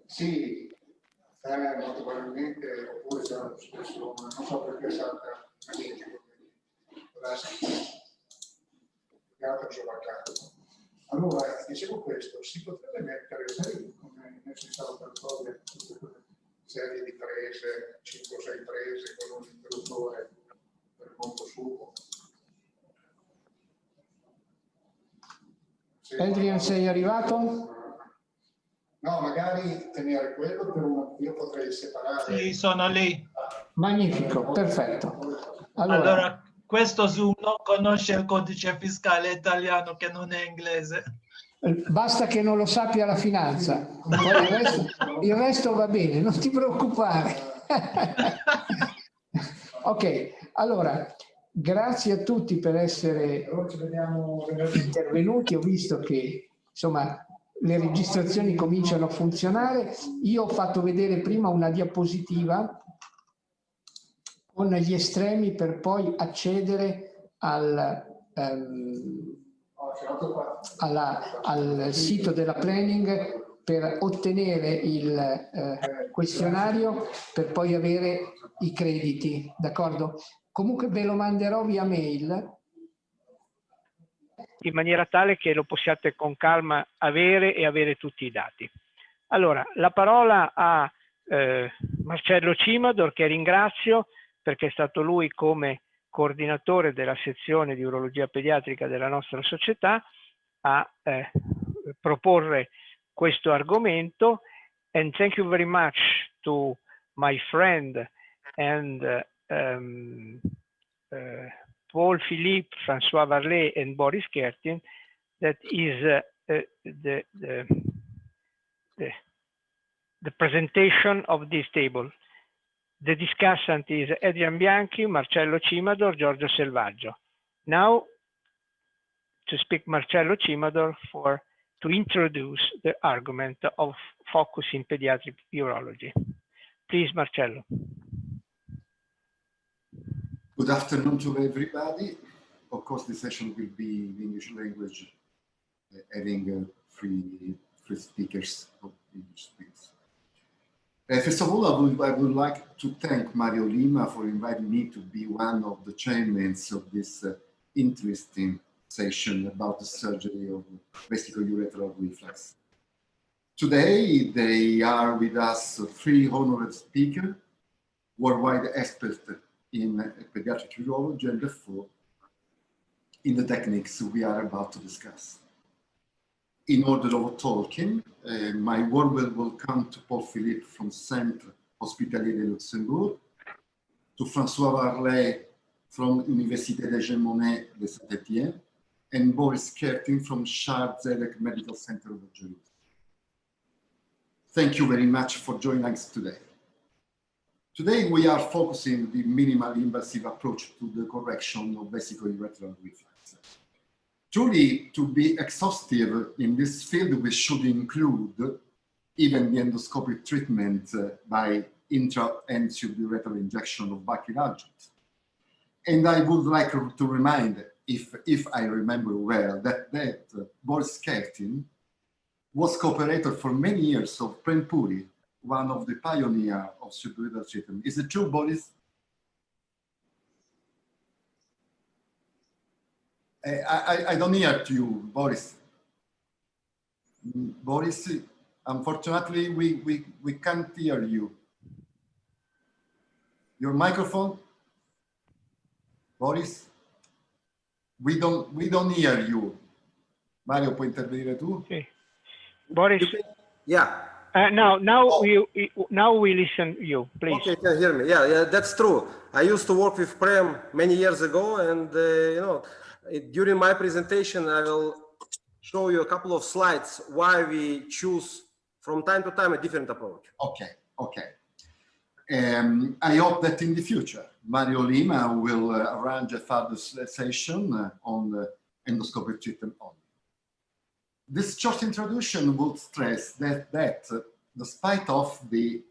Sì, molto probabilmente, oppure c'è una discussione, non so perché è stata allora, dicevo questo, si potrebbe mettere, sai, come messo in sala per cose, serie di prese, 5 o 6 prese con un interruttore per conto suo. Adrian, sei arrivato? No, magari tenere quello per uno, io potrei separare. Sì, sono lì. Magnifico, perfetto. Allora, questo Zoom non conosce il codice fiscale italiano che non è inglese. Basta che non lo sappia la finanza, poi il resto va bene, non ti preoccupare. Ok, allora, grazie a tutti per essere intervenuti. Ho visto che insomma le registrazioni cominciano a funzionare. Io ho fatto vedere prima una diapositiva con gli estremi per poi accedere al sito della planning per ottenere il questionario per poi avere i crediti, d'accordo? Comunque ve lo manderò via mail. In maniera tale che lo possiate con calma avere e avere tutti i dati. Allora, la parola a Marcello Cimador, che ringrazio perché è stato lui come coordinatore della sezione di urologia pediatrica della nostra società a proporre questo argomento. And thank you very much to my friend and Paul Philippe, François Varlet and Boris Kertin, that is the presentation of this table. The discussant is Adrian Bianchi, Marcello Cimador, Giorgio Selvaggio. Now, to speak Marcello Cimador to introduce the argument of focus in pediatric urology. Please, Marcello. Good afternoon to everybody. Of course, the session will be in English language, having three speakers of English speakers. First of all, I would like to thank Mario Lima for inviting me to be one of the chairmen of this interesting session about the surgery of vesico-ureteral reflux. Today, they are with us three honored speakers, worldwide experts in pediatric urology, and therefore in the techniques we are about to discuss. In order of talking, my warm welcome to Paul Philippe from Centre Hospitalier de Luxembourg, to François Varlet from Université de Monnet de Saint-Étienne, and Boris Kertin from Charles Zedek Medical Center of Jerusalem. Thank you very much for joining us today. Today we are focusing the minimally invasive approach to the correction of vesico-ureteral reflux. Truly, to be exhaustive in this field, we should include even the endoscopic treatment by intra and subureteral injection of bacterial agent. And I would like to remind, if I remember well, that Boris Kertin was co-operator for many years of Prem Puri, one of the pioneers of subureteral treatment. Is it true, Boris? I don't hear you, Boris. Boris, unfortunately, we can't hear you. Your microphone, Boris. We don't hear you. Mario, puoi intervenire tu? Okay. Boris. Yeah. Now we listen to you, please. Okay, you can hear me. Yeah, that's true. I used to work with Prem many years ago, and you know, during my presentation, I will show you a couple of slides why we choose from time to time a different approach. Okay. I hope that in the future, Mario Lima will arrange a further session on the endoscopic treatment only. This short introduction would stress that despite of the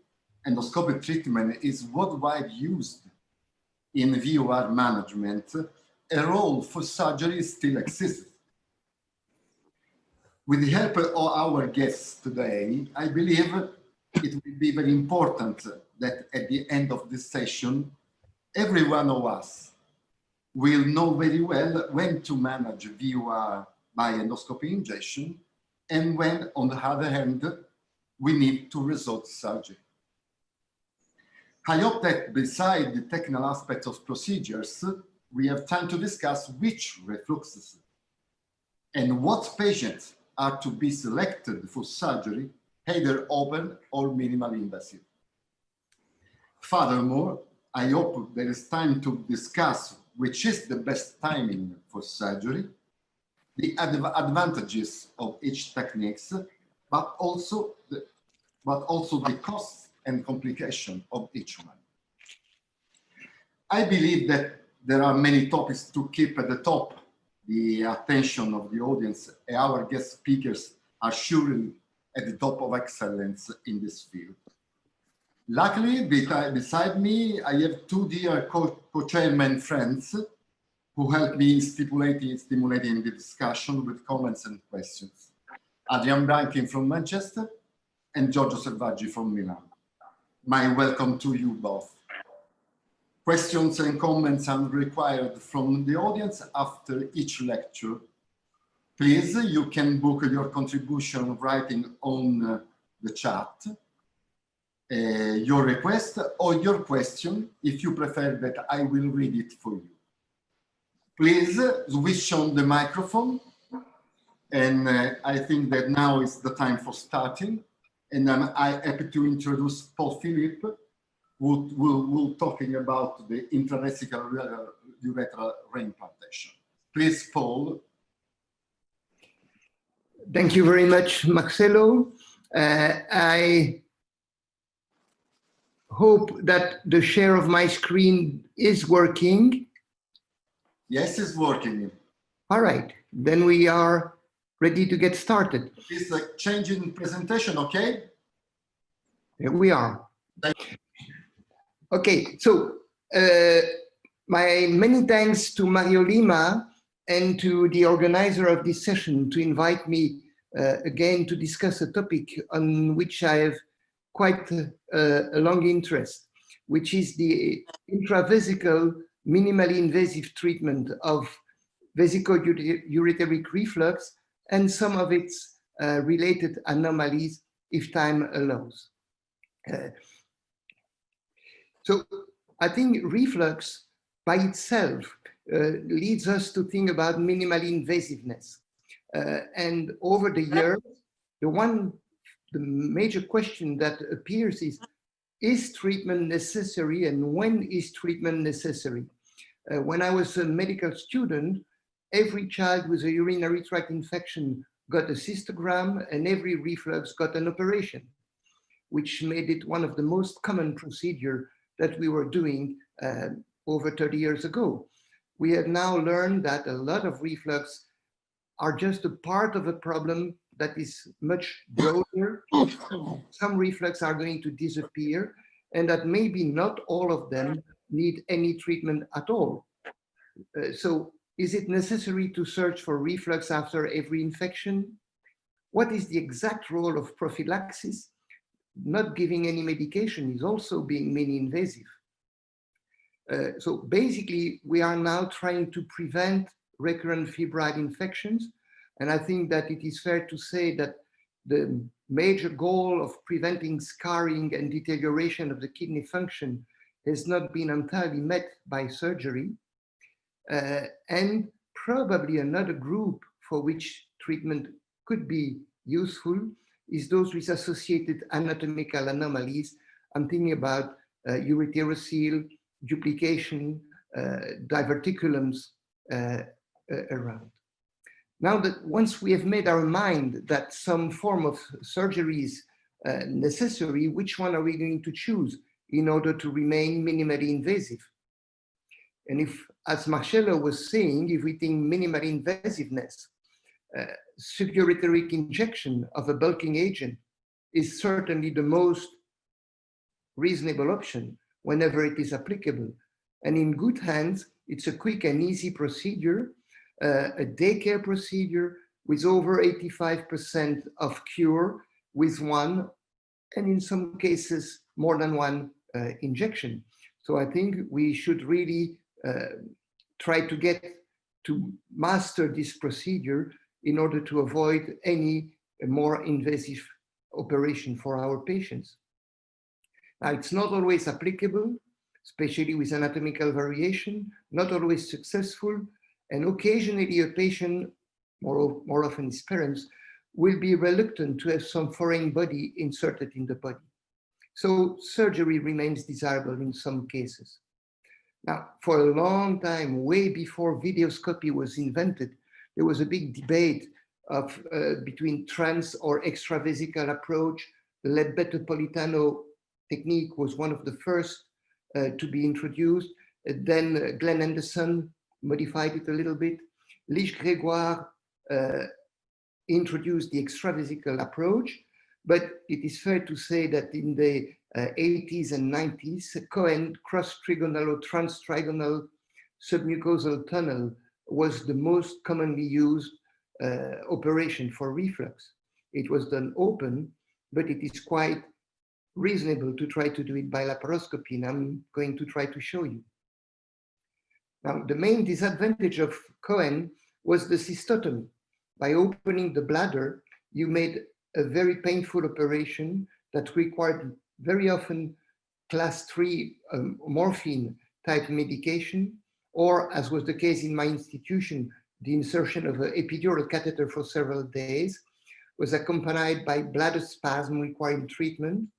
endoscopic treatment is worldwide used in VOR management, a role for surgery still exists. With the help of our guests today, I believe it will be very important that at the end of this session, every one of us will know very well when to manage VUR by endoscopy injection and when, on the other hand, we need to resort to surgery. I hope that beside the technical aspects of procedures, we have time to discuss which refluxes and what patients are to be selected for surgery, either open or minimally invasive. Furthermore, I hope there is time to discuss which is the best timing for surgery, the advantages of each techniques, but also the costs and complications of each one. I believe that there are many topics to keep at the top the attention of the audience. Our guest speakers are surely at the top of excellence in this field. Luckily, beside me, I have two dear co-chairman friends who help me in stimulating the discussion with comments and questions. Adrian Brankin from Manchester and Giorgio Selvaggi from Milan. My welcome to you both. Questions and comments are required from the audience after each lecture. Please, you can book your contribution writing on the chat, your request or your question, if you prefer that I will read it for you. Please switch on the microphone, and I think that now is the time for starting. And I'm happy to introduce Paul Philippe, who will talking about the intravesical ureteral reimplantation. Please, Paul. Thank you very much, Marcelo. I hope that the share of my screen is working. Yes, it's working. All right, then we are ready to get started. Is a change in presentation, okay? Here we are. Okay, so my many thanks to Mario Lima and to the organizer of this session to invite me again to discuss a topic on which I have quite a long interest, which is the intravesical minimally invasive treatment of vesico-ureteric reflux and some of its related anomalies if time allows. So I think reflux by itself leads us to think about minimally invasiveness. And over the years, the major question that appears is treatment necessary and when is treatment necessary? When I was a medical student, every child with a urinary tract infection got a cystogram and every reflux got an operation, which made it one of the most common procedures that we were doing over 30 years ago. We have now learned that a lot of reflux are just a part of a problem that is much broader. Some reflux are going to disappear and that maybe not all of them need any treatment at all. So is it necessary to search for reflux after every infection? What is the exact role of prophylaxis? Not giving any medication is also being minimally invasive. So basically, we are now trying to prevent recurrent febrile infections. And I think that it is fair to say that the major goal of preventing scarring and deterioration of the kidney function has not been entirely met by surgery. And probably another group for which treatment could be useful is those with associated anatomical anomalies. I'm thinking about ureterocele, duplication, diverticulums around. Now that once we have made our mind that some form of surgery is necessary, which one are we going to choose in order to remain minimally invasive? And if, as Marcello was saying, if we think minimally invasiveness, subureteric injection of a bulking agent is certainly the most reasonable option whenever it is applicable. And in good hands, It's a quick and easy procedure, a daycare procedure with over 85% of cure with one, and in some cases, more than one injection. So I think we should really try to get to master this procedure in order to avoid any more invasive operation for our patients. Now, it's not always applicable, especially with anatomical variation, not always successful, and occasionally a patient, more often his parents, will be reluctant to have some foreign body inserted in the body. So surgery remains desirable in some cases. Now, for a long time, way before videoscopy was invented, there was a big debate of between trans or extravesical approach. The Ledbetter-Politano technique was one of the first to be introduced. Then Glenn Anderson modified it a little bit. Lich-Grégoire introduced the extravesical approach, but it is fair to say that in the 80s and 90s, Cohen cross-trigonal or trans-trigonal submucosal tunnel was the most commonly used operation for reflux. It was done open, but it is quite reasonable to try to do it by laparoscopy, and I'm going to try to show you. Now, the main disadvantage of Cohen was the cystotomy. By opening the bladder, you made a very painful operation that required very often class 3 morphine type medication, or as was the case in my institution, the insertion of an epidural catheter for several days was accompanied by bladder spasm requiring treatment,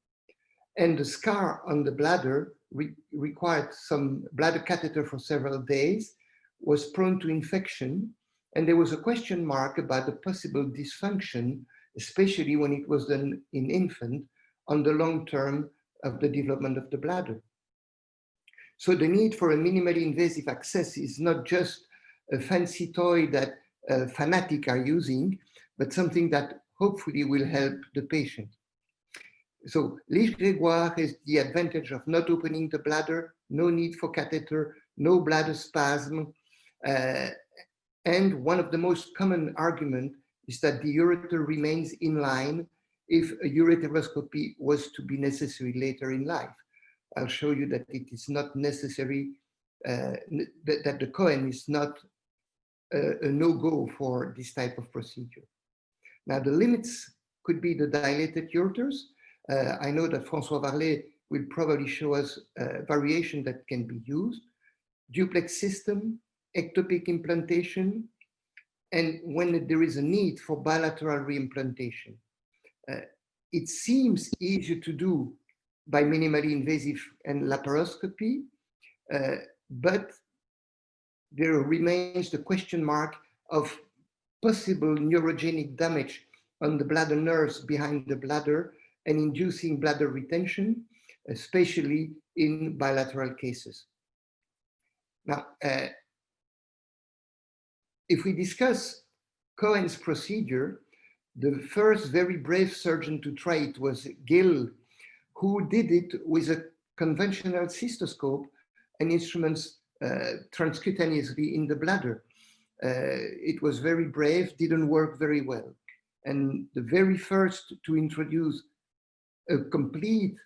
and the scar on the bladder required some bladder catheter for several days, was prone to infection, and there was a question mark about the possible dysfunction, especially when it was done in infant, on the long term of the development of the bladder. So the need for a minimally invasive access is not just a fancy toy that fanatics are using, but something that hopefully will help the patient. So Lich-Grégoire has the advantage of not opening the bladder, no need for catheter, no bladder spasm, and one of the most common arguments is that the ureter remains in line if a ureteroscopy was to be necessary later in life. I'll show you that it is not necessary, that the Cohen is not a no-go for this type of procedure. Now, the limits could be the dilated ureters. I know that François Varlet will probably show us variation that can be used. Duplex system, ectopic implantation, and when there is a need for bilateral reimplantation. It seems easier to do by minimally invasive and laparoscopy, but there remains the question mark of possible neurogenic damage on the bladder nerves behind the bladder and inducing bladder retention, especially in bilateral cases. Now, if we discuss Cohen's procedure, the first very brave surgeon to try it was Gill, who did it with a conventional cystoscope and instruments transcutaneously in the bladder. It was very brave, didn't work very well. And the very first to introduce a complete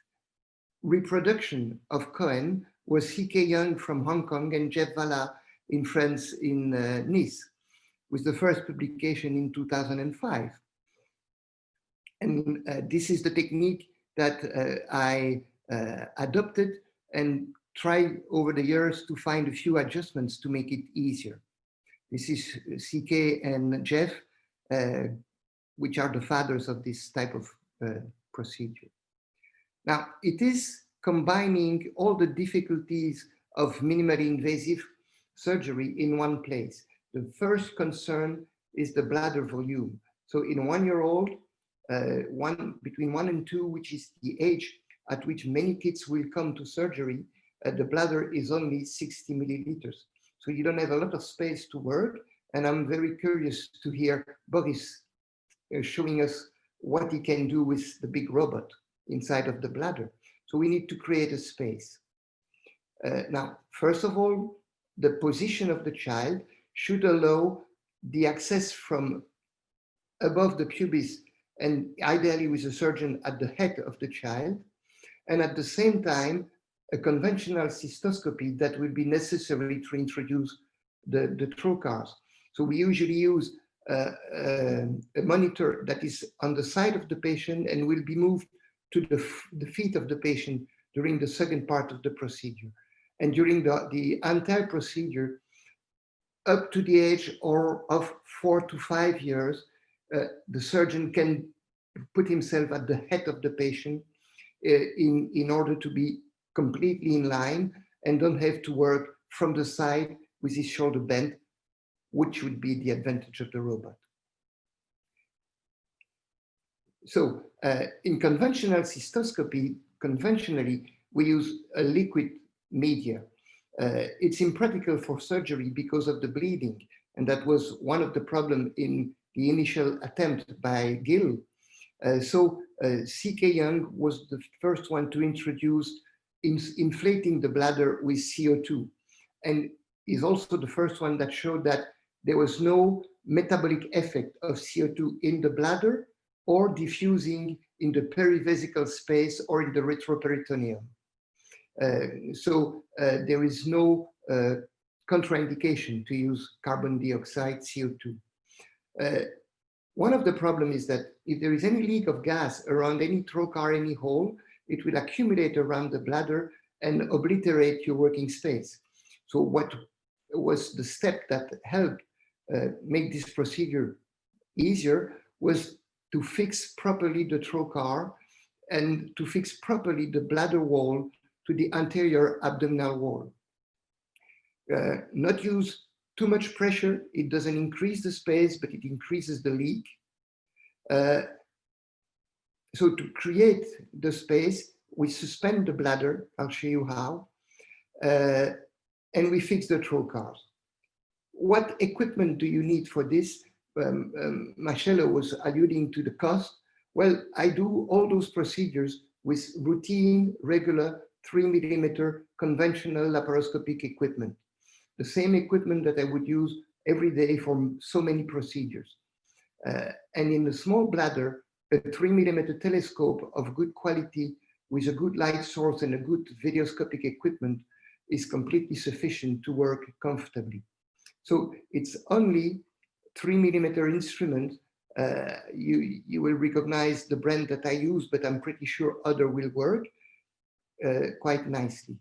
reproduction of Cohen was C.K. Young from Hong Kong and Jeff Valla in France in Nice, with the first publication in 2005. And this is the technique that I adopted and tried over the years to find a few adjustments to make it easier. This is CK and Jeff, which are the fathers of this type of procedure. Now, it is combining all the difficulties of minimally invasive surgery in one place. The first concern is the bladder volume. So in a 1-year-old, between 1 and 2, which is the age at which many kids will come to surgery, the bladder is only 60 milliliters. So you don't have a lot of space to work. And I'm very curious to hear Boris showing us what he can do with the big robot inside of the bladder. So we need to create a space. Now, first of all, the position of the child should allow the access from above the pubis, and ideally with a surgeon at the head of the child, and at the same time, a conventional cystoscopy that will be necessary to introduce the trocars. So we usually use a monitor that is on the side of the patient and will be moved to the feet of the patient during the second part of the procedure. And during the entire procedure, up to the age of 4 to 5 years, the surgeon can put himself at the head of the patient in order to be completely in line and don't have to work from the side with his shoulder bent, which would be the advantage of the robot. So in conventional cystoscopy, conventionally, we use a liquid media. It's impractical for surgery because of the bleeding. And that was one of the problems in the initial attempt by Gill. So C.K. Young was the first one to introduce inflating the bladder with CO2. And is also the first one that showed that there was no metabolic effect of CO2 in the bladder or diffusing in the perivesical space or in the retroperitoneum. So there is no contraindication to use carbon dioxide, CO2. One of the problems is that if there is any leak of gas around any trocar, any hole, it will accumulate around the bladder and obliterate your working space. So what was the step that helped make this procedure easier was to fix properly the trocar and to fix properly the bladder wall to the anterior abdominal wall. Not use too much pressure. It doesn't increase the space, but it increases the leak. So to create the space, we suspend the bladder. I'll show you how. And we fix the trocars. What equipment do you need for this? Marcello was alluding to the cost. Well, I do all those procedures with routine, regular 3mm conventional laparoscopic equipment. The same equipment that I would use every day for so many procedures. And in a small bladder, a 3mm telescope of good quality with a good light source and a good videoscopic equipment is completely sufficient to work comfortably. So it's only 3mm instrument. You will recognize the brand that I use, but I'm pretty sure other will work quite nicely.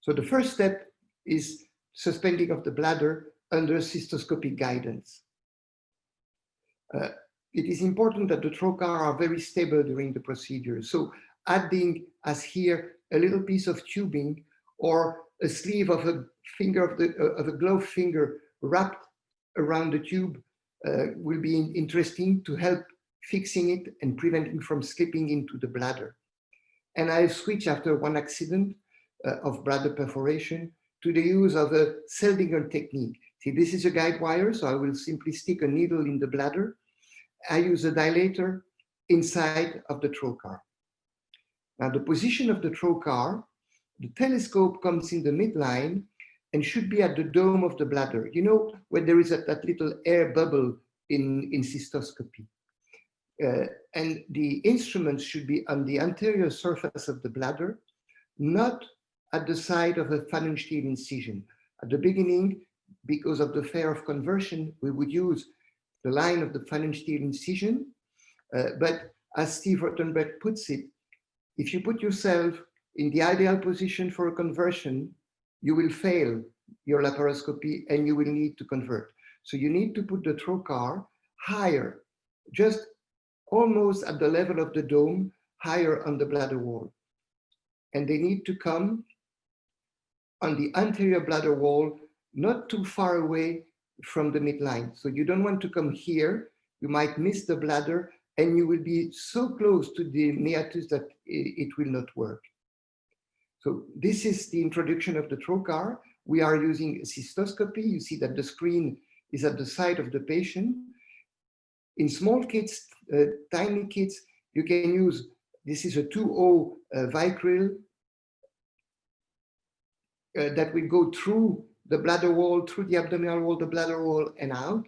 So the first step is suspending of the bladder under cystoscopic guidance. It is important that the trocar are very stable during the procedure. So adding, as here, a little piece of tubing or a sleeve of a finger of a glove finger wrapped around the tube will be interesting to help fixing it and preventing from slipping into the bladder. And I switch after one accident of bladder perforation to the use of a Seldinger technique. See, this is a guide wire, so I will simply stick a needle in the bladder. I use a dilator inside of the trocar. Now, the position of the trocar, the telescope comes in the midline and should be at the dome of the bladder. You know, where there is that little air bubble in cystoscopy. And the instruments should be on the anterior surface of the bladder, not at the side of a phalangeal incision. At the beginning, because of the fear of conversion, we would use the line of the phalangeal incision. But as Steve Rothenberg puts it, if you put yourself in the ideal position for a conversion, you will fail your laparoscopy and you will need to convert. So you need to put the trocar higher, just almost at the level of the dome, higher on the bladder wall. And they need to come on the anterior bladder wall, not too far away from the midline. So you don't want to come here, you might miss the bladder and you will be so close to the meatus that it will not work. So this is the introduction of the trocar. We are using a cystoscopy. You see that the screen is at the side of the patient. In small kits, tiny kits, you can use, this is a 2.0 Vesicle. that will go through the bladder wall, through the abdominal wall, the bladder wall, and out.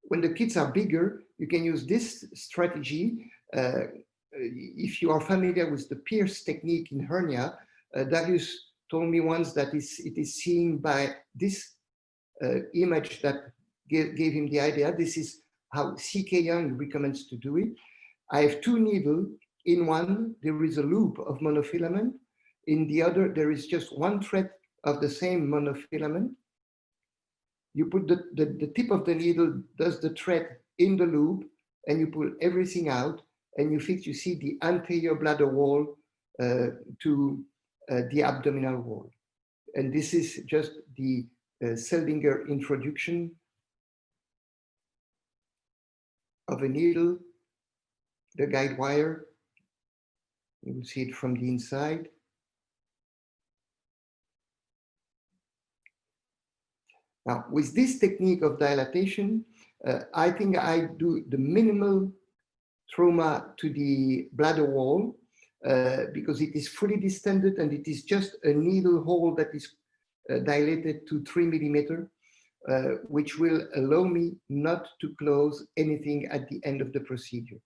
When the kids are bigger, you can use this strategy. If you are familiar with the Pierce technique in hernia, Darius told me once that it is seen by this image that gave him the idea. This is how C.K. Young recommends to do it. I have two needles. In one, there is a loop of monofilament. In the other, there is just one thread of the same monofilament. You put the tip of the needle, does the thread in the loop, and you pull everything out, and you see the anterior bladder wall to the abdominal wall. And this is just the Seldinger introduction of a needle, the guide wire. You will see it from the inside. Now, with this technique of dilatation, I think I do the minimal trauma to the bladder wall because it is fully distended and it is just a needle hole that is dilated to 3 millimeter, which will allow me not to close anything at the end of the procedure.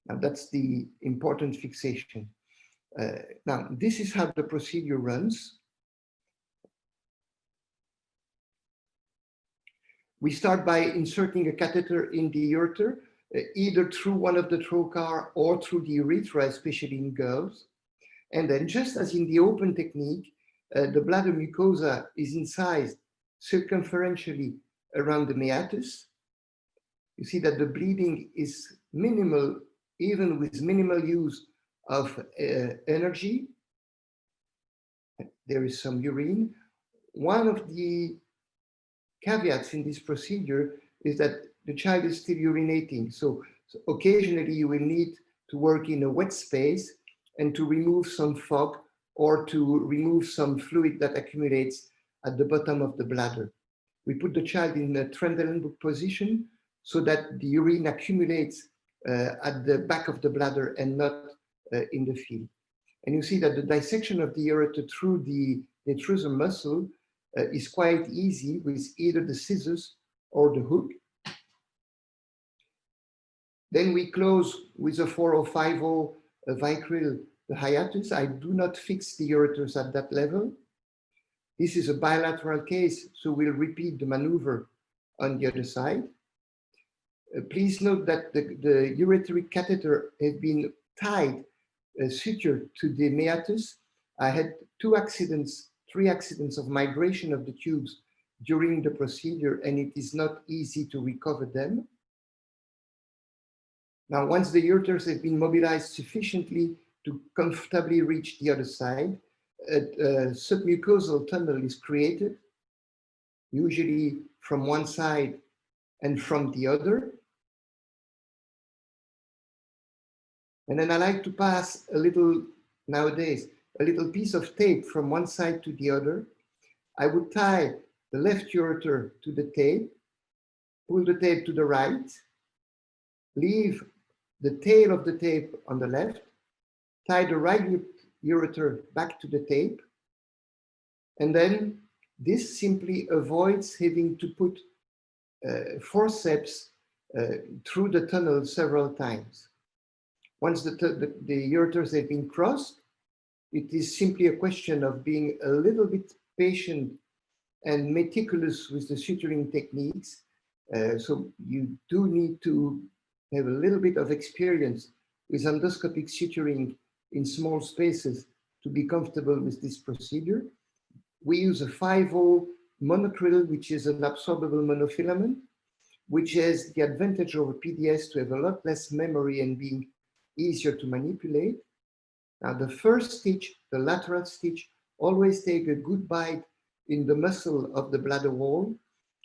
Now, that's the important fixation. Now, this is how the procedure runs. We start by inserting a catheter in the ureter, either through one of the trocar or through the urethra, especially in girls. And then, just as in the open technique, the bladder mucosa is incised circumferentially around the meatus. You see that the bleeding is minimal, even with minimal use of energy. There is some urine. One of the caveats in this procedure is that the child is still urinating. So occasionally you will need to work in a wet space and to remove some fog or to remove some fluid that accumulates at the bottom of the bladder. We put the child in a Trendelenburg position so that the urine accumulates at the back of the bladder and not in the field. And you see that the dissection of the ureter through the detrusor muscle is quite easy with either the scissors or the hook. Then we close with a 4050 Vicryl the hiatus. I do not fix the ureters at that level. This is a bilateral case, so we'll repeat the maneuver on the other side. Please note that the ureteric catheter has been tied, sutured to the meatus. I had 3 accidents of migration of the tubes during the procedure, and it is not easy to recover them. Now, once the ureters have been mobilized sufficiently to comfortably reach the other side, a submucosal tunnel is created, usually from one side and from the other. And then I like to pass nowadays, a little piece of tape from one side to the other. I would tie the left ureter to the tape, pull the tape to the right, leave the tail of the tape on the left, tie the right ureter back to the tape, and then this simply avoids having to put forceps through the tunnel several times. Once the ureters have been crossed, it is simply a question of being a little bit patient and meticulous with the suturing techniques. So you do need to have a little bit of experience with endoscopic suturing in small spaces to be comfortable with this procedure. We use a 5-0 monocryl, which is an absorbable monofilament, which has the advantage over PDS to have a lot less memory and being easier to manipulate. Now, the first stitch, the lateral stitch, always take a good bite in the muscle of the bladder wall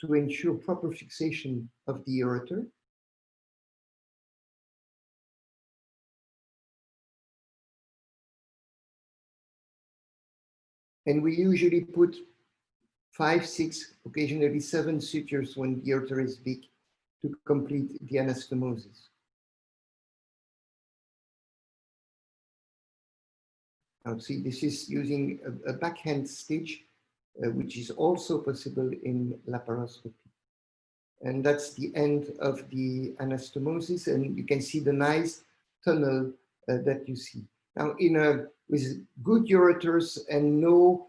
to ensure proper fixation of the ureter. And we usually put 5, 6, occasionally 7 sutures when the ureter is big to complete the anastomosis. Now see, this is using a backhand stitch, which is also possible in laparoscopy. And that's the end of the anastomosis, and you can see the nice tunnel that you see. Now, with good ureters and no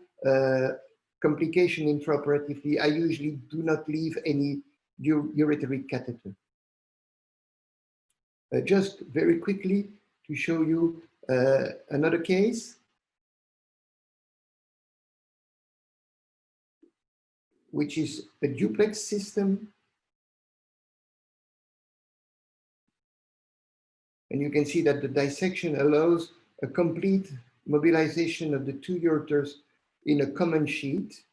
complication intraoperatively, I usually do not leave any ureteric catheter. Just very quickly to show you another case. Which is a duplex system. And you can see that the dissection allows a complete mobilization of the two ureters in a common sheet.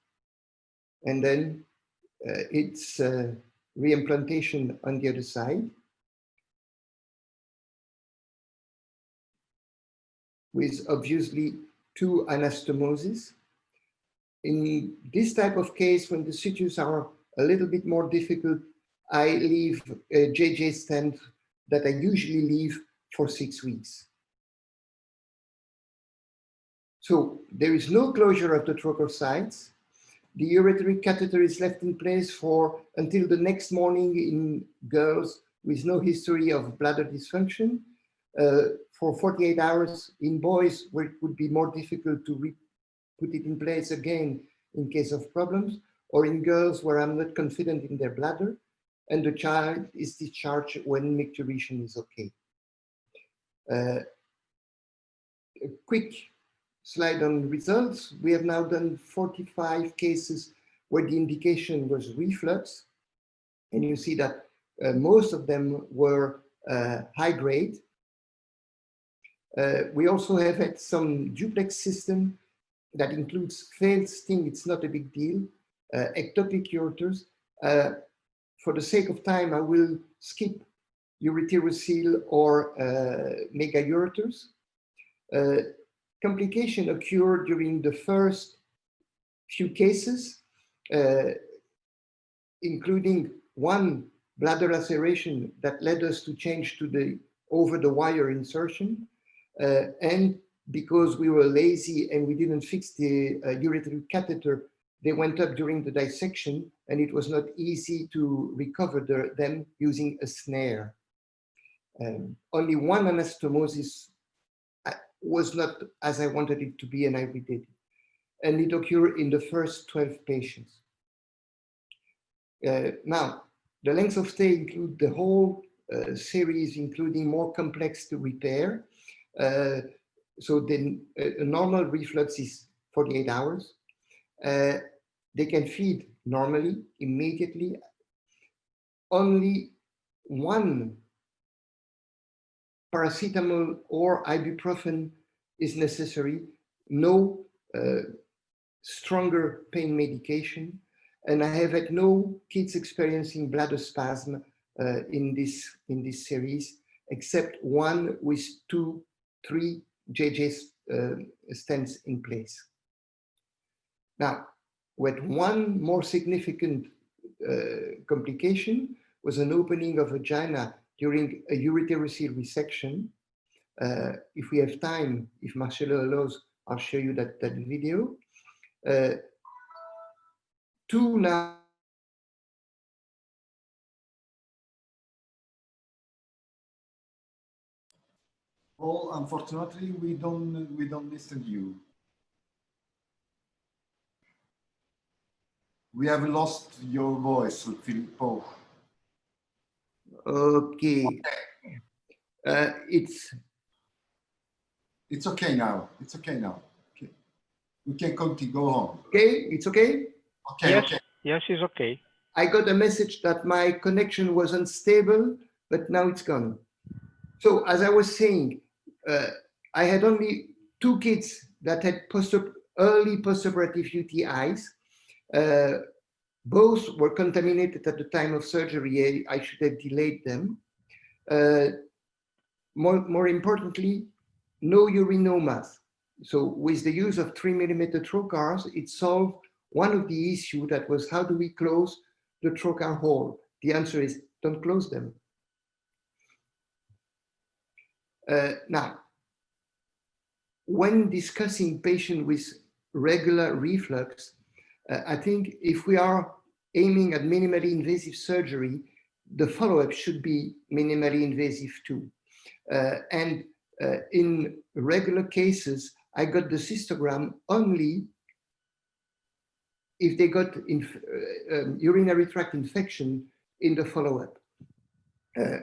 And then it's reimplantation on the other side. With obviously two anastomoses. In this type of case, when the sutures are a little bit more difficult, I leave a JJ stent that I usually leave for 6 weeks. So there is no closure of the trocar sites. The ureteric catheter is left in place until the next morning in girls with no history of bladder dysfunction, for 48 hours in boys where it would be more difficult to put it in place again in case of problems, or in girls where I'm not confident in their bladder, and the child is discharged when micturition is okay. A quick slide on results. We have now done 45 cases where the indication was reflux, and you see that most of them were high grade. We also have had some duplex system that includes failed sting. It's not a big deal. Ectopic ureters. For the sake of time, I will skip ureterocele or mega ureters. Complication occurred during the first few cases, including one bladder laceration that led us to change to the over-the-wire insertion, and because we were lazy and we didn't fix the ureteric catheter, they went up during the dissection, and it was not easy to recover them using a snare. Only one anastomosis was not as I wanted it to be, and I redid it. And it occurred in the first 12 patients. Now, the length of stay include the whole series, including more complex to repair. So then a normal reflux is 48 hours. They can feed normally, immediately. Only one paracetamol or ibuprofen is necessary. No stronger pain medication. And I have had no kids experiencing bladder spasm in this series, except one with 3 JJ stents in place. Now, with one more significant complication was an opening of vagina during a ureterocele resection. If we have time, if Marcelo allows, I'll show you that video. 2 now. Paul, unfortunately, we don't listen to you. We have lost your voice, Paul. Okay. It's okay now. It's okay now. Okay. We can continue. Go on. Okay, it's okay? Okay, yes, okay. Yes, it's okay. I got a message that my connection was unstable, but now it's gone. So as I was saying, I had only 2 kids that had early postoperative UTIs. Both were contaminated at the time of surgery. I should have delayed them. More importantly, no urinomas. So with the use of 3mm trocars, it solved one of the issues that was, how do we close the trocar hole? The answer is, don't close them. Now, when discussing patient with regular reflux, I think if we are aiming at minimally invasive surgery, the follow-up should be minimally invasive too. In regular cases, I got the cystogram only if they got urinary tract infection in the follow-up.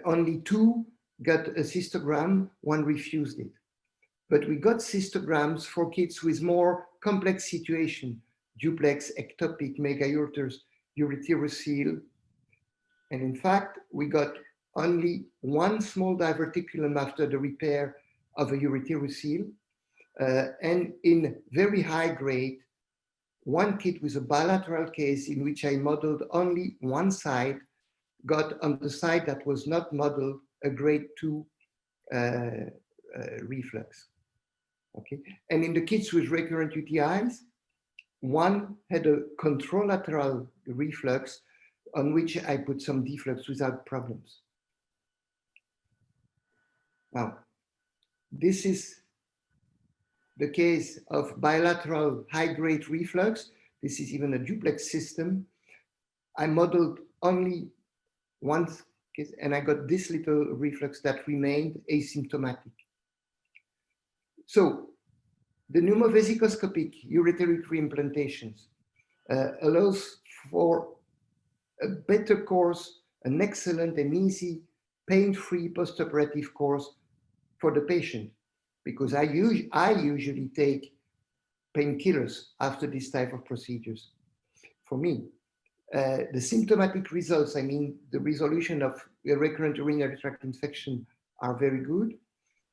Only 2 got a cystogram, 1 refused it. But we got cystograms for kids with more complex situation, duplex, ectopic, megaureters, ureterocele. And in fact, we got only 1 small diverticulum after the repair of a ureterocele. And in very high grade, 1 kid with a bilateral case in which I modeled only 1 side, got on the side that was not modeled a grade 2 reflux. Okay, and in the kids with recurrent UTIs, 1 had a contralateral reflux on which I put some deflux without problems. Now, this is the case of bilateral high-grade reflux. This is even a duplex system. I modeled only 1 case, and I got this little reflux that remained asymptomatic. So the pneumovesicoscopic ureteric reimplantations allows for a better course, an excellent and easy, pain-free postoperative course for the patient, because I usually take painkillers after this type of procedures. For me, the symptomatic results, I mean, the resolution of a recurrent urinary tract infection are very good.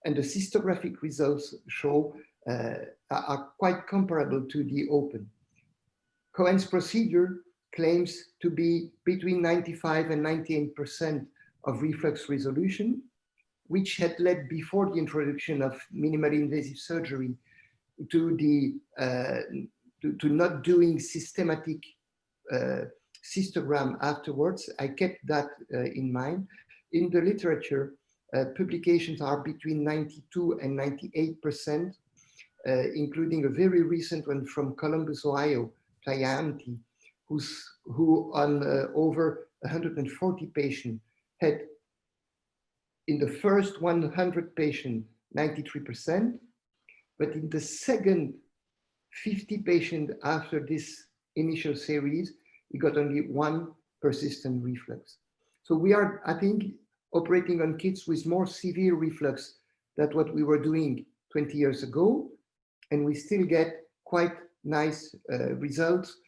And the cystographic results show are quite comparable to the open. Cohen's procedure claims to be between 95 and 98% of reflux resolution, which had led before the introduction of minimally invasive surgery to the to not doing systematic cystogram afterwards. I kept that in mind. In the literature, publications are between 92 and 98%, including a very recent one from Columbus, Ohio, Tayanti, who on over 140 patients had in the first 100 patients, 93%, but in the second 50 patients after this initial series, we got only 1 persistent reflux. So we are, I think, operating on kids with more severe reflux than what we were doing 20 years ago, and we still get quite nice results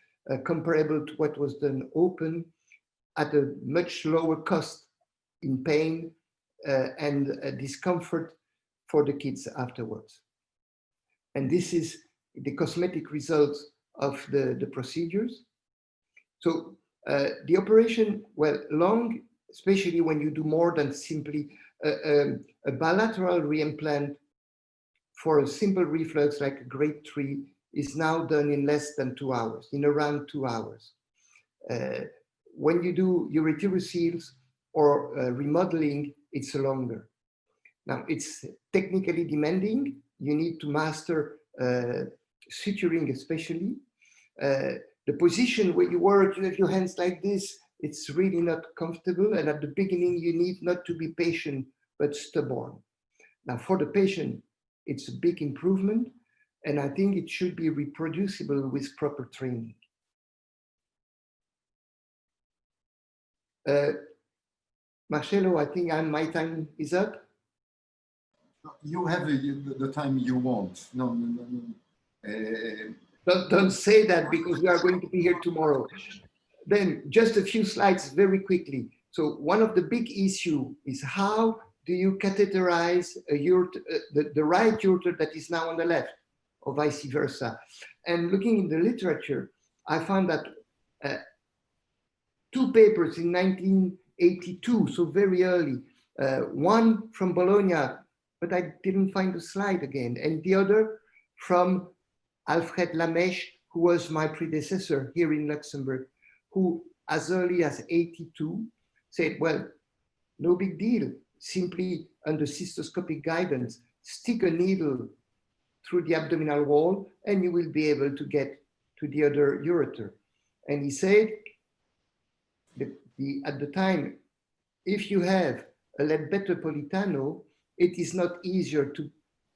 comparable to what was done open at a much lower cost in pain and discomfort for the kids afterwards. And this is the cosmetic results of the procedures. So the operation, well, long, especially when you do more than simply a bilateral reimplant for a simple reflux like a grade 3 is now done in less than 2 hours, in around 2 hours. When you do ureteroceles or remodeling, it's longer. Now, it's technically demanding. You need to master suturing especially. The position where you work, you have your hands like this, it's really not comfortable. And at the beginning, you need not to be patient, but stubborn. Now, for the patient, it's a big improvement. And I think it should be reproducible with proper training. Marcelo, I think my time is up. You have the time you want. No. Don't say that, because we are going to be here tomorrow. Then just a few slides very quickly. So one of the big issues is how do you catheterize a ureter, the right ureter that is now on the left, or vice versa. And looking in the literature, I found that 2 papers in 1982, so very early, one from Bologna, but I didn't find the slide again, and the other from Alfred Lamèche, who was my predecessor here in Luxembourg, who as early as 82 said, well, no big deal, simply under cystoscopic guidance, stick a needle through the abdominal wall, and you will be able to get to the other ureter. And he said that at the time, if you have a Ledbetter Politano, it is not easier to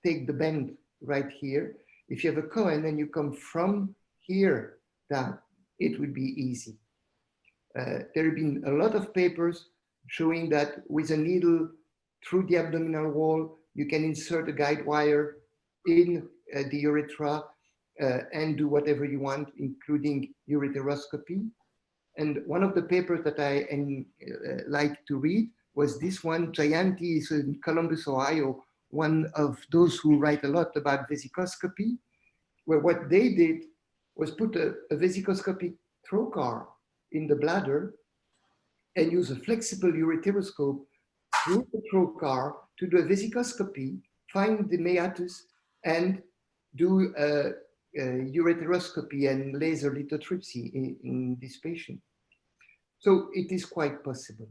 take the bend right here. If you have a Cohen and you come from here down, it would be easy. There have been a lot of papers showing that with a needle through the abdominal wall, you can insert a guide wire in the urethra and do whatever you want, including ureteroscopy. And one of the papers that I like to read was this one. Gianti is in Columbus, Ohio, one of those who write a lot about vesicoscopy, where what they did was put a vesicoscopic trocar in the bladder and use a flexible ureteroscope through the trocar to do a vesicoscopy, find the meatus, and do a ureteroscopy and laser lithotripsy in this patient. So it is quite possible.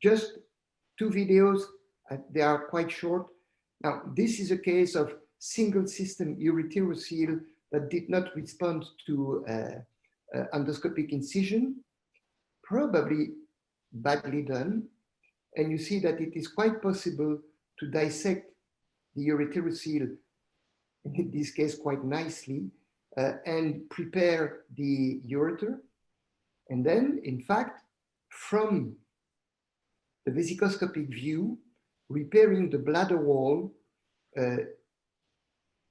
Just 2 videos, they are quite short. Now, this is a case of single system ureterocele that did not respond to endoscopic incision, probably badly done. And you see that it is quite possible to dissect the ureterocele, in this case quite nicely, and prepare the ureter. And then, in fact, from the vesicoscopic view, repairing the bladder wall,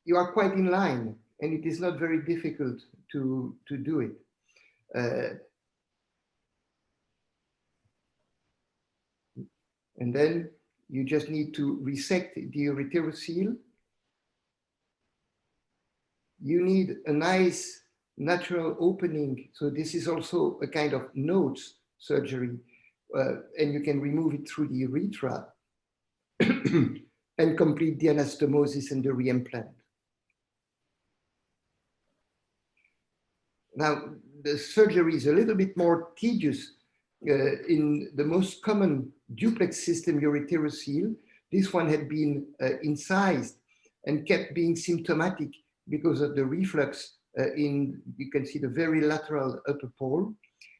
you are quite in line, and it is not very difficult to do it. And then you just need to resect the ureterocele. You need a nice natural opening. So this is also a kind of nodes surgery, and you can remove it through the urethra and complete the anastomosis and the reimplant. Now, the surgery is a little bit more tedious in the most common duplex system ureterocele. This one had been incised and kept being symptomatic because of the reflux you can see the very lateral upper pole.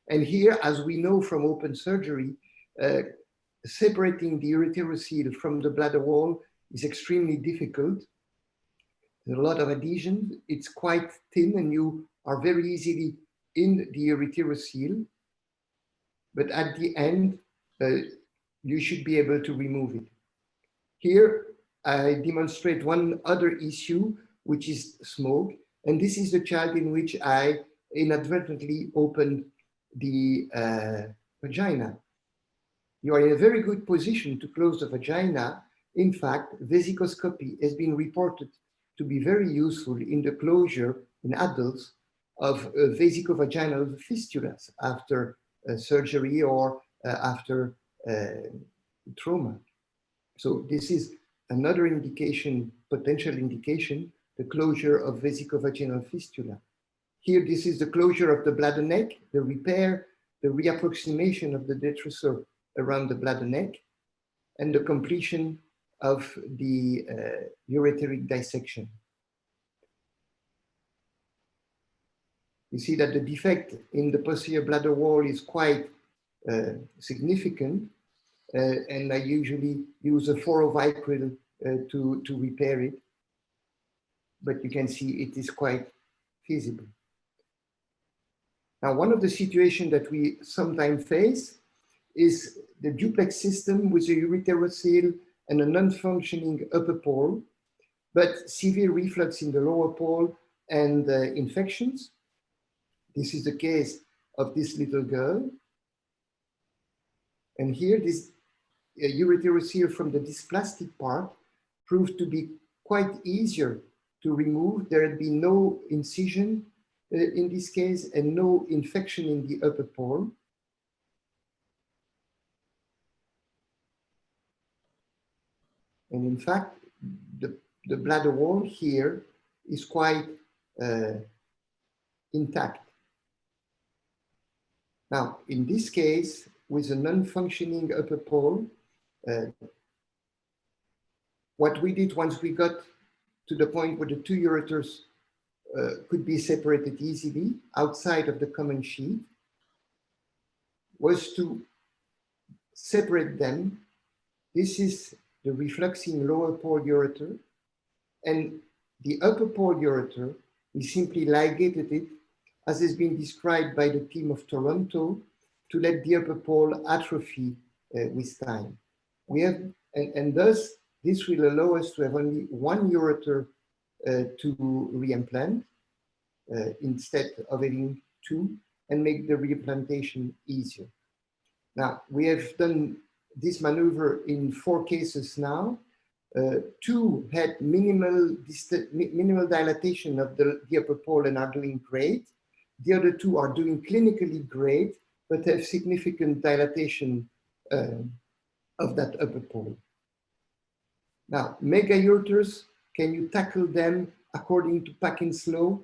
And here, as we know from open surgery, separating the ureterocele from the bladder wall is extremely difficult. There's a lot of adhesion. It's quite thin and you are very easily in the ureterocele. But at the end, you should be able to remove it. Here, I demonstrate one other issue, which is smoke. And this is the child in which I inadvertently opened the vagina. You are in a very good position to close the vagina. In fact, vesicoscopy has been reported to be very useful in the closure in adults of vesicovaginal fistulas after surgery or after trauma. So this is another indication, potential indication, the closure of vesicovaginal fistula. Here, this is the closure of the bladder neck, the repair, the reapproximation of the detrusor around the bladder neck, and the completion of the ureteric dissection. You see that the defect in the posterior bladder wall is quite significant, and I usually use a forovicryl to repair it, but you can see it is quite feasible. Now, one of the situations that we sometimes face is the duplex system with a ureterocele and a non-functioning upper pole, but severe reflux in the lower pole and infections. This is the case of this little girl. And here, this ureterocele from the dysplastic part proved to be quite easier to remove. There had been no incision in this case and no infection in the upper pole. And in fact, the bladder wall here is quite intact. Now, in this case, with a non-functioning upper pole, what we did once we got to the point where the two ureters could be separated easily outside of the common sheath was to separate them. This is the refluxing lower pole ureter, and the upper pole ureter, we simply ligated it, as has been described by the team of Toronto, to let the upper pole atrophy with time. We have, and thus this will allow us to have only one ureter to reimplant instead of having two, and make the reimplantation easier. Now, we have done this maneuver in 4 cases now. 2 had minimal dilatation of the upper pole and are doing great. The other 2 are doing clinically great, but have significant dilatation of that upper pole. Now, mega ureters, can you tackle them according to Packin's law?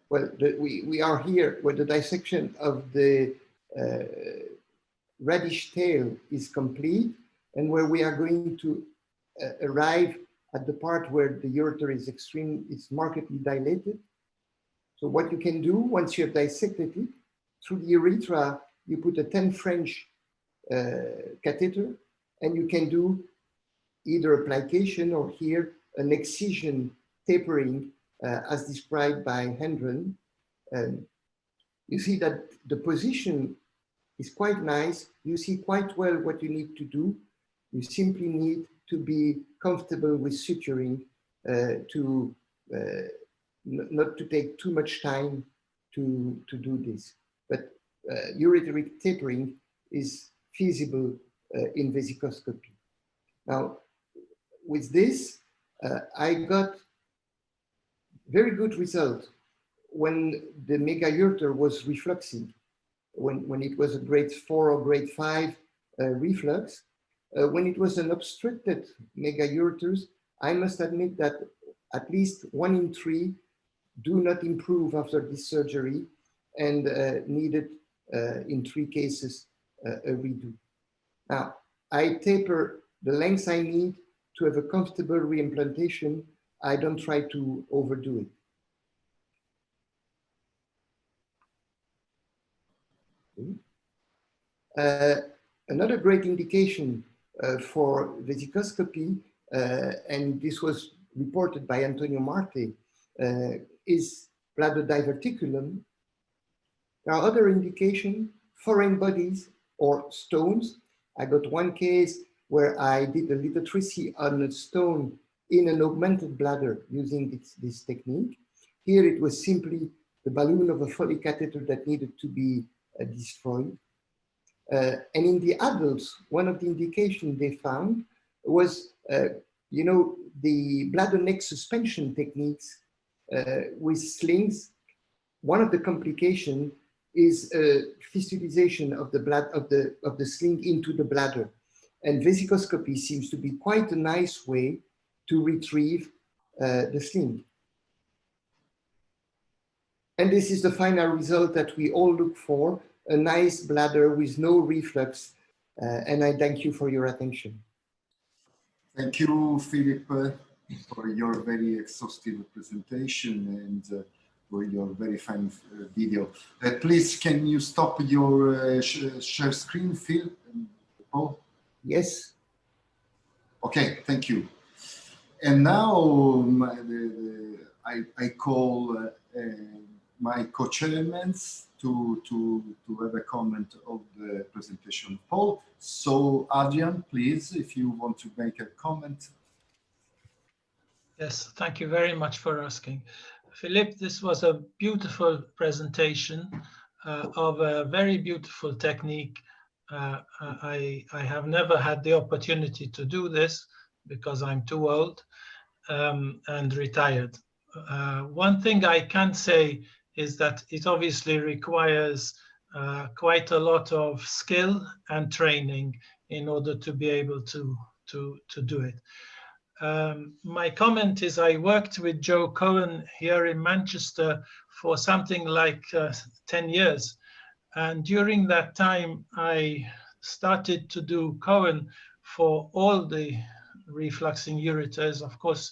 Well, we are here where the dissection of the radish tail is complete, and where we are going to arrive at the part where the ureter is it's markedly dilated. So what you can do once you have dissected it, through the urethra, you put a 10 French catheter, and you can do either application or here an excision tapering as described by Hendren. You see that the position is quite nice. You see quite well what you need to do. You simply need to be comfortable with suturing not to take too much time to do this. But ureteric tapering is feasible in vesicoscopy. Now, with this, I got very good result when the mega ureter was refluxing, when it was a grade 4 or grade 5 reflux. When it was an obstructed mega ureters, I must admit that at least 1 in 3 do not improve after this surgery and needed in 3 cases a redo. Now, I taper the length I need to have a comfortable reimplantation. I don't try to overdo it. Another great indication for vesicoscopy, and this was reported by Antonio Marte, is bladder diverticulum. There are other indications, foreign bodies or stones. I got 1 case where I did a lithotripsy on a stone in an augmented bladder using this technique. Here it was simply the balloon of a Foley catheter that needed to be destroyed. And in the adults, one of the indications they found was, you know, the bladder neck suspension techniques with slings. One of the complications is fistulization of the sling into the bladder, and vesicoscopy seems to be quite a nice way to retrieve the sling. And this is the final result that we all look for: a nice bladder with no reflux. And I thank you for your attention. Thank you, Philippe, for your very exhaustive presentation and for your very fine video. Please, can you stop your share screen, Phil? Oh. Yes. Okay, thank you. And now I call my co-chairmen to have a comment of the presentation of Paul. So Adrian, please, if you want to make a comment. Yes, thank you very much for asking. Philippe, this was a beautiful presentation of a very beautiful technique. I have never had the opportunity to do this because I'm too old and retired. One thing I can say is that it obviously requires quite a lot of skill and training in order to be able to do it. My comment is I worked with Joe Cohen here in Manchester for something like 10 years. And during that time, I started to do Cohen for all the refluxing ureters. Of course,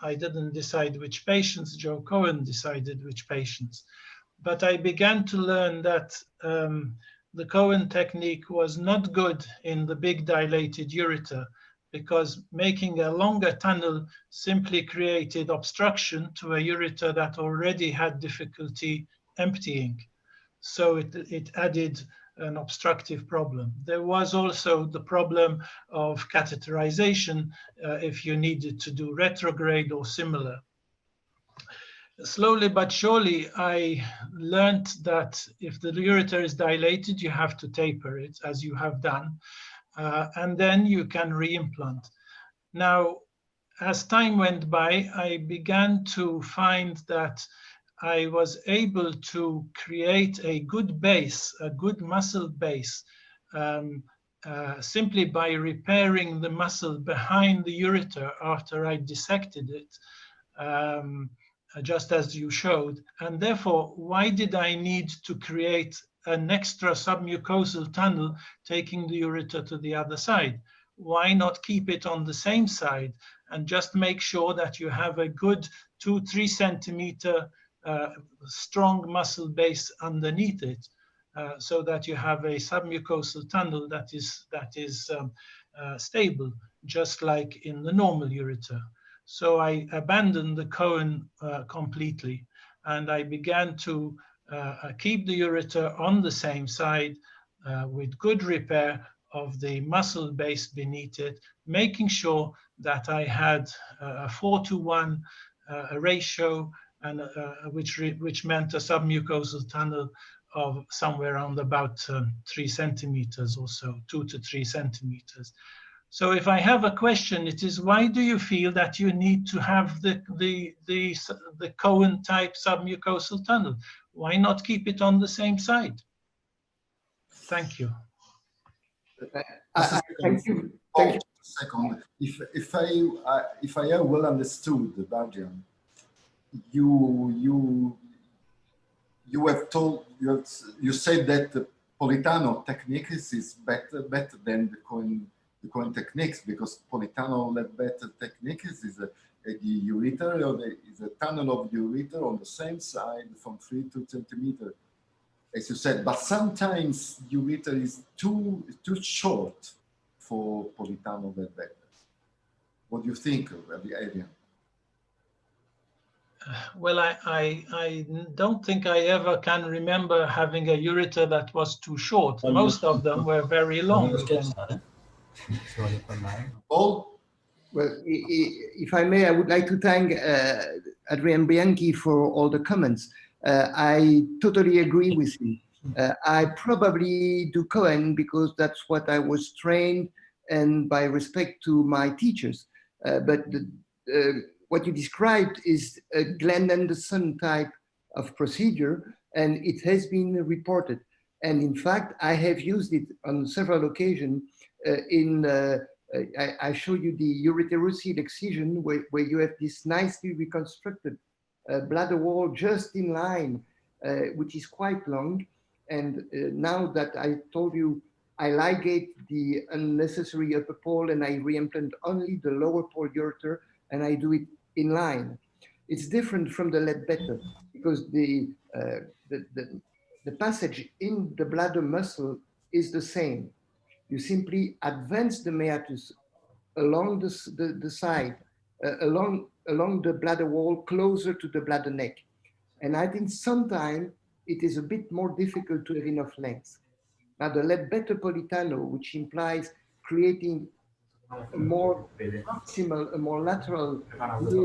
I didn't decide which patients, Joe Cohen decided which patients. But I began to learn that the Cohen technique was not good in the big dilated ureter, because making a longer tunnel simply created obstruction to a ureter that already had difficulty emptying. So it added an obstructive problem. There was also the problem of catheterization if you needed to do retrograde or similar. Slowly but surely, I learned that if the ureter is dilated, you have to taper it, as you have done, and then you can reimplant. Now, as time went by, I began to find that I was able to create a good base, a good muscle base, simply by repairing the muscle behind the ureter after I dissected it, just as you showed. And therefore, why did I need to create an extra submucosal tunnel taking the ureter to the other side? Why not keep it on the same side and just make sure that you have a good 2-3 centimeter strong muscle base underneath it, so that you have a submucosal tunnel that is stable, just like in the normal ureter. So I abandoned the Cohen completely, and I began to keep the ureter on the same side with good repair of the muscle base beneath it, making sure that I had a 4-to-1 ratio, and which meant a submucosal tunnel of somewhere around about 3 centimeters or so, 2 to 3 centimeters. So if I have a question, it is, why do you feel that you need to have the Cohen type submucosal tunnel? Why not keep it on the same side? Thank you. Thank you. Thank you. A second. If I have well understood, Bardian, you said that the Politano techniques is better than the Cohen techniques, because Politano Ledbetter techniques is the ureter, is a tunnel of the ureter on the same side from 3 to 2 centimeters, as you said. But sometimes ureter is too short for Politano Ledbetter. What do you think of the area? Well, I don't think I ever can remember having a ureter that was too short. Most of them were very long. Paul? Well, if I may, I would like to thank Adrian Bianchi for all the comments. I totally agree with you. I probably do Cohen because that's what I was trained, and by respect to my teachers. But what you described is a Glenn Anderson type of procedure, and it has been reported. And in fact, I have used it on several occasions I show you the ureterocele excision where you have this nicely reconstructed bladder wall just in line, which is quite long. And now that I told you, I ligate the unnecessary upper pole and I reimplant only the lower pole ureter, and I do it in line. It's different from the Ledbetter because the passage in the bladder muscle is the same. You simply advance the meatus along the side, along the bladder wall, closer to the bladder neck. And I think sometimes it is a bit more difficult to have enough length. Now the Ledbetter Politano, which implies creating a more proximal, a more lateral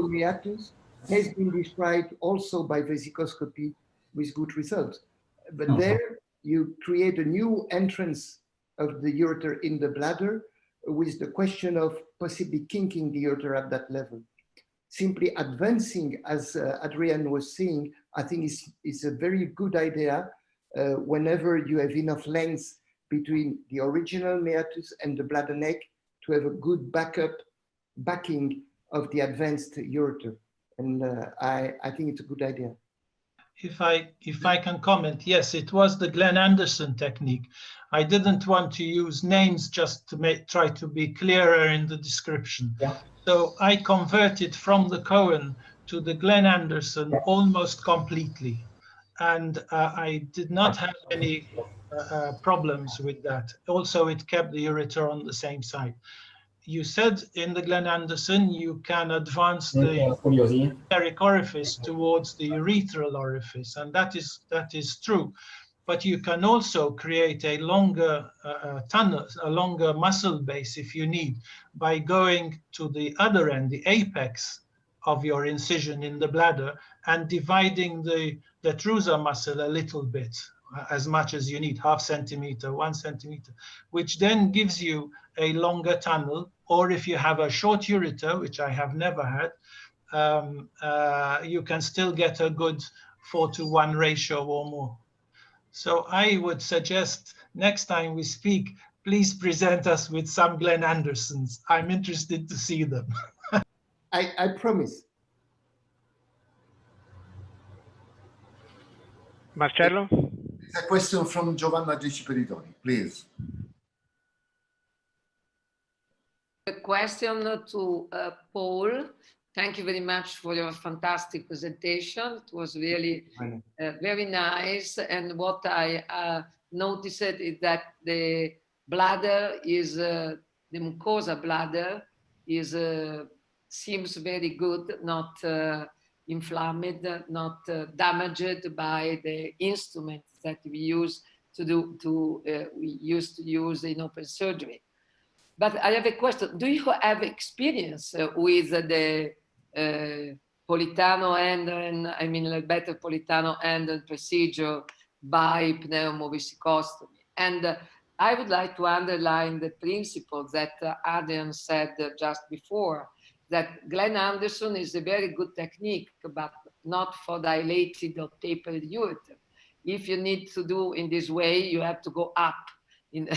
meatus, has been described also by vesicoscopy with good results. But there you create a new entrance of the ureter in the bladder with the question of possibly kinking the ureter at that level. Simply advancing, as Adrian was saying, I think is a very good idea whenever you have enough length between the original meatus and the bladder neck to have a good backing of the advanced ureter. And I think it's a good idea. if I can comment, yes, it was the Glenn Anderson technique. I didn't want to use names just to try to be clearer in the description. Yeah. So I converted from the Cohen to the Glenn Anderson almost completely. And I did not have any problems with that. Also, it kept the ureter on the same side. You said in the Glenn Anderson, you can advance the ureteric orifice towards the urethral orifice, and that is true. But you can also create a longer tunnel, a longer muscle base if you need, by going to the other end, the apex of your incision in the bladder, and dividing the detrusor muscle a little bit, as much as you need, 0.5 centimeter, 1 centimeter, which then gives you a longer tunnel. Or if you have a short ureter, which I have never had, you can still get a good 4:1 ratio or more. So I would suggest next time we speak, please present us with some Glenn Andersons. I'm interested to see them. I promise. Marcello? It's a question from Giovanna Giciperitoni, please. A question to Paul. Thank you very much for your fantastic presentation. It was really very nice. And what I noticed is that the bladder is, the mucosa bladder is, seems very good, not inflamed, not damaged by the instruments that we use to do, we used to use in open surgery. But I have a question. Do you have experience with the Politano end, and I mean like better Politano end procedure by pneumovesicostomy? And I would like to underline the principle that Adrian said just before, that Glenn Anderson is a very good technique, but not for dilated or tapered ureter. If you need to do in this way, you have to go up in,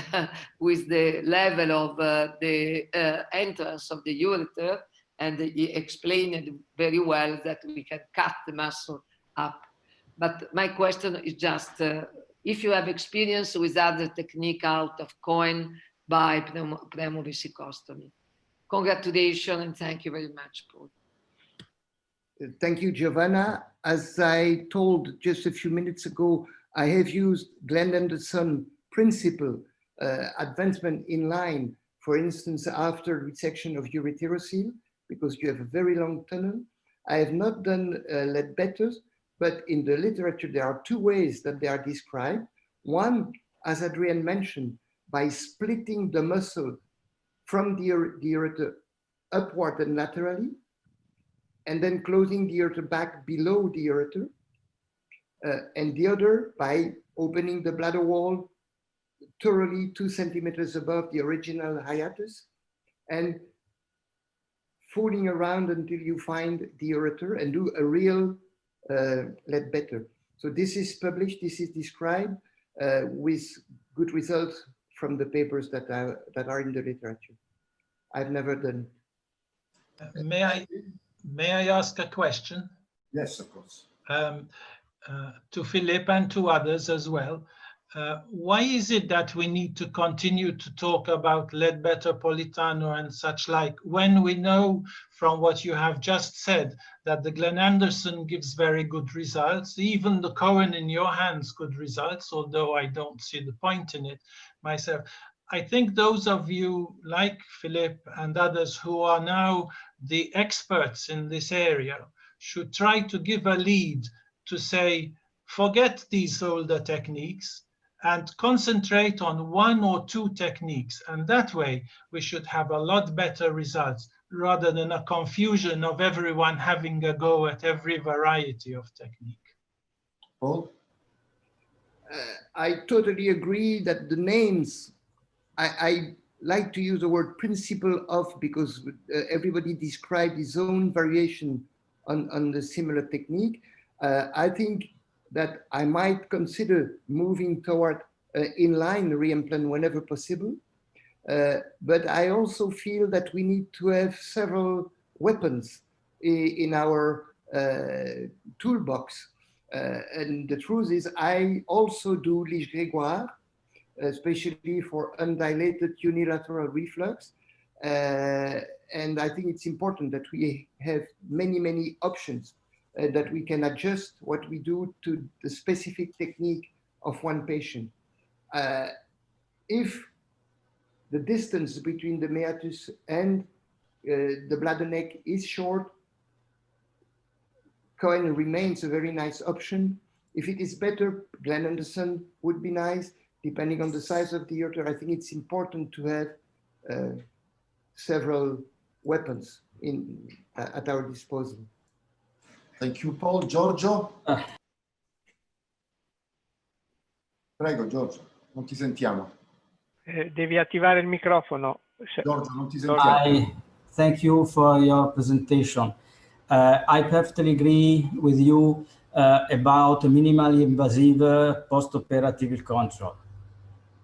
with the level of the entrance of the ureter, and he explained very well that we can cut the muscle up. But my question is just, if you have experience with other technique out of Cohen by pneumovesicostomy. Congratulations and thank you very much, Paul. Thank you, Giovanna. As I told just a few minutes ago, I have used Glenn Anderson principle advancement in line, for instance, after resection of ureterocele, because you have a very long tunnel. I have not done Ledbetter, but in the literature, there are two ways that they are described. One, as Adrian mentioned, by splitting the muscle from the ureter upward and laterally, and then closing the ureter back below the ureter. And the other by opening the bladder wall thoroughly 2 centimeters above the original hiatus and fooling around until you find the ureter and do a real Ledbetter. So this is published, this is described with good results from the papers that are in the literature. I've never done it. May I ask a question? Yes, of course. To Philip and to others as well. Why is it that we need to continue to talk about Ledbetter, Politano and such like, when we know from what you have just said that the Glenn Anderson gives very good results, even the Cohen in your hands good results, although I don't see the point in it myself. I think those of you like Philip and others who are now the experts in this area should try to give a lead to say, forget these older techniques and concentrate on 1 or 2 techniques. And that way we should have a lot better results rather than a confusion of everyone having a go at every variety of technique. Paul? I totally agree that the names, I like to use the word principle of, because everybody described his own variation on the similar technique. I think that I might consider moving toward inline reimplant whenever possible. But I also feel that we need to have several weapons in our toolbox. And the truth is, I also do Liche Grégoire, especially for undilated unilateral reflux. And I think it's important that we have many options that we can adjust what we do to the specific technique of one patient. If the distance between the meatus and the bladder neck is short, Cohen remains a very nice option. If it is better, Glenn Anderson would be nice. Depending on the size of the ureter, I think it's important to have several weapons at our disposal. Thank you, Paul. Giorgio? Prego, Giorgio, non ti sentiamo. Devi attivare il microfono. Giorgio, non ti sentiamo. Thank you for your presentation. I perfectly agree with you about minimally invasive post-operative control.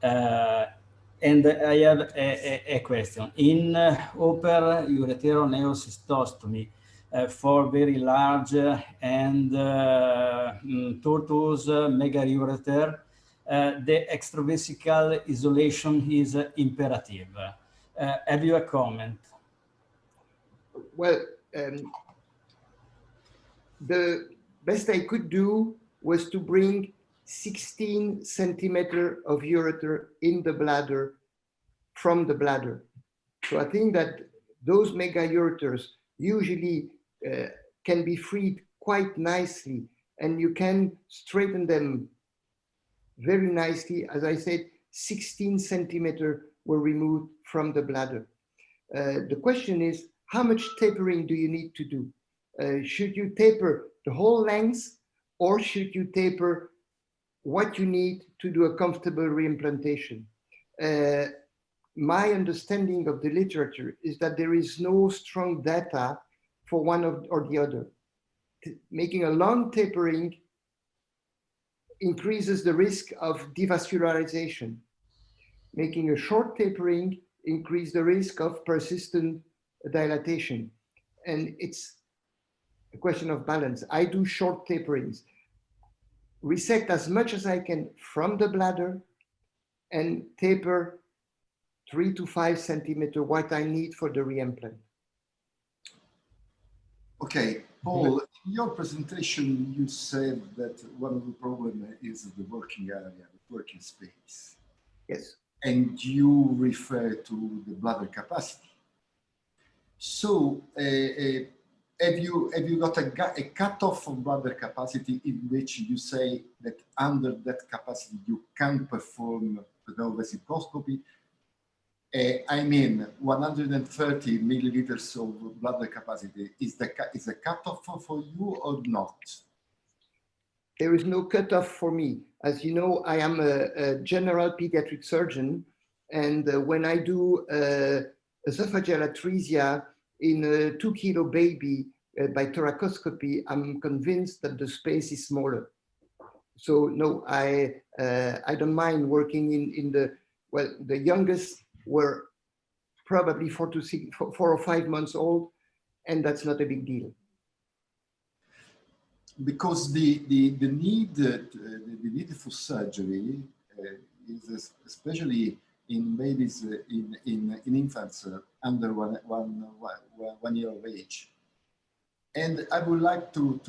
And I have a question. In upper ureteroneocystostomy for very large and tortuous megaureter, the extravesical isolation is imperative. Have you a comment? Well, the best I could do was to bring 16 centimeters of ureter in the bladder from the bladder. So I think that those megaureters usually can be freed quite nicely, and you can straighten them very nicely. As I said, 16 centimeters were removed from the bladder. The question is, how much tapering do you need to do? Should you taper the whole length, or should you taper what you need to do a comfortable reimplantation? My understanding of the literature is that there is no strong data for one or the other. Making a long tapering increases the risk of devascularization. Making a short tapering increases the risk of persistent dilatation. And it's a question of balance. I do short taperings, resect as much as I can from the bladder, and taper 3 to 5 centimeters what I need for the reimplant. Okay, Paul, in your presentation, you said that one of the problems is the working area, the working space. Yes. And you refer to the bladder capacity. So, have you got a cutoff of bladder capacity in which you say that under that capacity you can perform vesicoscopy? I mean, 130 milliliters of bladder capacity is a cutoff for you or not? There is no cutoff for me. As you know, I am a general pediatric surgeon, and when I do esophageal atresia in a 2-kilo baby by thoracoscopy, I'm convinced that the space is smaller. So no, I don't mind working in the, well, the youngest were probably 4 or 5 months old, and that's not a big deal. Because the need for surgery is especially in babies in infants under one year of age. And I would like to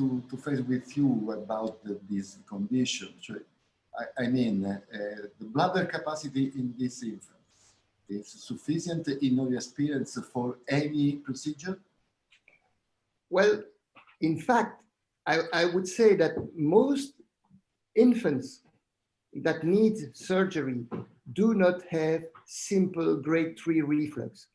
face with you about this condition. I mean, the bladder capacity in this infant is sufficient in your experience for any procedure? Well, in fact, I would say that most infants that need surgery do not have simple grade 3 reflux.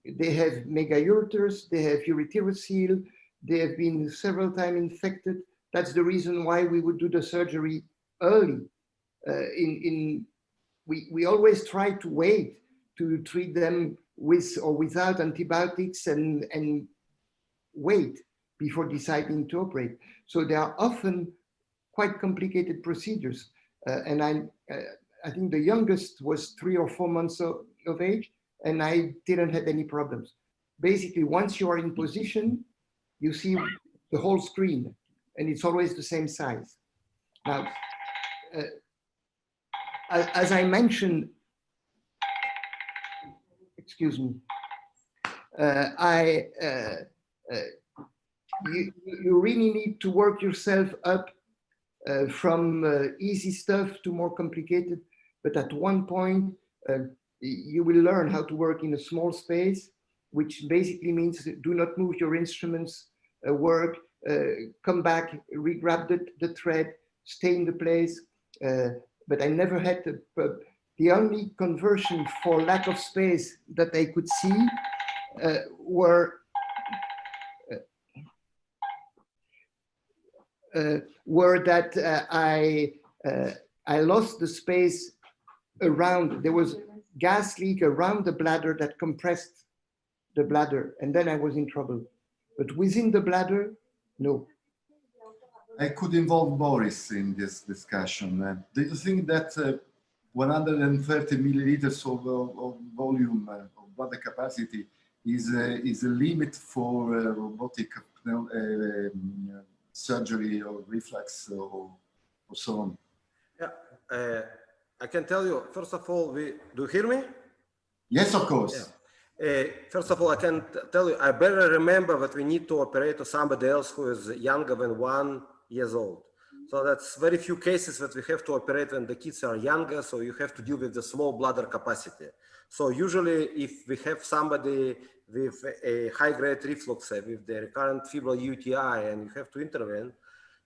They have megaureters, they have ureterocele, they have been several times infected. That's the reason why we would do the surgery early. We always try to wait to treat them with or without antibiotics and wait before deciding to operate. So they are often quite complicated procedures. And I think the youngest was 3 or 4 months of age, and I didn't have any problems. Basically, once you are in position, you see the whole screen. and it's always the same size. Now, as I mentioned, excuse me, you really need to work yourself up from easy stuff to more complicated, but at one point, you will learn how to work in a small space, which basically means do not move your instruments, work, come back, re-grab the thread, stay in the place. But I never had the only conversion for lack of space that I could see were that I lost the space around. There was gas leak around the bladder that compressed the bladder, and then I was in trouble. But within the bladder, no. I could involve Boris in this discussion. Do you think that 130 milliliters of volume of bladder capacity is a limit for robotic surgery or reflux or so on? Yeah, I can tell you, first of all, do you hear me? Yes, of course. Yeah. First of all, I can tell you, I better remember that we need to operate on somebody else who is younger than 1 year old. So that's very few cases that we have to operate when the kids are younger, so you have to deal with the small bladder capacity. So usually if we have somebody with a high-grade reflux, with the recurrent febrile UTI, and you have to intervene,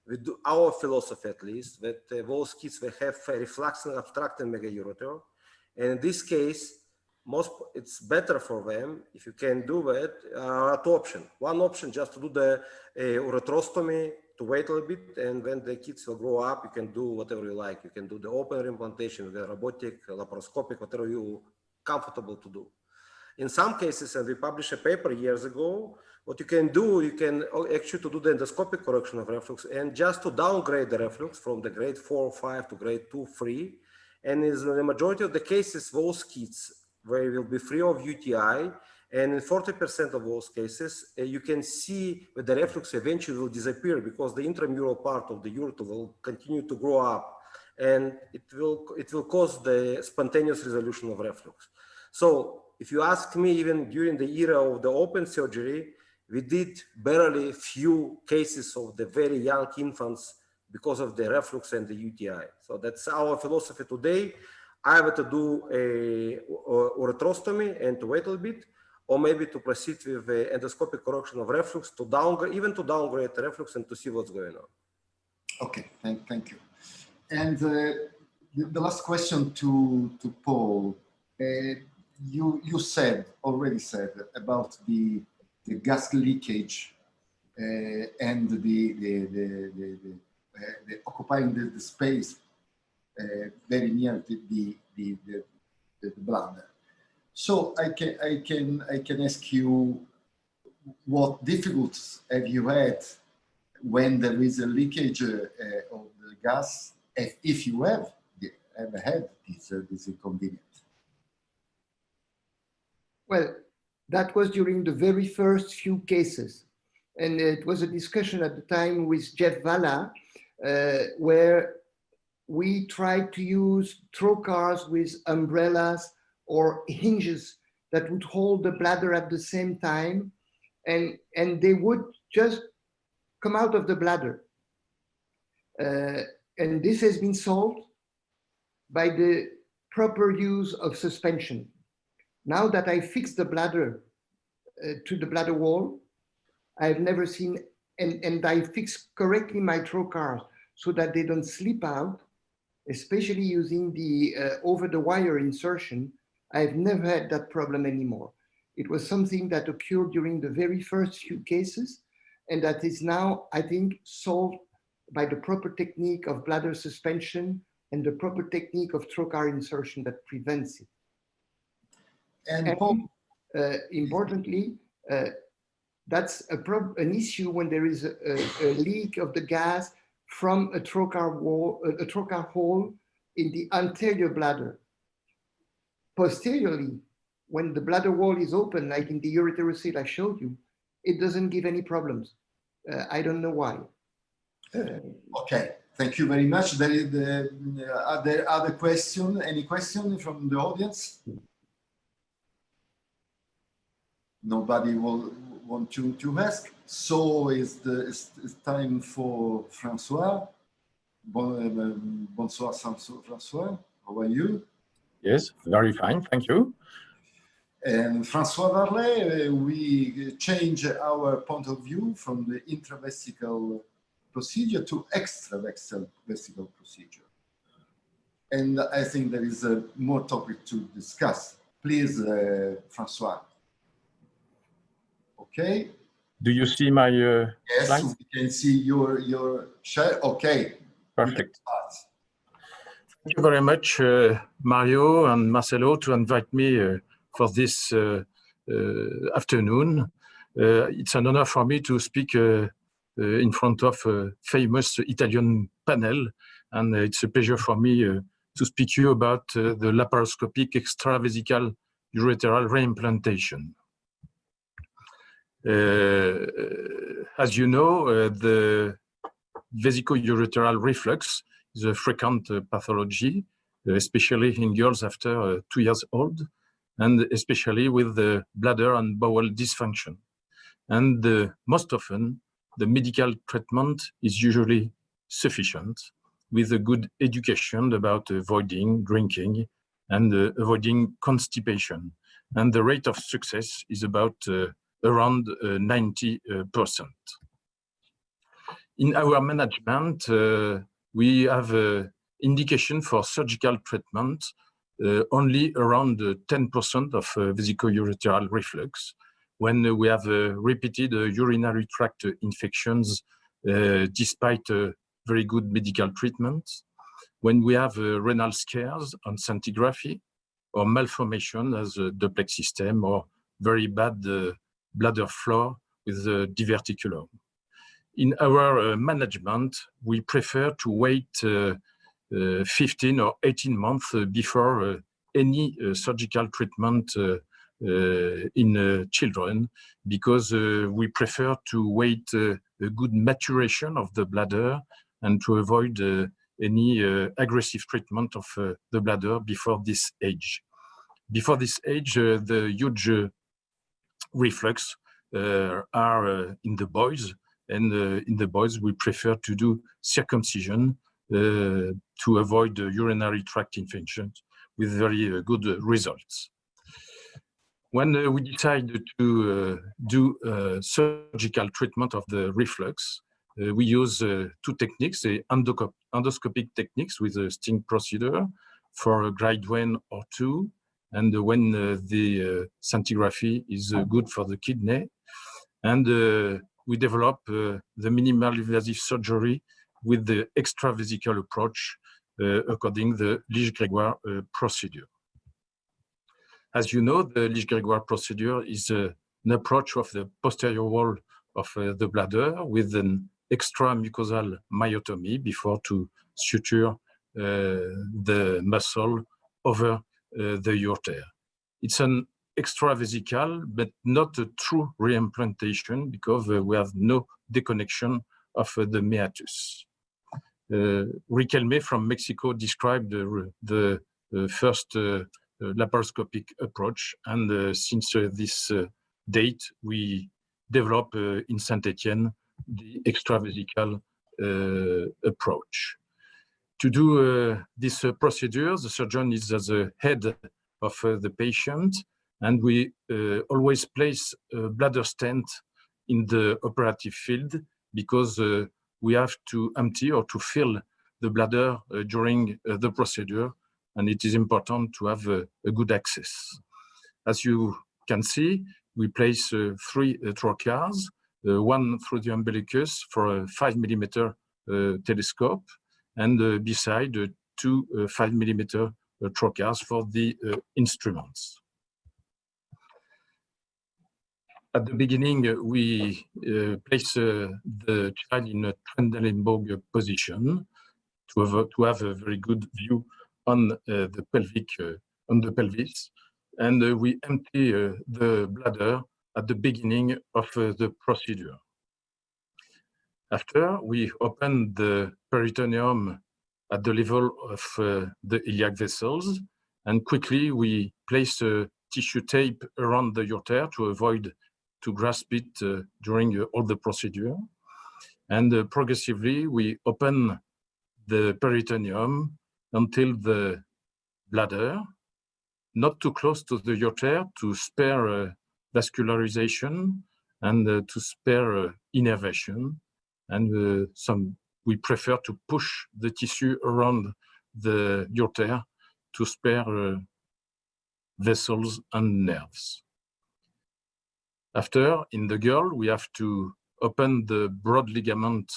we do our philosophy at least, that those kids will have a refluxing obstructing megaureter. And in this case, it's better for them if you can do that. Two options. One option, just to do the ureterostomy, to wait a little bit, and when the kids will grow up, you can do whatever you like. You can do the open implantation, the robotic, laparoscopic, whatever you comfortable to do. In some cases, and we published a paper years ago, what you can do, you can actually to do the endoscopic correction of reflux and just to downgrade the reflux from the grade 4 or 5 to grade 2, 3. And in the majority of the cases, those kids, they will be free of UTI. And in 40% of those cases, you can see that the reflux eventually will disappear because the intramural part of the ureter will continue to grow up, and it will cause the spontaneous resolution of reflux. So if you ask me, even during the era of the open surgery, we did barely few cases of the very young infants because of the reflux and the UTI. So that's our philosophy today. Either to do a ureterostomy and to wait a little bit, or maybe to proceed with the endoscopic correction of reflux, to downgrade, even to downgrade the reflux and to see what's going on. Okay, thank you. And the last question to Paul, you already said about the gas leakage and the occupying the space very near the bladder. So I can ask you, what difficulties have you had when there is a leakage of the gas, if you have ever had this inconvenience? Well, that was during the very first few cases. And it was a discussion at the time with Jeff Valla, where we tried to use trocars with umbrellas or hinges that would hold the bladder at the same time, and they would just come out of the bladder. And this has been solved by the proper use of suspension. Now that I fixed the bladder to the bladder wall, I've never seen, and I fixed correctly my trocars so that they don't slip out, especially using the over-the-wire insertion. I've never had that problem anymore. It was something that occurred during the very first few cases, and that is now, I think, solved by the proper technique of bladder suspension and the proper technique of trocar insertion that prevents it. And importantly, that's an issue when there is a leak of the gas from a trocar wall, a trocar hole in the anterior bladder. Posteriorly, when the bladder wall is open, like in the ureterosil I showed you, it doesn't give any problems. I don't know why. Okay, thank you very much. There is are there other questions? Any question from the audience? Nobody will want to ask. So it's time for François. Bonsoir, François. How are you? Yes, very fine, thank you. And François Varlet, we change our point of view from the intravesical procedure to extravesical procedure. And I think there is more topic to discuss. Please, François. Okay. Do you see my yes, slides? We can see your share. Okay. Perfect. Thank you very much, Mario and Marcelo, to invite me for this afternoon. It's an honor for me to speak in front of a famous Italian panel, and it's a pleasure for me to speak to you about the laparoscopic extravesical ureteral reimplantation. As you know, the vesico-ureteral reflux is a frequent pathology, especially in girls after 2 years old, and especially with the bladder and bowel dysfunction. And most often, the medical treatment is usually sufficient, with a good education about avoiding drinking and avoiding constipation. And the rate of success is about around 90%. In our management, we have indication for surgical treatment only around 10% of vesico-ureteral reflux, when we have repeated urinary tract infections despite very good medical treatment, when we have renal scares on scintigraphy, or malformation as a duplex system, or very bad bladder floor with the diverticulum. In our management, we prefer to wait 15 or 18 months before any surgical treatment in children, because we prefer to wait a good maturation of the bladder and to avoid any aggressive treatment of the bladder before this age. Before this age, the huge reflux are in the boys, and in the boys we prefer to do circumcision to avoid urinary tract infections with very good results. When we decided to do surgical treatment of the reflux, we use two techniques, the endoscopic techniques with a sting procedure for grade 1 or 2, and when the scintigraphy is good for the kidney. And we develop the minimal invasive surgery with the extravesical approach according to the Lich-Grégoire procedure. As you know, the Lich-Grégoire procedure is an approach of the posterior wall of the bladder with an extramucosal myotomy before to suture the muscle over the ureter. It's an extravesical, but not a true reimplantation because we have no deconnection of the meatus. Riquelme from Mexico described the first laparoscopic approach, and since this date, we develop in Saint-Étienne the extravesical approach. To do this procedure, the surgeon is as a head of the patient, and we always place a bladder stent in the operative field because we have to empty or to fill the bladder during the procedure, and it is important to have a good access. As you can see, we place 3 trocars, one through the umbilicus for a 5mm telescope, and beside 2 5mm trocars for the instruments. At the beginning, we place the child in a Trendelenburg position to have a very good view on the pelvic, on the pelvis, and we empty the bladder at the beginning of the procedure. After, we open the peritoneum at the level of the iliac vessels, and quickly we place a tissue tape around the ureter to avoid to grasp it during all the procedure. And progressively, we open the peritoneum until the bladder, not too close to the ureter to spare vascularization and to spare innervation. And we prefer to push the tissue around the ureter to spare vessels and nerves. After, in the girl, we have to open the broad ligament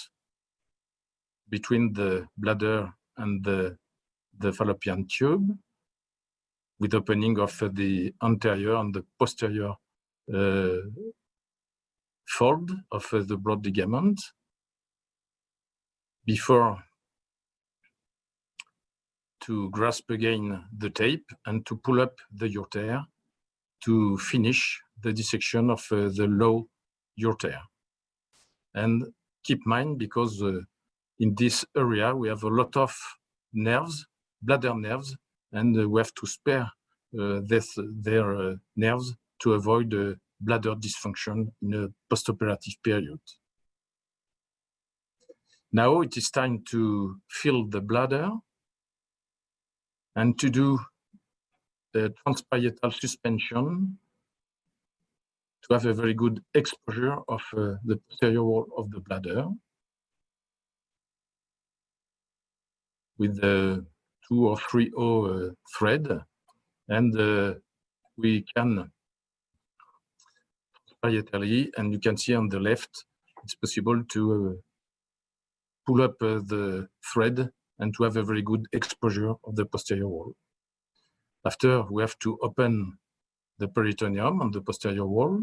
between the bladder and the fallopian tube, with opening of the anterior and the posterior fold of the broad ligament before to grasp again the tape and to pull up the ureter to finish the dissection of the low ureter. And keep in mind, because in this area we have a lot of nerves, bladder nerves, and we have to spare their nerves to avoid bladder dysfunction in a postoperative period. Now it is time to fill the bladder and to do a transparietal suspension to have a very good exposure of the posterior wall of the bladder with the 2 or 3 O thread, and we can transparietally, and you can see on the left, it's possible to pull up the thread and to have a very good exposure of the posterior wall. After, we have to open the peritoneum on the posterior wall.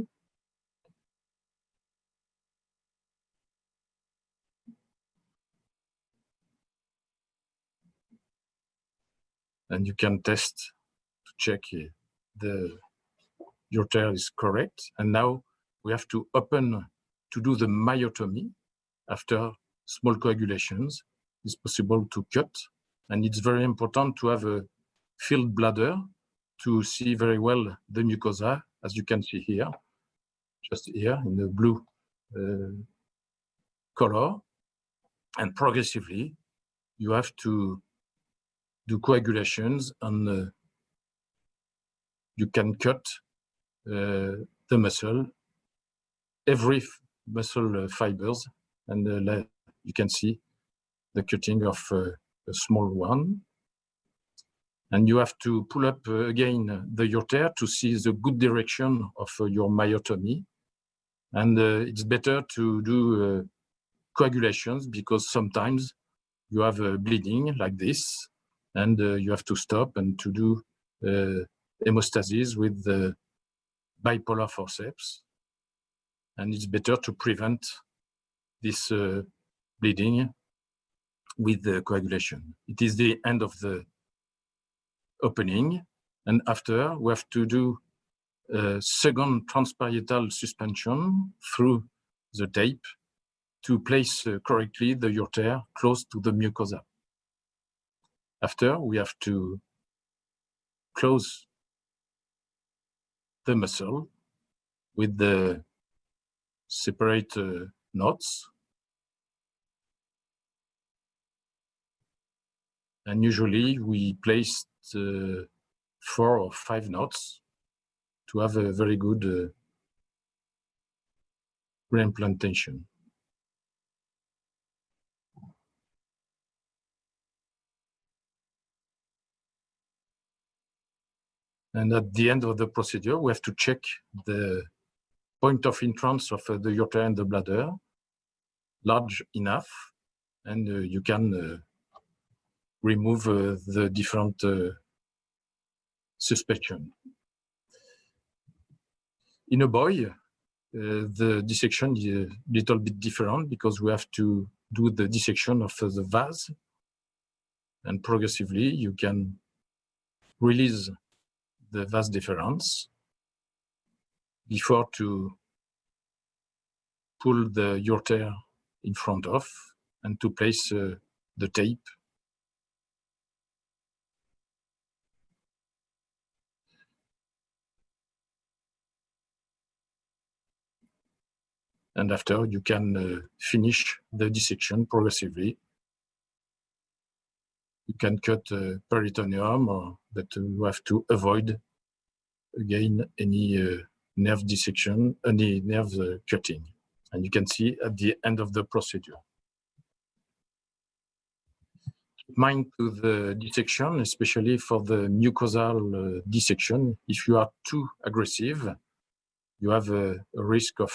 And you can test to check the ureter is correct. And now we have to open to do the myotomy. After small coagulations, it's possible to cut. And it's very important to have a filled bladder to see very well the mucosa, as you can see here, just here in the blue color. And progressively, you have to do coagulations, and you can cut the muscle, every muscle fibers, and you can see the cutting of a small one. And you have to pull up again the ureter to see the good direction of your myotomy. And it's better to do coagulations, because sometimes you have bleeding like this, and you have to stop and to do hemostasis with the bipolar forceps. And it's better to prevent this bleeding with the coagulation. It is the end of the opening, and after we have to do a second transparietal suspension through the tape to place correctly the ureter close to the mucosa. After, we have to close the muscle with the separate knots. And usually we place 4 or 5 knots to have a very good reimplantation. And at the end of the procedure, we have to check the point of entrance of the ureter and the bladder, large enough, and you can remove the different suspension. In a boy, the dissection is a little bit different, because we have to do the dissection of the vase, and progressively you can release the vas deferens before to pull the ureter in front of and to place the tape. And after, you can finish the dissection progressively. You can cut peritoneum, but you have to avoid, again, any nerve dissection, any nerve cutting. And you can see at the end of the procedure. Keep in mind to the dissection, especially for the mucosal dissection, if you are too aggressive, you have a risk of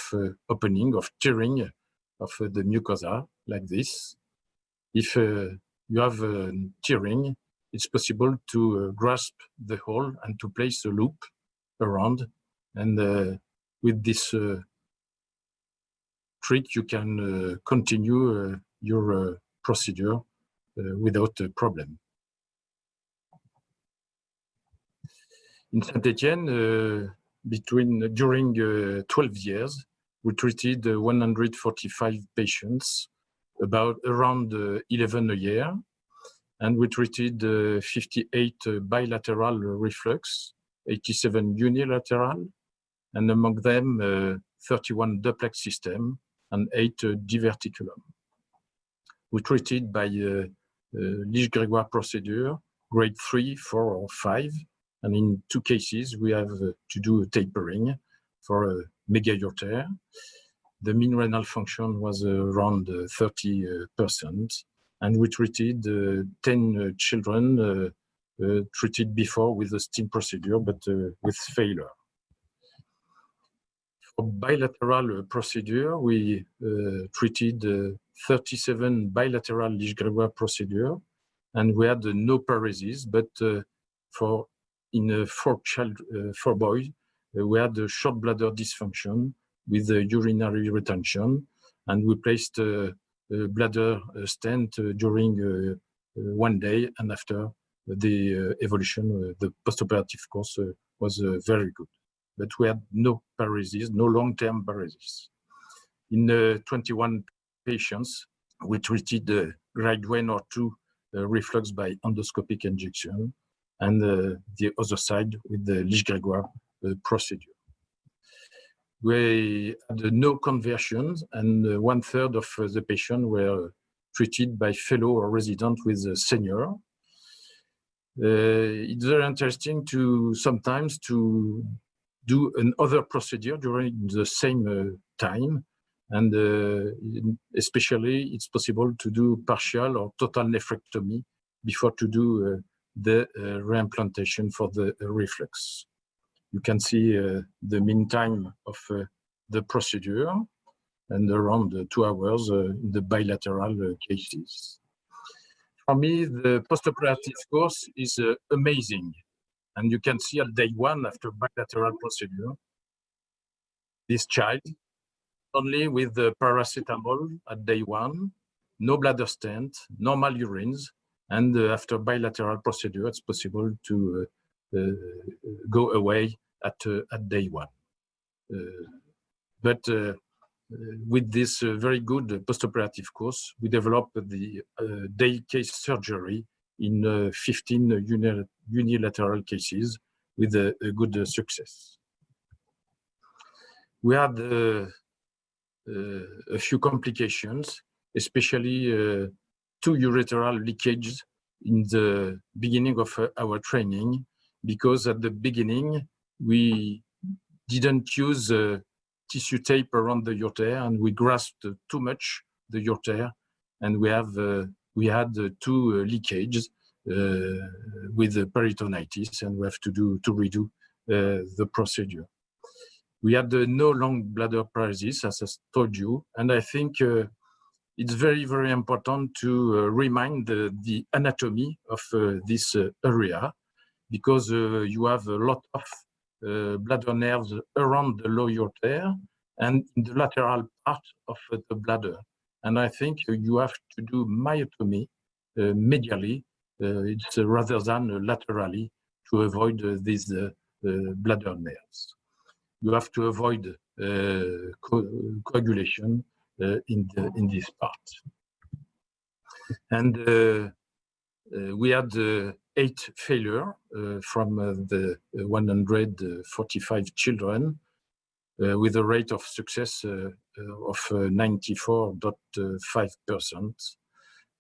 opening, of tearing of the mucosa, like this. If you have tearing, it's possible to grasp the hole and to place a loop around. And with this trick, you can continue your procedure without a problem. In Saint-Étienne, during 12 years, we treated 145 patients, around 11 a year, and we treated 58 bilateral reflux, 87 unilateral, and among them 31 duplex system and 8 diverticulum. We treated by Lich-Grégoire procedure, grade 3, 4, or 5, and in 2 cases we have to do a tapering for a mega ureter. The mean renal function was around 30%, and we treated 10 children treated before with a stent procedure, but with failure. For bilateral procedure, we treated 37 bilateral Lich-Grégoire procedure, and we had no paresis, but in 4 boys, we had a short bladder dysfunction with urinary retention, and we placed a bladder stent during 1 day, and after the evolution, the postoperative course was very good. But we had no paresis, no long-term paresis. In 21 patients, we treated grade 1 or 2 reflux by endoscopic injection, and the other side with the Lich-Grégoire procedure. We had no conversions, and 1/3 of the patients were treated by fellow or resident with a senior. It's very interesting to sometimes to do another procedure during the same time, and especially it's possible to do partial or total nephrectomy before to do the reimplantation for the reflux. You can see the mean time of the procedure, and around 2 hours in the bilateral cases. For me, the postoperative course is amazing. And you can see at day 1 after bilateral procedure, this child, only with the paracetamol at day 1, no bladder stent, normal urines, and after bilateral procedure, it's possible to go away at day 1. But with this very good postoperative course, we developed the day case surgery in 15 unilateral cases with a good success. We had a few complications, especially 2 ureteral leakages in the beginning of our training, because at the beginning, we didn't use tissue tape around the ureter, and we grasped too much the ureter, and we had 2 leakages with peritonitis, and we have to redo the procedure. We had no long bladder paresis, as I told you, and I think it's very, very important to remind the anatomy of this area, because you have a lot of bladder nerves around the low ureter and in the lateral part of the bladder. And I think you have to do myotomy medially, it's rather than laterally, to avoid these bladder nerves. You have to avoid coagulation, in this part. And we had 8 failures from the 145 children with a rate of success of 94.5%.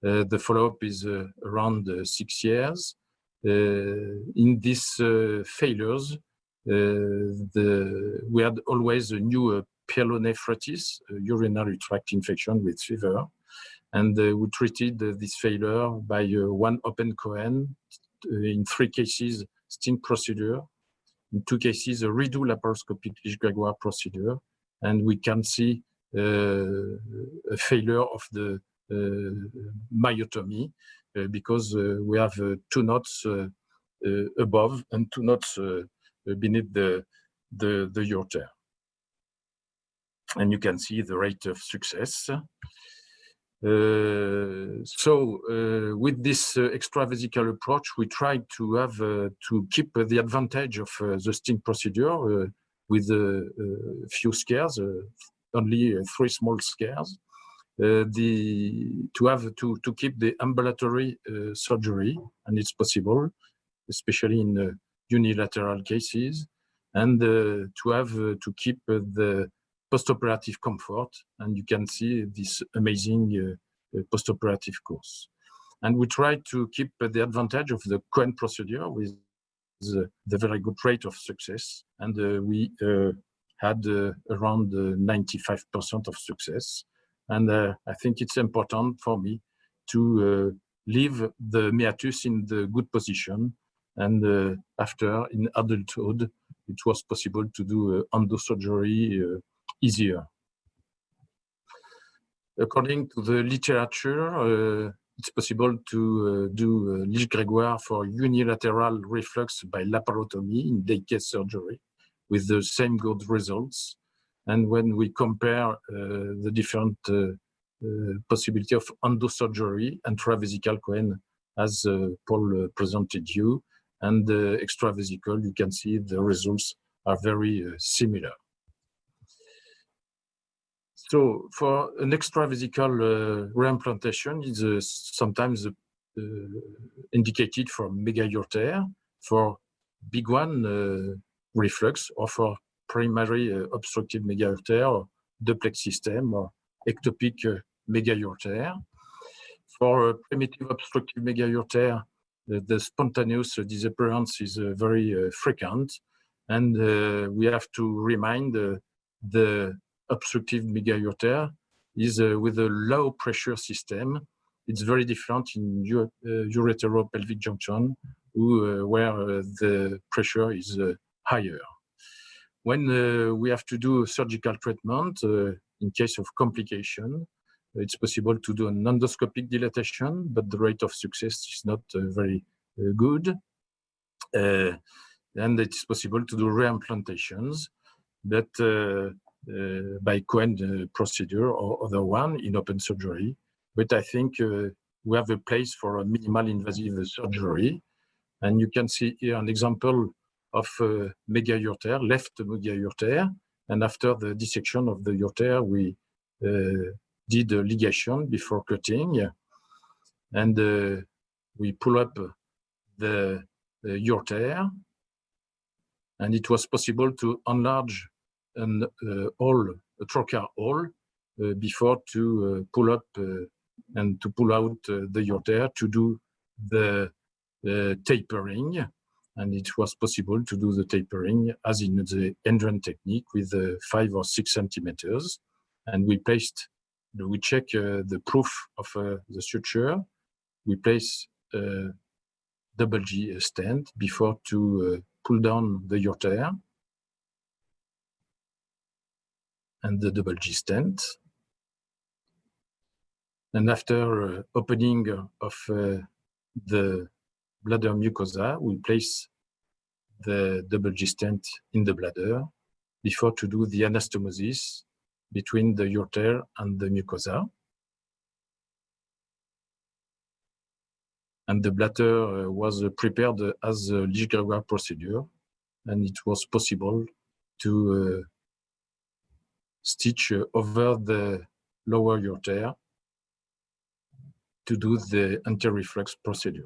The follow-up is around 6 years. In these failures, we had always a new pyelonephritis, urinary tract infection with fever. And we treated this failure by one open Cohen, in 3 cases, stent procedure, in 2 cases, a redo laparoscopic Lich-Gregoire procedure. And we can see a failure of the myotomy because we have 2 knots above and 2 knots beneath the ureter. And you can see the rate of success. With this extravesical approach, we tried to have to keep the advantage of the stent procedure with a few scares, only 3 small scares. To keep the ambulatory surgery, and it's possible, especially in unilateral cases, and to keep the postoperative comfort, and you can see this amazing postoperative course. And we try to keep the advantage of the Cohen procedure with the very good rate of success, and we had around 95% of success. And I think it's important for me to leave the meatus in the good position, and after, in adulthood, it was possible to do endosurgery easier. According to the literature, it's possible to do Lich-Gregoire for unilateral reflux by laparotomy in day case surgery with the same good results. And when we compare the different possibility of endosurgery and intravesical Cohen, as Paul presented you, and extravesical, you can see the results are very similar. So for an extravesical reimplantation is sometimes indicated for mega ureter, for big one reflux, or for primary obstructive mega ureter, or duplex system, or ectopic mega ureter. For primitive obstructive mega ureter, the spontaneous disappearance is very frequent, and we have to remind the obstructive mega ureter is with a low pressure system. It's very different in uretero-pelvic junction, where the pressure is higher. When we have to do surgical treatment, in case of complication, it's possible to do an endoscopic dilatation, but the rate of success is not very good. And it's possible to do reimplantations, but by Cohen procedure or other one in open surgery. But I think we have a place for a minimal invasive surgery. And you can see here an example of mega ureter, left mega ureter. And after the dissection of the ureter, we did a ligation before cutting. And we pull up the ureter. And it was possible to enlarge an a trocar hole before to pull up and to pull out the ureter to do the tapering. And it was possible to do the tapering as in the Hendren technique with 5 or 6 centimeters. And we check the proof of the suture. We place double G stent before to pull down the ureter and the double G stent. And after opening of the bladder mucosa, we place the double G stent in the bladder before to do the anastomosis between the ureter and the mucosa. And the bladder was prepared as a Lich-Gregoire procedure, and it was possible to stitch over the lower ureter to do the anti-reflux procedure.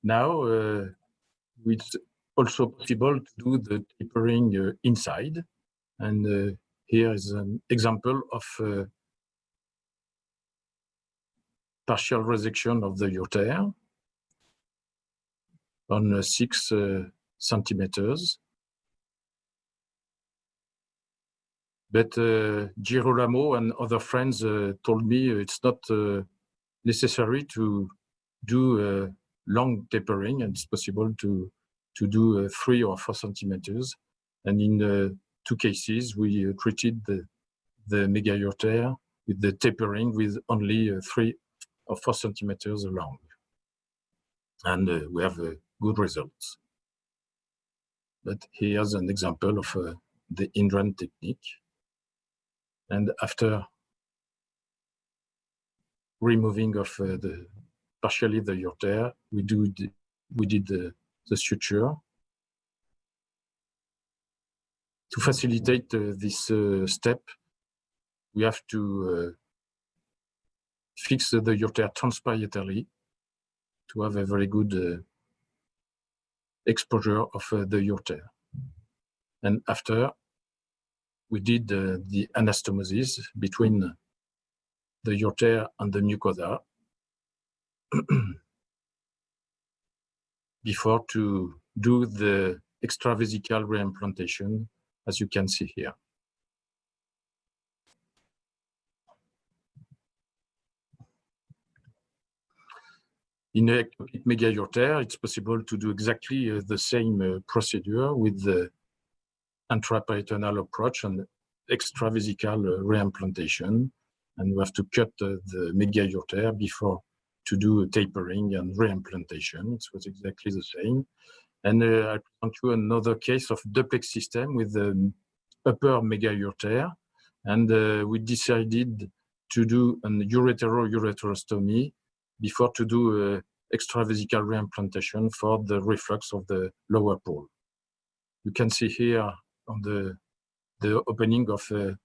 Now, it's also possible to do the tapering inside. And here is an example of partial resection of the ureter on 6 centimeters. But Girolamo and other friends told me it's not necessary to do long tapering, and it's possible to do 3 or 4 centimeters. And in 2 cases, we treated the mega ureter with the tapering with only 3 or 4 centimeters long. And we have good results. But here's an example of the Indran technique. And after removing of partially the ureter, we did the suture. To facilitate this step, we have to fix the ureter transparietally to have a very good exposure of the ureter. And after, we did the anastomosis between the ureter and the mucosa before to do the extravesical reimplantation, as you can see here. In a ectopic mega ureter, it's possible to do exactly the same procedure with the intraperitoneal approach and extravesical reimplantation. And we have to cut the mega ureter before to do tapering and reimplantation. It was exactly the same. And I present you another case of duplex system with the upper mega ureter. And we decided to do an ureterostomy before to do extravesical reimplantation for the reflux of the lower pole. You can see here on the opening of the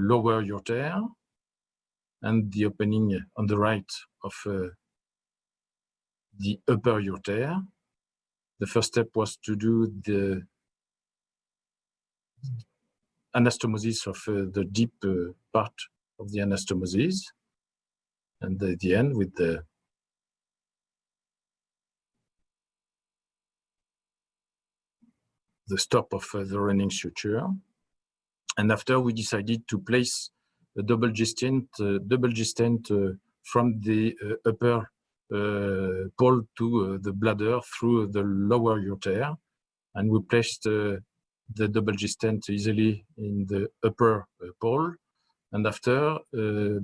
lower ureter and the opening on the right of the upper ureter. The first step was to do the anastomosis of the deep part of the anastomosis, and at the end with the stop of the running suture. And after, we decided to place a double G-stent from the upper pole to the bladder through the lower ureter. And we placed the double G-stent easily in the upper pole. And after,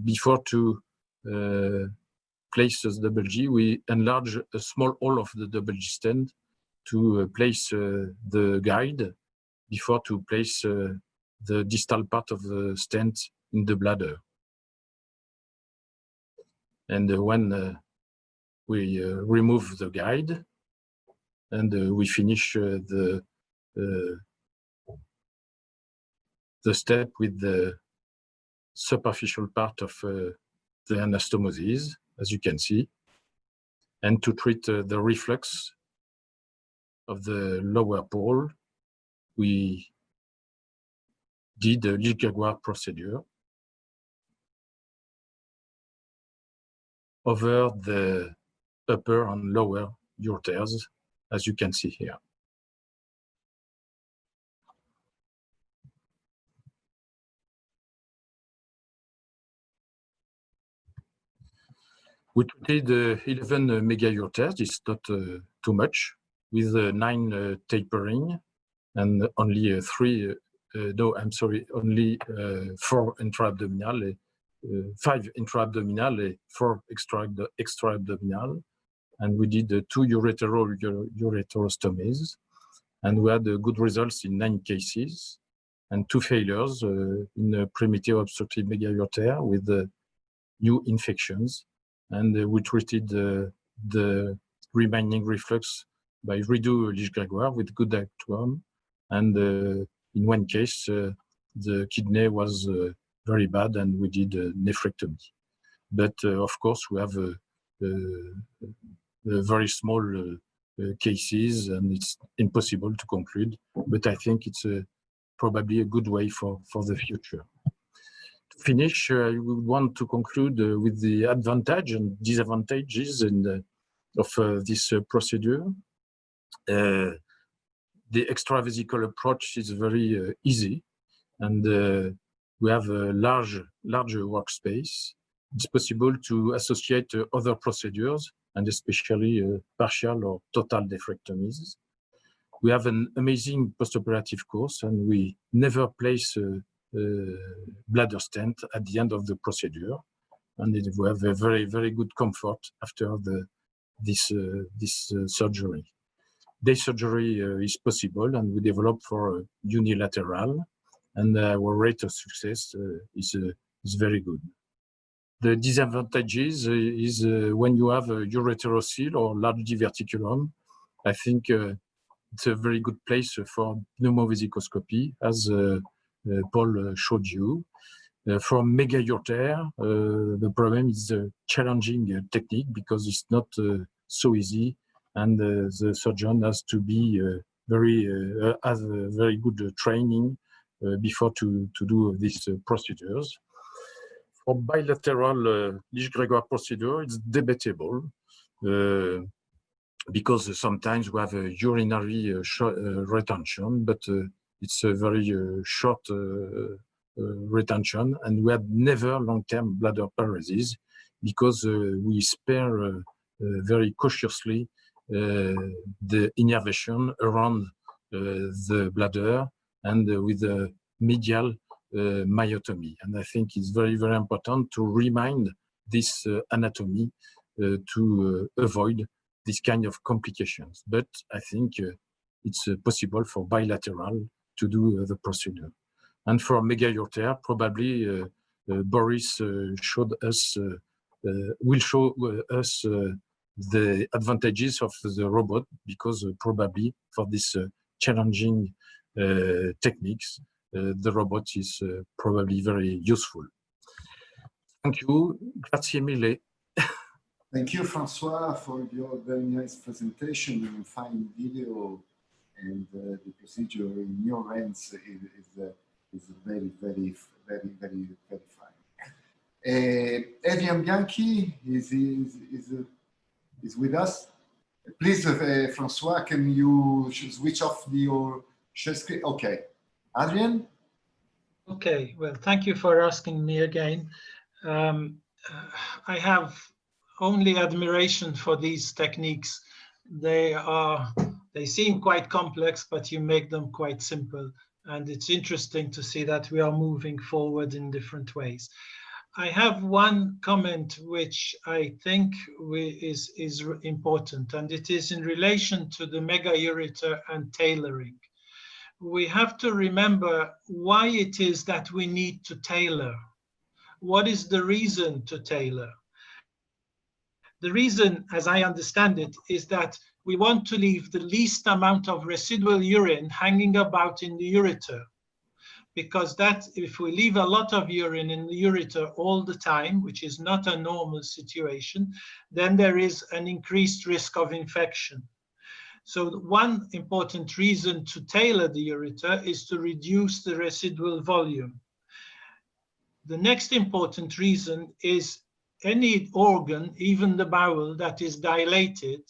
before to place the double G, we enlarge a small hole of the double G-stent to place the guide before to place the distal part of the stent in the bladder. And when we remove the guide and we finish the step with the superficial part of the anastomosis, as you can see, and to treat the reflux of the lower pole, we did the Lichgagoire procedure over the upper and lower ureters, as you can see here. We treated 11 mega ureters. It's not too much, with 9 tapering and only 4 intra-abdominal, 5 intra-abdominal, 4 extra-abdominal. And we did 2 ureterostomies. And we had good results in 9 cases and 2 failures in a primitive obstructive mega ureter with new infections. And we treated the remaining reflux by redo Lichgagoire with good outcome. And in one case, the kidney was very bad, and we did a nephrectomy. But of course, we have a very small cases, and it's impossible to conclude. But I think it's probably a good way for the future. To finish, I would want to conclude with the advantage and disadvantages of this procedure. The extravesical approach is very easy, and we have a larger workspace. It's possible to associate other procedures, and especially partial or total nephrectomies. We have an amazing postoperative course, and we never place bladder stent at the end of the procedure, and we have a very good comfort after this surgery. Day surgery is possible, and we develop for unilateral, and our rate of success is very good. The disadvantages is when you have a ureterocele or large diverticulum. I think it's a very good place for pneumovesicoscopy, as Paul showed you. For mega ureter, the problem is a challenging technique because it's not so easy, and the surgeon has to be has a very good training before to do these procedures. For bilateral Lisch-Grégoire procedure, it's debatable because sometimes we have a urinary retention, but it's a very short retention, and we had never long-term bladder paresis because we spare very cautiously the innervation around the bladder and with a medial myotomy. And I think it's very important to remind this anatomy to avoid this kind of complications. But I think it's possible for bilateral to do the procedure. And for mega ureter, probably Boris showed us, will show us the advantages of the robot, because probably for this challenging techniques, the robot is probably very useful. Thank you. Grazie mille. Thank you, Francois, for your very nice presentation and fine video. And the procedure in your hands is very fine. Adrian Bianchi is with us. Please, Francois, can you switch off your share screen? Okay. Adrian? Okay, well, thank you for asking me again. I have only admiration for these techniques. They seem quite complex, but you make them quite simple. And it's interesting to see that we are moving forward in different ways. I have one comment which I think is important, and it is in relation to the mega ureter and tailoring. We have to remember why it is that we need to tailor. What is the reason to tailor? The reason, as I understand it, is that we want to leave the least amount of residual urine hanging about in the ureter. Because that, if we leave a lot of urine in the ureter all the time, which is not a normal situation, then there is an increased risk of infection. So one important reason to tailor the ureter is to reduce the residual volume. The next important reason is any organ, even the bowel, that is dilated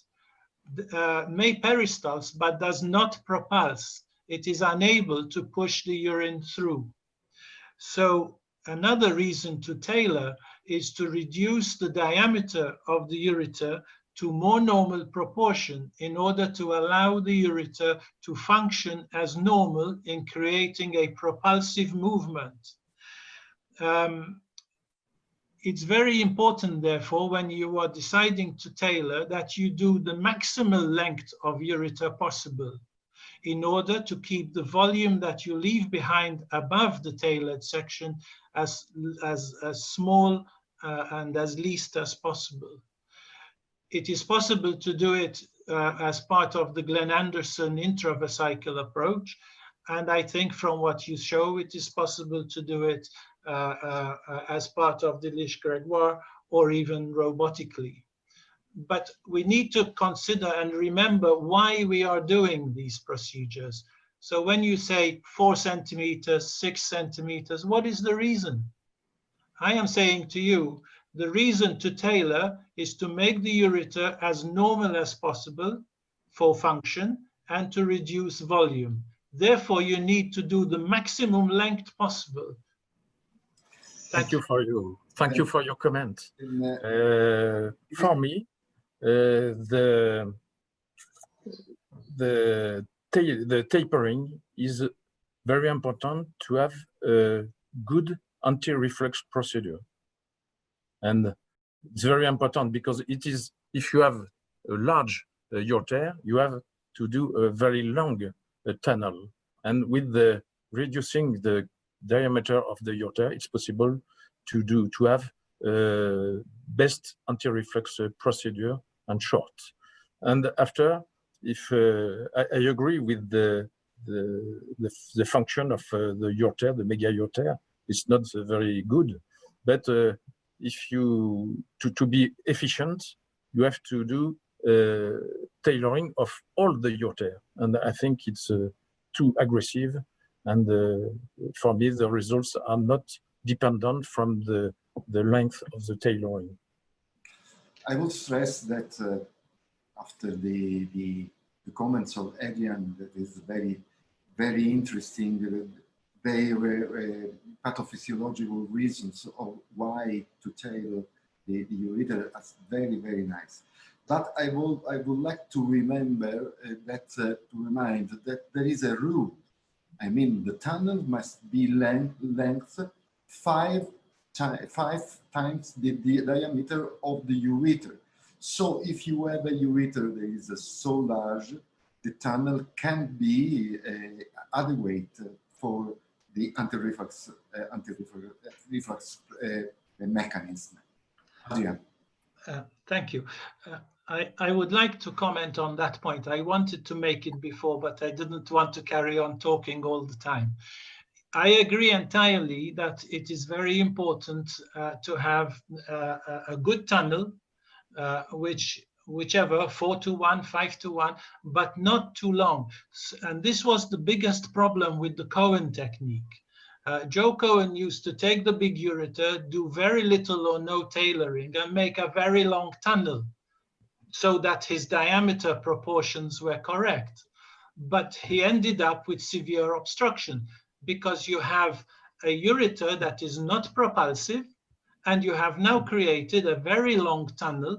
may peristalse but does not propulse. It is unable to push the urine through. So another reason to tailor is to reduce the diameter of the ureter to more normal proportion in order to allow the ureter to function as normal in creating a propulsive movement. It's very important, therefore, when you are deciding to tailor, that you do the maximal length of ureter possible in order to keep the volume that you leave behind above the tailored section as small and as least as possible. It is possible to do it as part of the Glenn Anderson intravesical approach. And I think from what you show, it is possible to do it as part of the Lich Gregoire or even robotically. But we need to consider and remember why we are doing these procedures. So when you say 4 centimeters, 6 centimeters, what is the reason? I am saying to you, the reason to tailor is to make the ureter as normal as possible for function and to reduce volume. Therefore, you need to do the maximum length possible. Thank you for your comment. For me, the tapering is very important to have a good anti-reflux procedure. And it's very important because it is, if you have a large ureter, you have to do a very long tunnel. And with the reducing the diameter of the ureter, it's possible to have best anti-reflux procedure and short. And after, if I agree with the function of the ureter, the mega ureter, it's not very good, but if you to be efficient, you have to do tailoring of all the ureter, and I think it's too aggressive. And for me, the results are not dependent from the length of the tailoring. I would stress that after the comments of Adrian, that is very, very interesting. They were pathophysiological reasons of why to tailor the ureter as very, very nice. But I would like to remember to remind that there is a rule. I mean, the tunnel must be length 5 times the diameter of the ureter. So if you have a ureter that is so large, the tunnel can be adequate for the anti-reflux mechanism. Yeah. Thank you. I would like to comment on that point. I wanted to make it before, but I didn't want to carry on talking all the time. I agree entirely that it is very important to have a good tunnel, whichever 4-to-1, 5-to-1, but not too long. And this was the biggest problem with the Cohen technique. Joe Cohen used to take the big ureter, do very little or no tailoring, and make a very long tunnel so that his diameter proportions were correct. But he ended up with severe obstruction because you have a ureter that is not propulsive, and you have now created a very long tunnel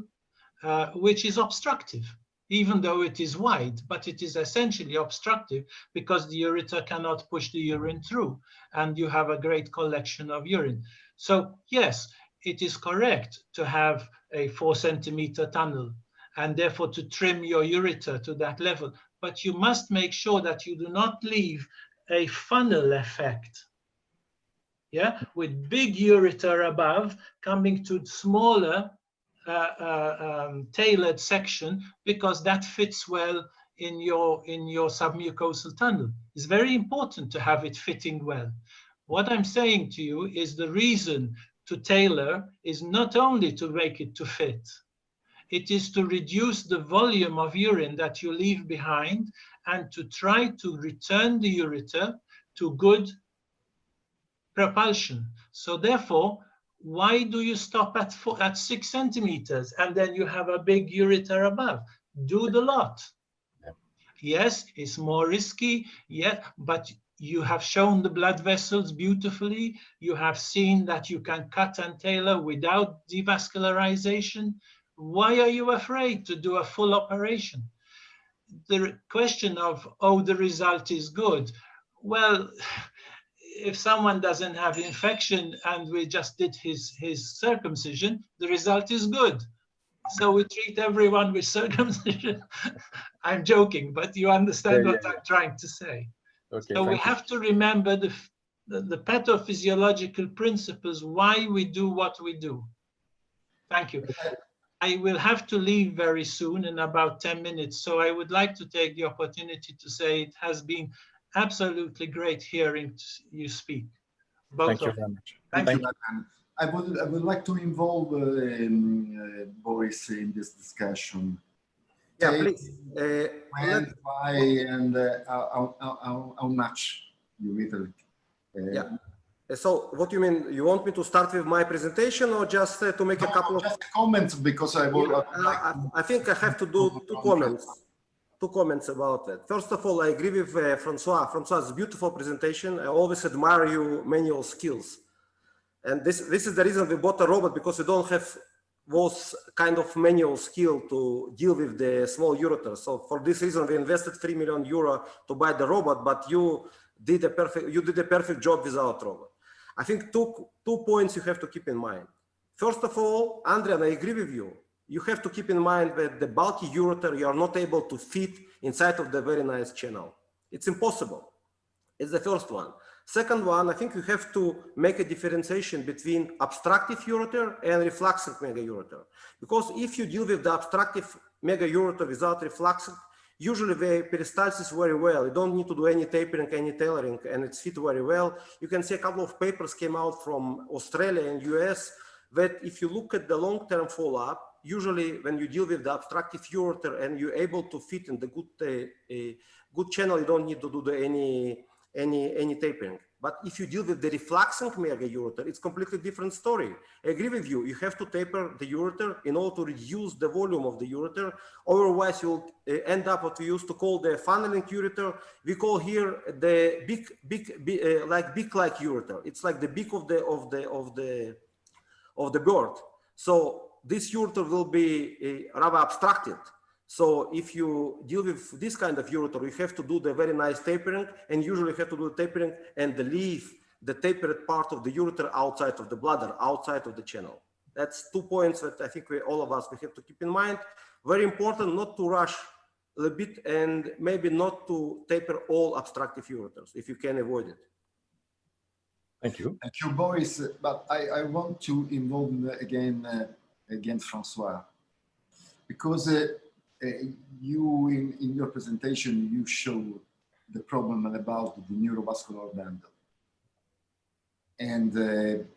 which is obstructive, even though it is wide, but it is essentially obstructive because the ureter cannot push the urine through, and you have a great collection of urine. So yes, it is correct to have a 4-centimeter tunnel and therefore to trim your ureter to that level, but you must make sure that you do not leave a funnel effect, yeah, with big ureter above coming to smaller tailored section, because that fits well in your submucosal tunnel. It's very important to have it fitting well. What I'm saying to you is the reason to tailor is not only to make it to fit, it is to reduce the volume of urine that you leave behind and to try to return the ureter to good propulsion. So therefore, why do you stop at 6 centimeters and then you have a big ureter above? Do the lot. Yes, it's more risky, yeah, but you have shown the blood vessels beautifully. You have seen that you can cut and tailor without devascularization. Why are you afraid to do a full operation? The question of, oh, the result is good. Well, if someone doesn't have infection and we just did his circumcision, the result is good. So we treat everyone with circumcision. I'm joking, but you understand what I'm trying to say. Okay, so we have to remember the pathophysiological principles, why we do what we do. Thank you. I will have to leave very soon in about 10 minutes. So I would like to take the opportunity to say it has been absolutely great hearing you speak. Both Thank you of very much. Thank you, Nathan. I would like to involve Boris in this discussion. Yeah, please. When, why, and how much you really. Yeah. So what do you mean? You want me to start with my presentation or just to make a couple of comments? Because I think I have to do two comments about that. First of all, I agree with Francois. Francois's beautiful presentation. I always admire your manual skills. And this is the reason we bought a robot, because we don't have those kind of manual skill to deal with the small ureter. So for this reason, we invested €3 million to buy the robot, but you did a perfect job without robot. I think two points you have to keep in mind. First of all, Andrian, I agree with you. You have to keep in mind that the bulky ureter, you are not able to fit inside of the very nice channel. It's impossible. It's the first one. Second one, I think you have to make a differentiation between obstructive ureter and refluxant megaureter. Because if you deal with the obstructive megaureter without refluxant, usually the peristalsis very well. You don't need to do any tapering, any tailoring, and it's fit very well. You can see a couple of papers came out from Australia and US that if you look at the long-term follow-up, usually when you deal with the obstructive ureter and you're able to fit in the good channel, you don't need to do any tapering. But if you deal with the refluxant megaureter, it's completely different story. I agree with you. You have to taper the ureter in order to reduce the volume of the ureter. Otherwise, you'll end up what we used to call the funneling ureter. We call here the beak-like ureter. It's like the beak of the bird. So this ureter will be rather obstructed. So if you deal with this kind of ureter, you have to do the very nice tapering, and usually you have to do the tapering and leave the tapered part of the ureter outside of the bladder, outside of the channel. That's 2 points that I think all of us we have to keep in mind. Very important not to rush a little bit and maybe not to taper all obstructive ureters if you can avoid it. Thank you. Thank you, Boris. But I want to involve again Francois, because you in your presentation you show the problem about the neurovascular bundle, and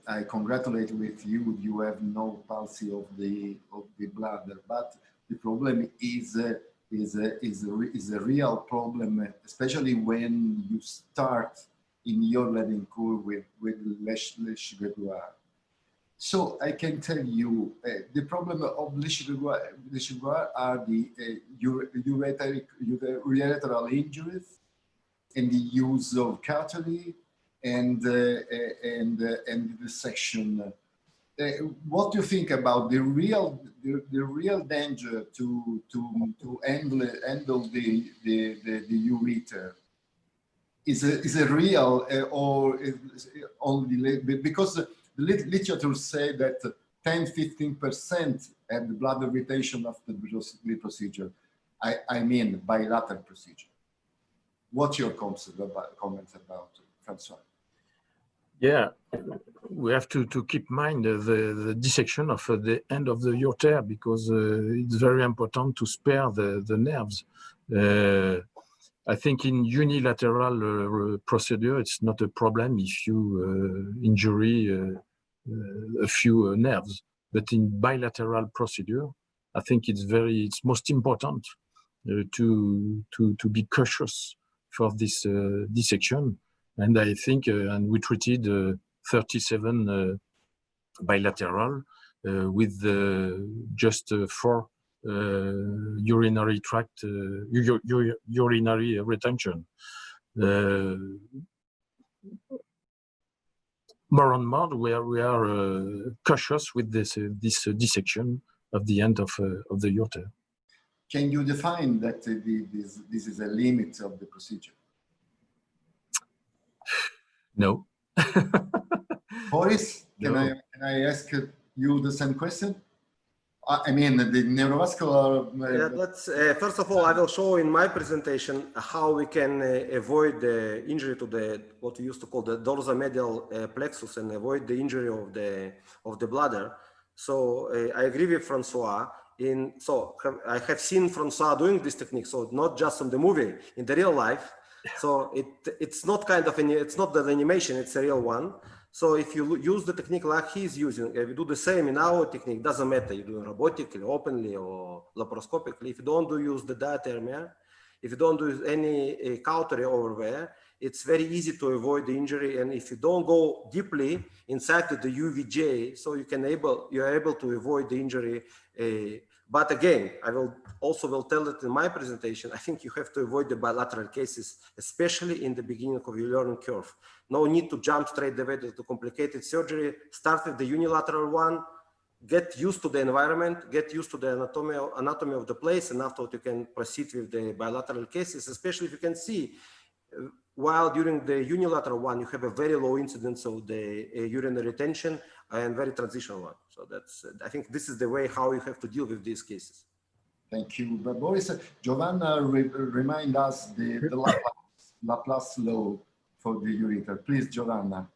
I congratulate with you. You have no palsy of the bladder, but the problem is a real problem, especially when you start in your learning curve with Lesch Gregoire. So I can tell you the problem of Lesch Gregoire are the ureteral injuries and the use of cautery and the dissection. What do you think about the real danger to handle the ureter? Is it real or is only because the literature say that 10–15% have the bladder retention after the procedure? I mean bilateral procedure. What's your comments about Francois? Yeah, we have to keep in mind the dissection of the end of the ureter, because it's very important to spare the nerves. I think in unilateral procedure, it's not a problem if you injury a few nerves, but in bilateral procedure, I think it's most important to be cautious for this dissection. And I think, and we treated 37 bilateral with just 4 urinary tract, urinary retention. More and more, we are cautious with this dissection of the end of the ureter. Can you define that this is a limit of the procedure? No. Boris, can I ask you the same question? I mean, the neurovascular... Yeah, that's, first of all, I will show in my presentation how we can avoid the injury to the, what we used to call the dorsomedial plexus, and avoid the injury of the bladder. So I agree with Francois. So I have seen Francois doing this technique, so not just on the movie, in the real life. So it's not kind of it's not the animation, it's a real one. So if you use the technique like he's using, if you do the same in our technique, doesn't matter, you do it robotically, openly, or laparoscopically. If you don't use the diathermia, if you don't do any cautery over there, it's very easy to avoid the injury. And if you don't go deeply inside to the UVJ, so you are able to avoid the injury. But again, I will tell it in my presentation. I think you have to avoid the bilateral cases, especially in the beginning of your learning curve. No need to jump straight away to complicated surgery. Start with the unilateral one, get used to the environment, get used to the anatomy of the place, and afterward you can proceed with the bilateral cases, especially if you can see while during the unilateral one, you have a very low incidence of the urinary retention and very transitional one. So that's, I think this is the way how you have to deal with these cases. Thank you. But Boris, Giovanna remind us the Laplace law for the ureter. Please, Giovanna.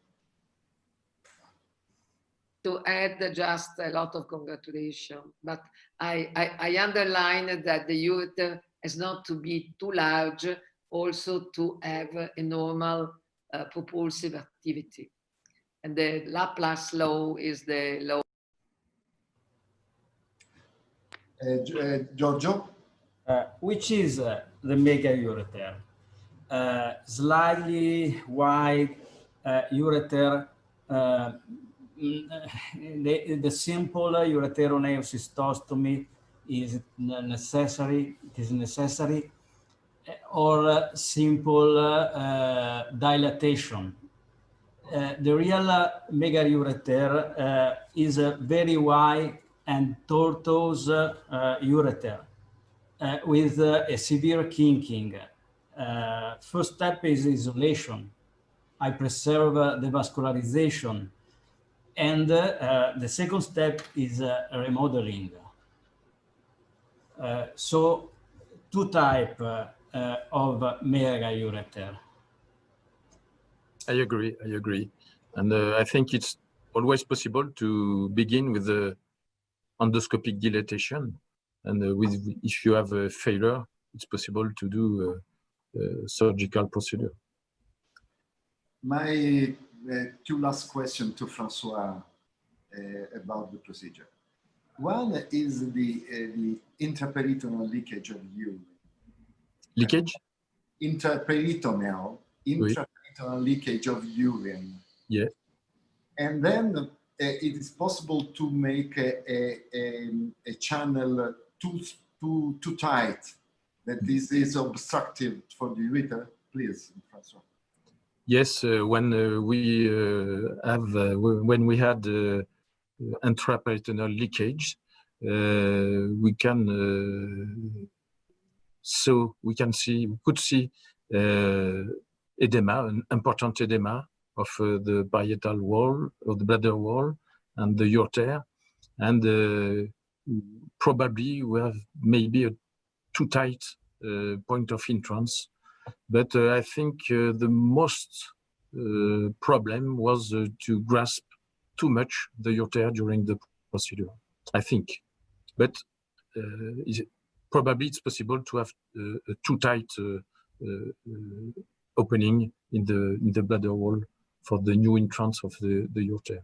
To add just a lot of congratulations, but I underline that the ureter has not to be too large, also to have a normal propulsive activity. And the Laplace law is the law. Giorgio? Which is the mega ureter? Slightly wide ureter. The simple ureteroneocystostomy is necessary. It is necessary, or simple dilatation. The real mega ureter is a very wide and tortuous ureter with a severe kinking. First step is isolation. I preserve the vascularization. And the second step is remodeling. So two types of mega ureter. I agree. And I think it's always possible to begin with the endoscopic dilatation. And if you have a failure, it's possible to do a surgical procedure. My two last questions to Francois about the procedure. One is the intraperitoneal leakage of urine. Leakage? Intraperitoneal leakage of urine. Yeah. And then it is possible to make a channel too tight that this is obstructive for the ureter. Please, Francois. Yes, when we had intraperitoneal leakage, we could see edema, an important edema of the parietal wall, of the bladder wall, and the ureter, and probably we have maybe a too tight point of entrance. But I think the most problem was to grasp too much the ureter during the procedure, I think. But probably it's possible to have a too tight opening in the bladder wall for the new entrance of the ureter.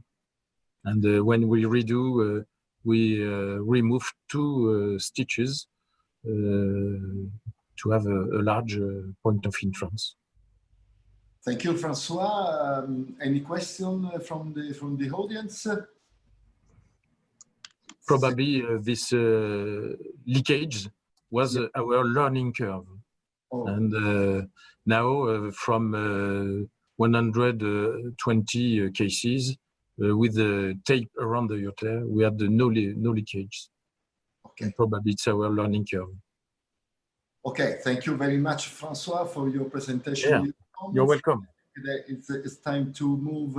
And when we redo, we remove two stitches to have a large point of entrance. Thank you, Francois. Any question from the audience? Probably this leakage was our learning curve. Oh. And now from 120 cases with the tape around the ureter, we had no leakage. Okay. And probably it's our learning curve. Okay, thank you very much, Francois, for your presentation. Yeah, you're welcome. It's time to move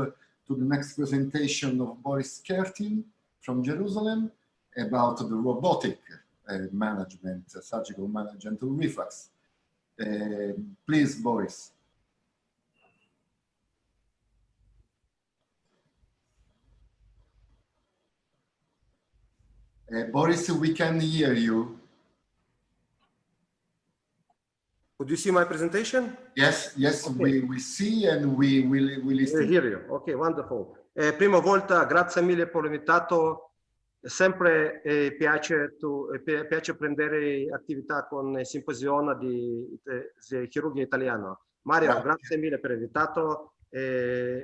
to the next presentation of Boris Kertin from Jerusalem about the robotic management, surgical management of reflux. Please, Boris. Boris, we can hear you. Could you see my presentation? Yes, yes, okay. we see and we listen. We hear you. Okay, wonderful. Prima volta, grazie mille per l'invitato. Sempre piace prendere attività con il simposio di chirurgia italiano. Mario, grazie mille per l'invitato.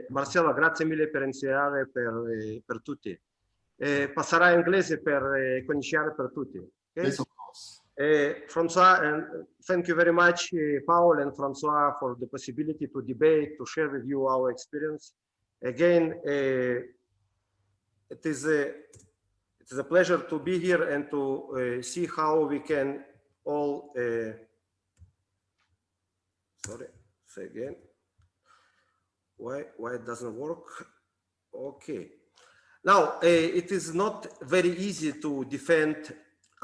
Marcello, grazie mille per insegnare per tutti. Passerà in inglese per conoscere per tutti. Okay? Yes, of course. François, and thank you very much, Paul and François, for the possibility to debate, to share with you our experience. Again, it is a pleasure to be here and to see how we can all, sorry, say again, why it doesn't work? Okay. Now, it is not very easy to defend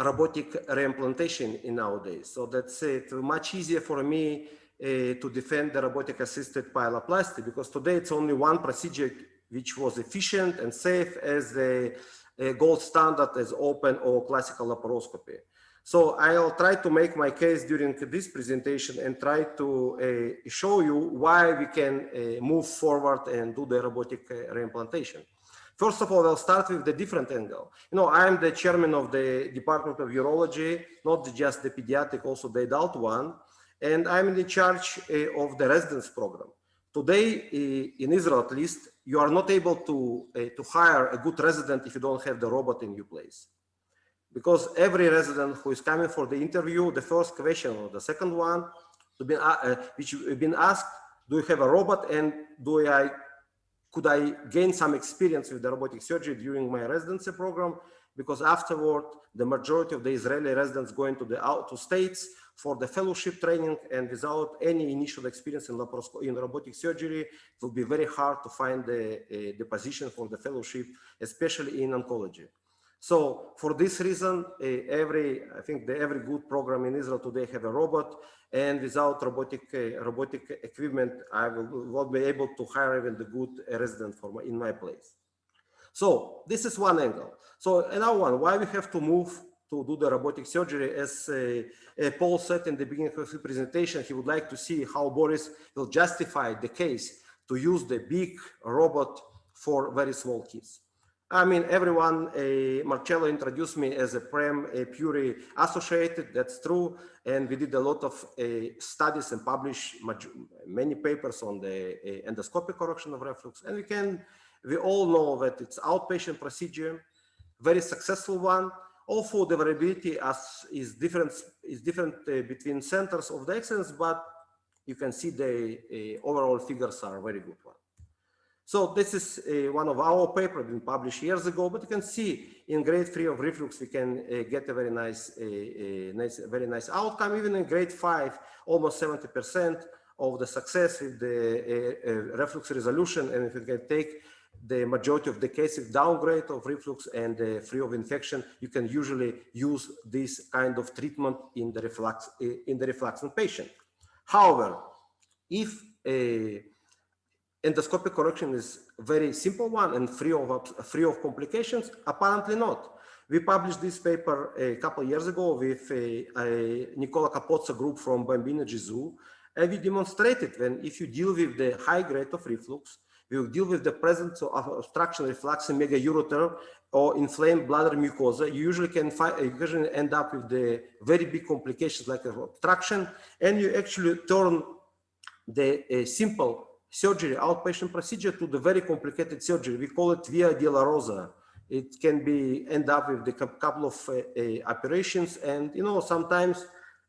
robotic reimplantation in nowadays. So that's it. Much easier for me to defend the robotic assisted pyeloplasty, because today it's only one procedure which was efficient and safe as the gold standard as open or classical laparoscopy. So I'll try to make my case during this presentation and try to show you why we can move forward and do the robotic reimplantation. First of all, I'll start with the different angle. You know, I'm the chairman of the Department of Urology, not just the pediatric, also the adult one, and I'm in charge of the residence program. Today, in Israel at least, you are not able to hire a good resident if you don't have the robot in your place. Because every resident who is coming for the interview, the first question or the second one, which you've been asked, do you have a robot, and could I gain some experience with the robotic surgery during my residency program? Because afterward, the majority of the Israeli residents go into the out to states for the fellowship training, and without any initial experience in robotic surgery, it will be very hard to find the position for the fellowship, especially in oncology. So for this reason, I think every good program in Israel today have a robot, and without robotic equipment, I will not be able to hire even the good resident in my place. So this is one angle. So another one, why we have to move to do the robotic surgery? As Paul said in the beginning of his presentation, he would like to see how Boris will justify the case to use the big robot for very small kids. I mean, everyone, Marcello introduced me as a Prem Puri associated, that's true. And we did a lot of studies and published many papers on the endoscopic correction of reflux. And we all know that it's outpatient procedure, very successful one. Also, the variability is different between centers of the excellence, but you can see the overall figures are very good one. So this is one of our papers been published years ago, but you can see in grade 3 of reflux, we can get a very nice outcome. Even in grade 5, almost 70% of the success with the reflux resolution. And if you can take the majority of the cases downgrade of reflux and free of infection, you can usually use this kind of treatment in the refluxant patient. However, if endoscopic correction is a very simple one and free of complications, apparently not. We published this paper a couple of years ago with Nicola Capozza group from Bambino Gesù, and we demonstrated when if you deal with the high grade of reflux, we will deal with the presence of obstruction reflux in mega ureter or inflamed bladder mucosa. You usually end up with the very big complications like obstruction, and you actually turn the simple surgery, outpatient procedure, to the very complicated surgery. We call it Via Dolorosa. It can end up with a couple of operations, and sometimes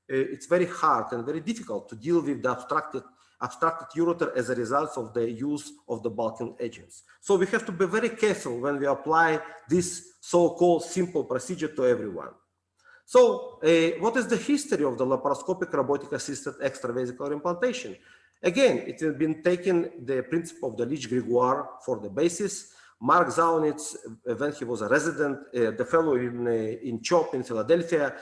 it's very hard and very difficult to deal with the obstructed ureter as a result of the use of the bulking agents. So we have to be very careful when we apply this so-called simple procedure to everyone. So what is the history of the laparoscopic robotic assisted extravesical implantation? Again, it has been taken the principle of the Lich-Gregoire for the basis. Mark Zaunitz, when he was a resident, the fellow in CHOP in Philadelphia,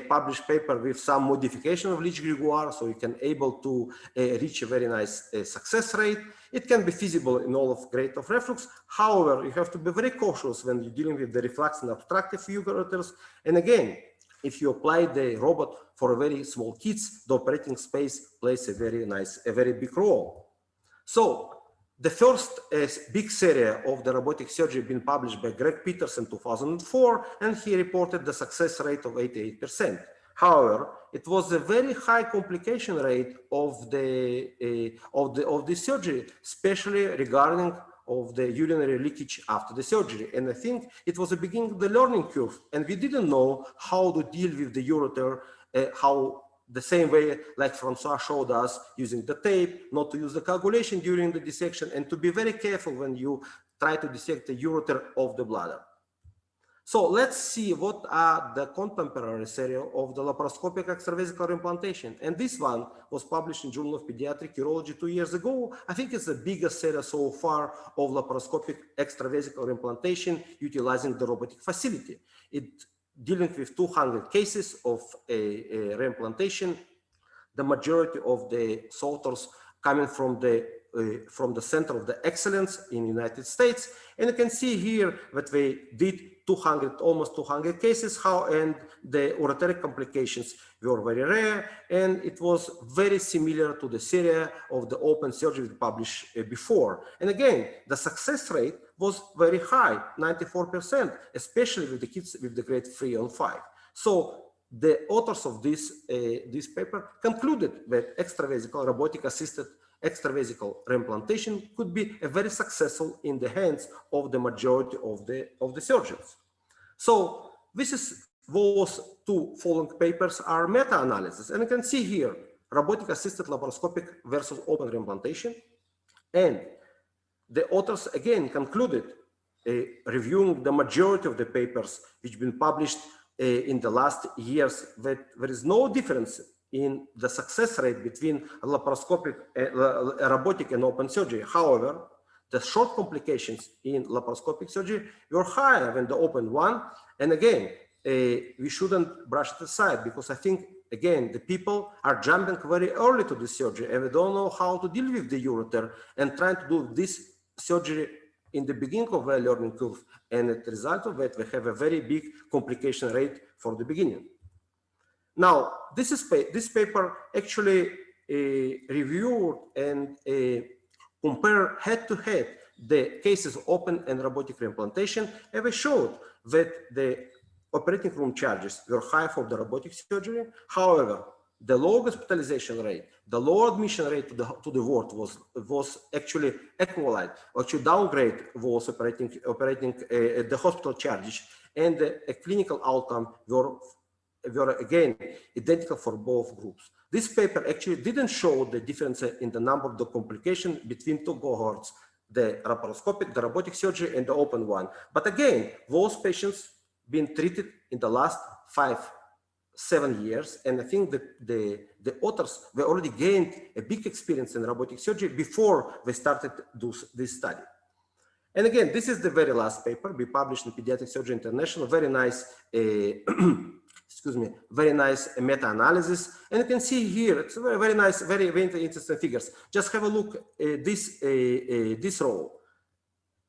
published paper with some modification of Lich-Gregoire, so you can able to reach a very nice success rate. It can be feasible in all of grade of reflux. However, you have to be very cautious when you're dealing with the reflux and obstructive ureters. And again, if you apply the robot for very small kids, the operating space plays a very big role. So the first big series of the robotic surgery been published by Greg Peters in 2004, and he reported the success rate of 88%. However, it was a very high complication rate of the surgery, especially regarding of the urinary leakage after the surgery. And I think it was the beginning of the learning curve, and we didn't know how to deal with the ureter, how the same way like Francois showed us, using the tape, not to use the coagulation during the dissection, and to be very careful when you try to dissect the ureter of the bladder. So let's see what are the contemporary series of the laparoscopic extravesical implantation. And this one was published in Journal of Pediatric Urology 2 years ago. I think it's the biggest series so far of laparoscopic extravesical implantation utilizing the robotic facility. It dealing with 200 cases of a reimplantation. The majority of the authors coming from the Center of the Excellence in the United States. And you can see here that they did almost 200 cases, and the ureteric complications were very rare, and it was very similar to the series of the open surgery published before. And again, the success rate was very high, 94%, especially with the kids with the grade 3 and 5. So the authors of this paper concluded that extravesical robotic-assisted extravesical reimplantation could be very successful in the hands of the majority of the surgeons. So those two following papers are meta-analysis, and you can see here robotic-assisted laparoscopic versus open reimplantation, and the authors again concluded, reviewing the majority of the papers which have been published in the last years, that there is no difference in the success rate between laparoscopic, robotic and open surgery. However, the short complications in laparoscopic surgery were higher than the open one. And again, we shouldn't brush it aside, because I think, again, the people are jumping very early to the surgery and they don't know how to deal with the ureter and trying to do this surgery in the beginning of their learning curve. And as a result of that, we have a very big complication rate for the beginning. Now, this paper actually reviewed and compared head-to-head the cases of open and robotic reimplantation, and we showed that the operating room charges were high for the robotic surgery. However, the low hospitalization rate, the low admission rate to the ward was actually equivalent, actually downgrade was operating the hospital charges, and the clinical outcome were again identical for both groups. This paper actually didn't show the difference in the number of the complications between two cohorts, the laparoscopic, the robotic surgery, and the open one. But again, those patients been treated in the last 5-7 years, and I think that the authors they already gained a big experience in robotic surgery before they started this study. And again, this is the very last paper we published in Pediatric Surgery International. Very nice, excuse me, very nice meta-analysis. And you can see here, it's very nice, very interesting figures. Just have a look at this row.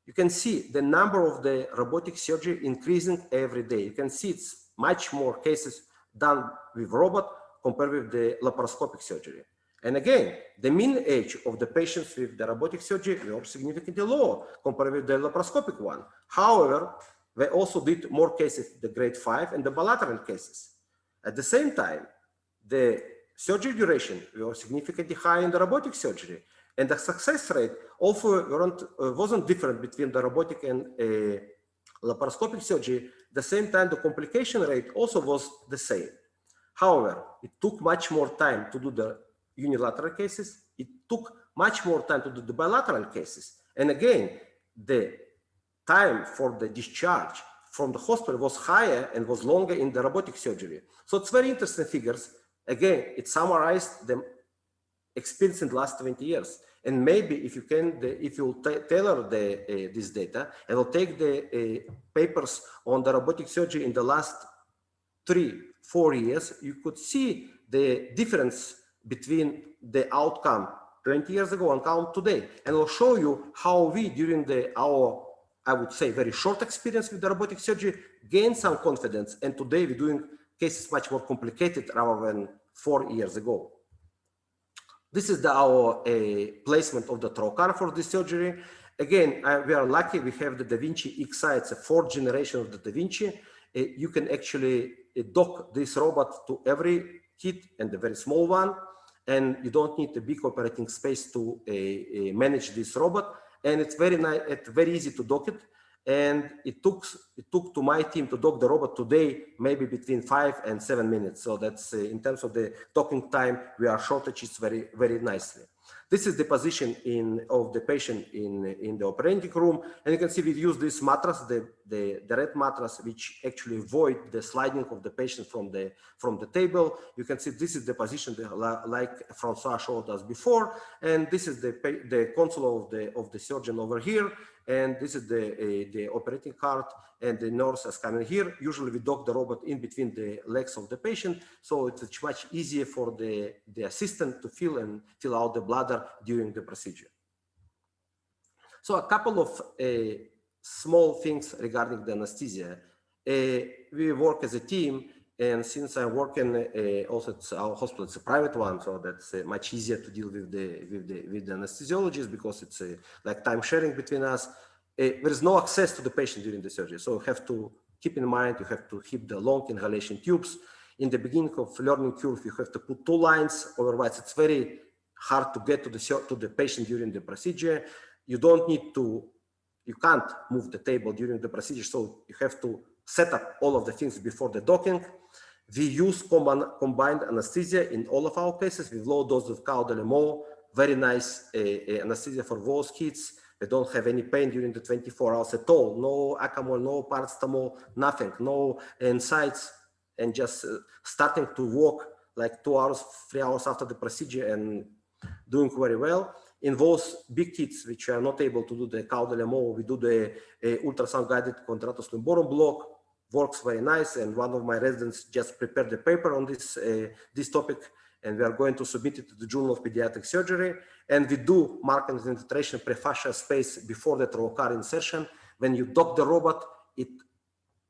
You can see the number of the robotic surgery increasing every day. You can see it's much more cases done with robot compared with the laparoscopic surgery. And again, the mean age of the patients with the robotic surgery were significantly lower compared with the laparoscopic one. However, they also did more cases, the grade 5 and the bilateral cases. At the same time, the surgery duration was significantly higher in the robotic surgery, and the success rate also wasn't different between the robotic and laparoscopic surgery. At the same time, the complication rate also was the same. However, it took much more time to do the unilateral cases. It took much more time to do the bilateral cases. And again, the time for the discharge from the hospital was higher and was longer in the robotic surgery. So it's very interesting figures. Again, it summarized the experience in the last 20 years. And maybe if you can, if you tailor this data and will take the papers on the robotic surgery in the last 3-4 years, you could see the difference between the outcome 20 years ago and outcome today. And I'll show you how we, during our, I would say, very short experience with the robotic surgery, gained some confidence. And today we're doing case is much more complicated rather than 4 years ago. This is our placement of the trocar for this surgery. Again, we are lucky we have the Da Vinci XI. It's a 4th generation of the Da Vinci. You can actually dock this robot to every kit and the very small one, and you don't need a big operating space to manage this robot. And it's very nice, it's very easy to dock it. And it took to my team to dock the robot today, maybe between 5 and 7 minutes. So that's in terms of the docking time, we are shortages very, very nicely. This is the position of the patient in the operating room. And you can see we use this mattress, the red mattress, which actually avoid the sliding of the patient from the table. You can see this is the position like Francois showed us before. And this is the console of the surgeon over here. And this is the operating cart, and the nurse is coming here. Usually we dock the robot in between the legs of the patient, so it's much easier for the assistant to fill out the bladder during the procedure. So a couple of small things regarding the anesthesia. We work as a team, and since I'm working also at our hospital, it's a private one, so that's much easier to deal with the anesthesiologist, because it's like time sharing between us. There is no access to the patient during the surgery, so you have to keep in mind, you have to keep the long inhalation tubes. In the beginning of learning curve, you have to put 2 lines, otherwise it's very hard to get to the patient during the procedure. You can't move the table during the procedure, so you have to set up all of the things before the docking. We use combined anesthesia in all of our cases with low dose of Caudalie-Mo, very nice anesthesia for those kids. They don't have any pain during the 24 hours at all. No Acamol, no paracetamol, nothing, no NSAIDs, and just starting to walk like 2 hours, 3 hours after the procedure and doing very well. In those big kids which are not able to do the Caudalie-Mo, we do the ultrasound guided contractus lumborum block. Works very nice, and one of my residents just prepared the paper on this topic, and we are going to submit it to the Journal of Pediatric Surgery. And we do mark and infiltration prefascial space before the trocar insertion. When you dock the robot,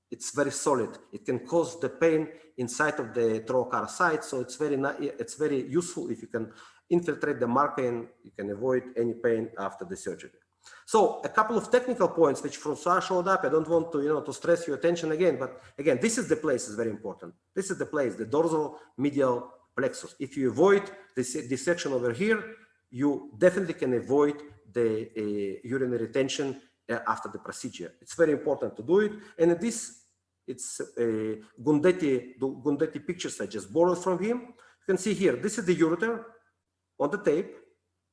it's very solid. It can cause the pain inside of the trocar site, so it's very useful if you can infiltrate the marker and you can avoid any pain after the surgery. So a couple of technical points which Francois showed up. I don't want to, to stress your attention again, but again, this is the place is very important. This is the place, the dorsal medial plexus. If you avoid this section over here, you definitely can avoid the urinary retention after the procedure. It's very important to do it. And it's Gundetti pictures I just borrowed from him. You can see here, this is the ureter on the tape.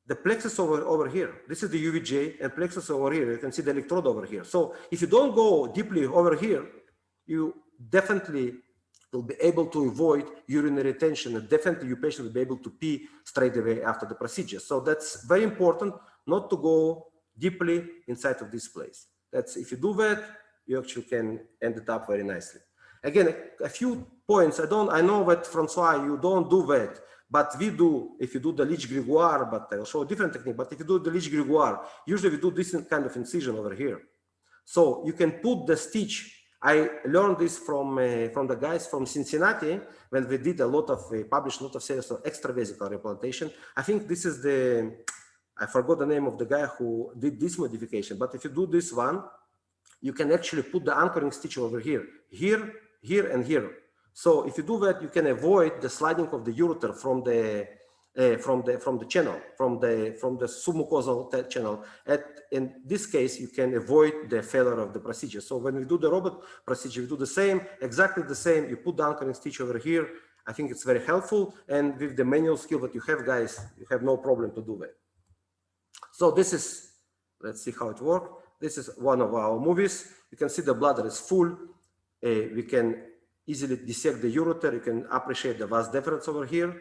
The plexus over here, this is the UVJ, and plexus over here. You can see the electrode over here. So if you don't go deeply over here, you definitely will be able to avoid urinary retention, and definitely your patient will be able to pee straight away after the procedure. So that's very important, not to go deeply inside of this place. That's, if you do that, you actually can end it up very nicely. Again, a few points. I know that Francois, you don't do that. But we do, if you do the Lich Grégoire, but I'll show a different technique, but if you do the Lich Grégoire, usually we do this kind of incision over here. So you can put the stitch. I learned this from the guys from Cincinnati when we did published a lot of series of extravesical replantation. I think this is I forgot the name of the guy who did this modification, but if you do this one, you can actually put the anchoring stitch over here, here, and here. So if you do that, you can avoid the sliding of the ureter from the channel, from the submucosal channel. In this case, you can avoid the failure of the procedure. So when we do the robot procedure, we do the same, exactly the same. You put the anchoring stitch over here. I think it's very helpful. And with the manual skill that you have, guys, you have no problem to do that. So this is, let's see how it works. This is one of our movies. You can see the bladder is full. We can easily dissect the ureter. You can appreciate the vas deferens over here.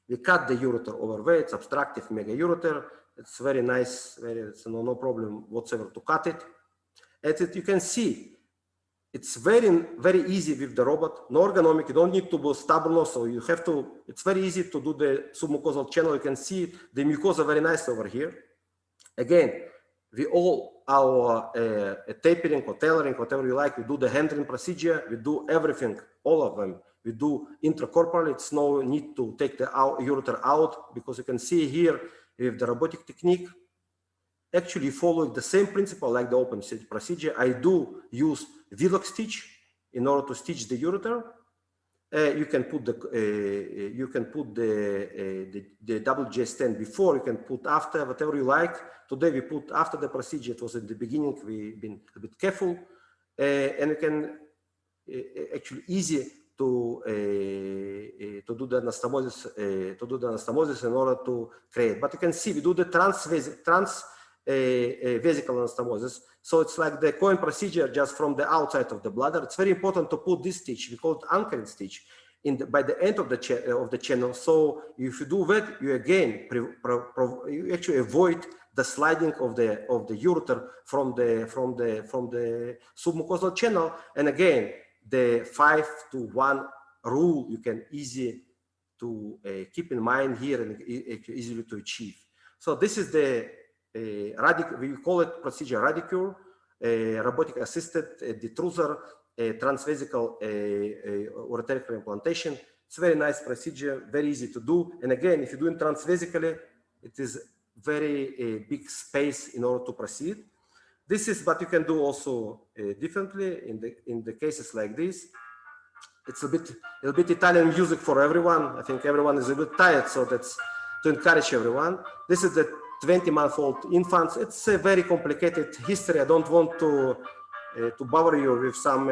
We cut the ureter over there. It's obstructive mega ureter. It's very nice. It's no problem whatsoever to cut it. And you can see it's very, very easy with the robot. No ergonomic. You don't need to be stubborn. So you have to. It's very easy to do the submucosal channel. You can see the mucosa very nice over here. Again, we all our tapering or tailoring, whatever you like, we do the handling procedure, we do everything, all of them. We do intracorporal. It's no need to take the ureter out, because you can see here with the robotic technique, actually following the same principle like the open stitch procedure. I do use Vesicle stitch in order to stitch the ureter. You can put the double J stand before, you can put after, whatever you like. Today we put after the procedure. It was at the beginning, we've been a bit careful, and you can actually easy to do the anastomosis in order to create. But you can see we do the vesicle anastomosis. So it's like the coin procedure just from the outside of the bladder. It's very important to put this stitch, we call it anchoring stitch, by the end of the channel. So if you do that, you again you actually avoid the sliding of the ureter from the submucosal channel. And again, the 5-to-1 rule you can easy to keep in mind here and easily to achieve. So this is the we call it procedure Radicure, robotic assisted detruser, transvesical ureteric implantation. It's a very nice procedure, very easy to do. And again, if you're doing transvesically, it is very big space in order to proceed. This is, but you can do also differently in the cases like this. It's a bit Italian music for everyone. I think everyone is a bit tired, so that's to encourage everyone. This is the 20-month-old infants. It's a very complicated history. I don't want to bother you with some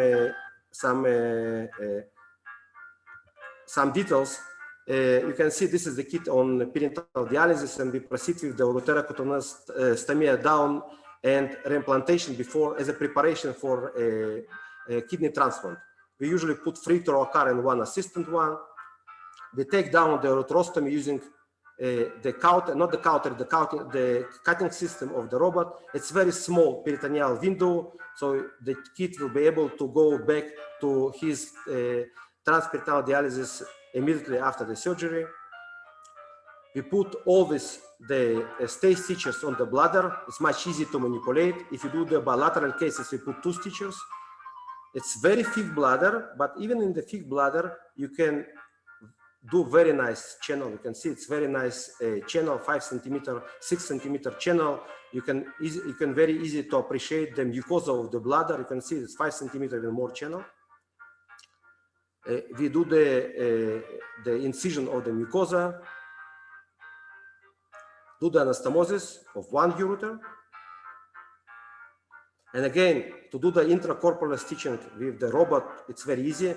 details. You can see this is the kit on perinatal dialysis, and we proceed with the ureterocutaneous stomia down and reimplantation before as a preparation for a kidney transplant. We usually put 3 Trocar and 1 assistant one. We take down the ureterostomy using the cutting system of the robot. It's very small peritoneal window, so the kid will be able to go back to his transperitoneal dialysis immediately after the surgery. We put all the stay stitches on the bladder. It's much easier to manipulate. If you do the bilateral cases, we put 2 stitches. It's very thick bladder, but even in the thick bladder, you can do very nice channel. You can see it's very nice channel, 5 centimeter, 6 centimeter channel. You can very easy to appreciate the mucosa of the bladder. You can see it's 5 centimeter and more channel. We do the incision of the mucosa, do the anastomosis of 1 ureter. And again, to do the intracorporeal stitching with the robot, it's very easy.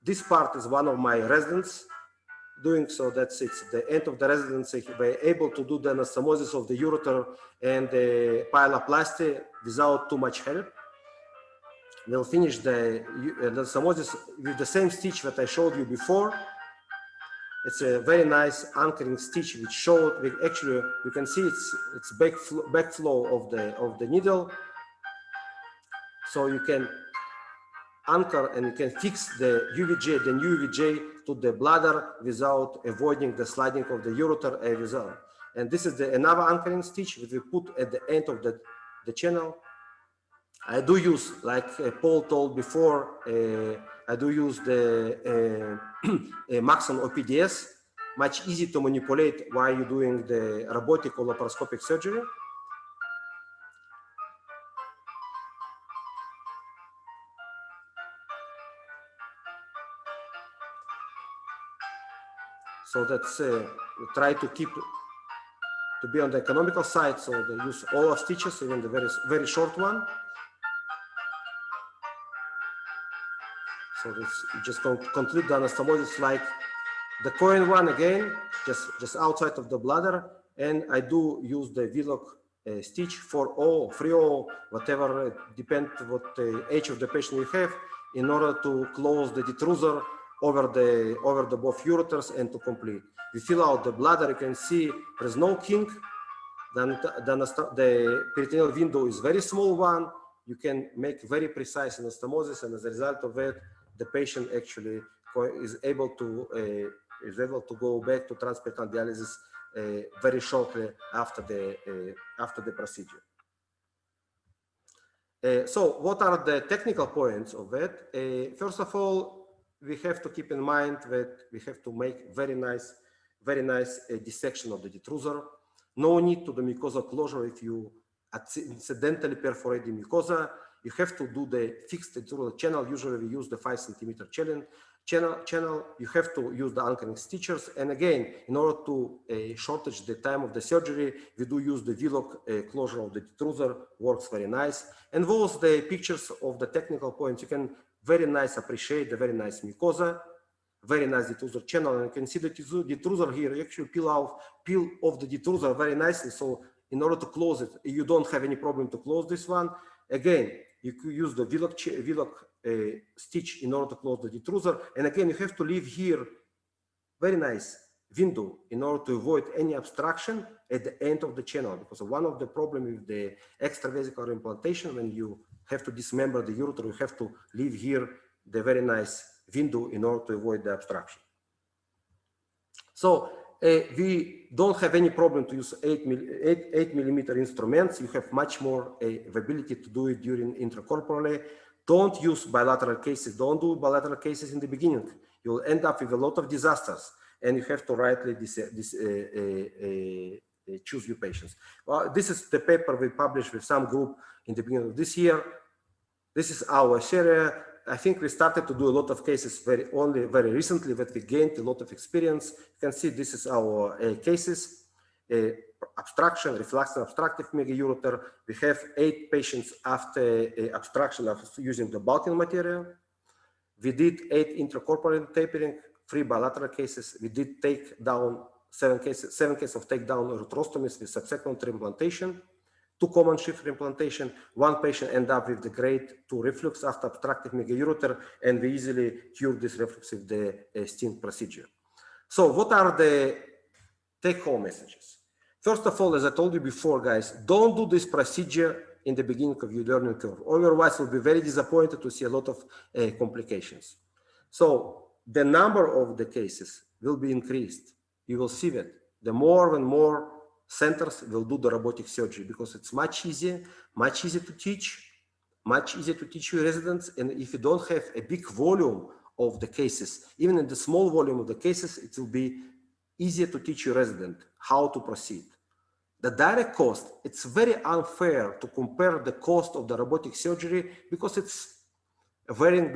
This part is one of my residents doing, so that's it's the end of the residency. We're able to do the anastomosis of the ureter and the pyeloplasty without too much help. We'll finish the anastomosis with the same stitch that I showed you before. It's a very nice anchoring stitch which showed, actually you can see it's backflow of the needle. So you can anchor and you can fix the UVJ, the new UVJ to the bladder without avoiding the sliding of the ureter as a result. And this is another anchoring stitch that we put at the end of the channel. I do use, like Paul told before, I do use the Maxon OPDS, much easier to manipulate while you're doing the robotic or laparoscopic surgery. So that's try to keep to be on the economical side. So they use all of stitches, even the very short one. So this just complete the anastomosis like the coin one again, just outside of the bladder. And I do use the Vesicle stitch 4/0, 3/0, whatever, depends what age of the patient you have, in order to close the detruser over the both ureters and to complete. We fill out the bladder. You can see there's no kink. Then the peritoneal window is very small one. You can make very precise anastomosis, and as a result of it, the patient actually is able to go back to transperitoneal dialysis very shortly after the procedure. So what are the technical points of that? First of all, we have to keep in mind that we have to make very nice dissection of the detrusor. No need to the mucosal closure if you incidentally perforate the mucosa. You have to do the fixed detrusor channel. Usually we use the 5 centimeter channel. You have to use the anchoring stitchers. And again, in order to shortage the time of the surgery, we do use the V-lock closure of the detrusor. Works very nice. And those the pictures of the technical points. You can very nice appreciate the very nice mucosa, very nice detrusor channel. And you can see the detrusor here. You actually peel off the detrusor very nicely. So in order to close it, you don't have any problem to close this one. Again, you could use the V-lock stitch in order to close the detrusor. And again, you have to leave here very nice window in order to avoid any obstruction at the end of the channel. Because one of the problems with the extravesical implantation, when you have to dismember the ureter, you have to leave here the very nice window in order to avoid the obstruction. So we don't have any problem to use 8 millimeter instruments. You have much more ability to do it during intracorporally. Don't use bilateral cases. Don't do bilateral cases in the beginning. You'll end up with a lot of disasters, and you have to rightly choose your patients. Well, this is the paper we published with some group in the beginning of this year. This is our area. I think we started to do a lot of cases very recently, that we gained a lot of experience. You can see this is our cases, obstruction, reflux and obstructive megaureter. We have 8 patients after obstruction after using the bulking material. We did 8 intracorporeal tapering, 3 bilateral cases. We did take down 7 cases of takedown ureterostomies with subsequent reimplantation. 2 common shift reimplantation. 1 patient ended up with the grade 2 reflux after obstructive megaureter, and we easily cured this reflux with the stent procedure. So what are the take-home messages? First of all, as I told you before, guys, don't do this procedure in the beginning of your learning curve. Otherwise, you'll be very disappointed to see a lot of complications. So the number of the cases will be increased. You will see that the more and more centers will do the robotic surgery, because it's much easier to teach your residents. And if you don't have a big volume of the cases, even in the small volume of the cases, it will be easier to teach your resident how to proceed. The direct cost, it's very unfair to compare the cost of the robotic surgery, because it's varying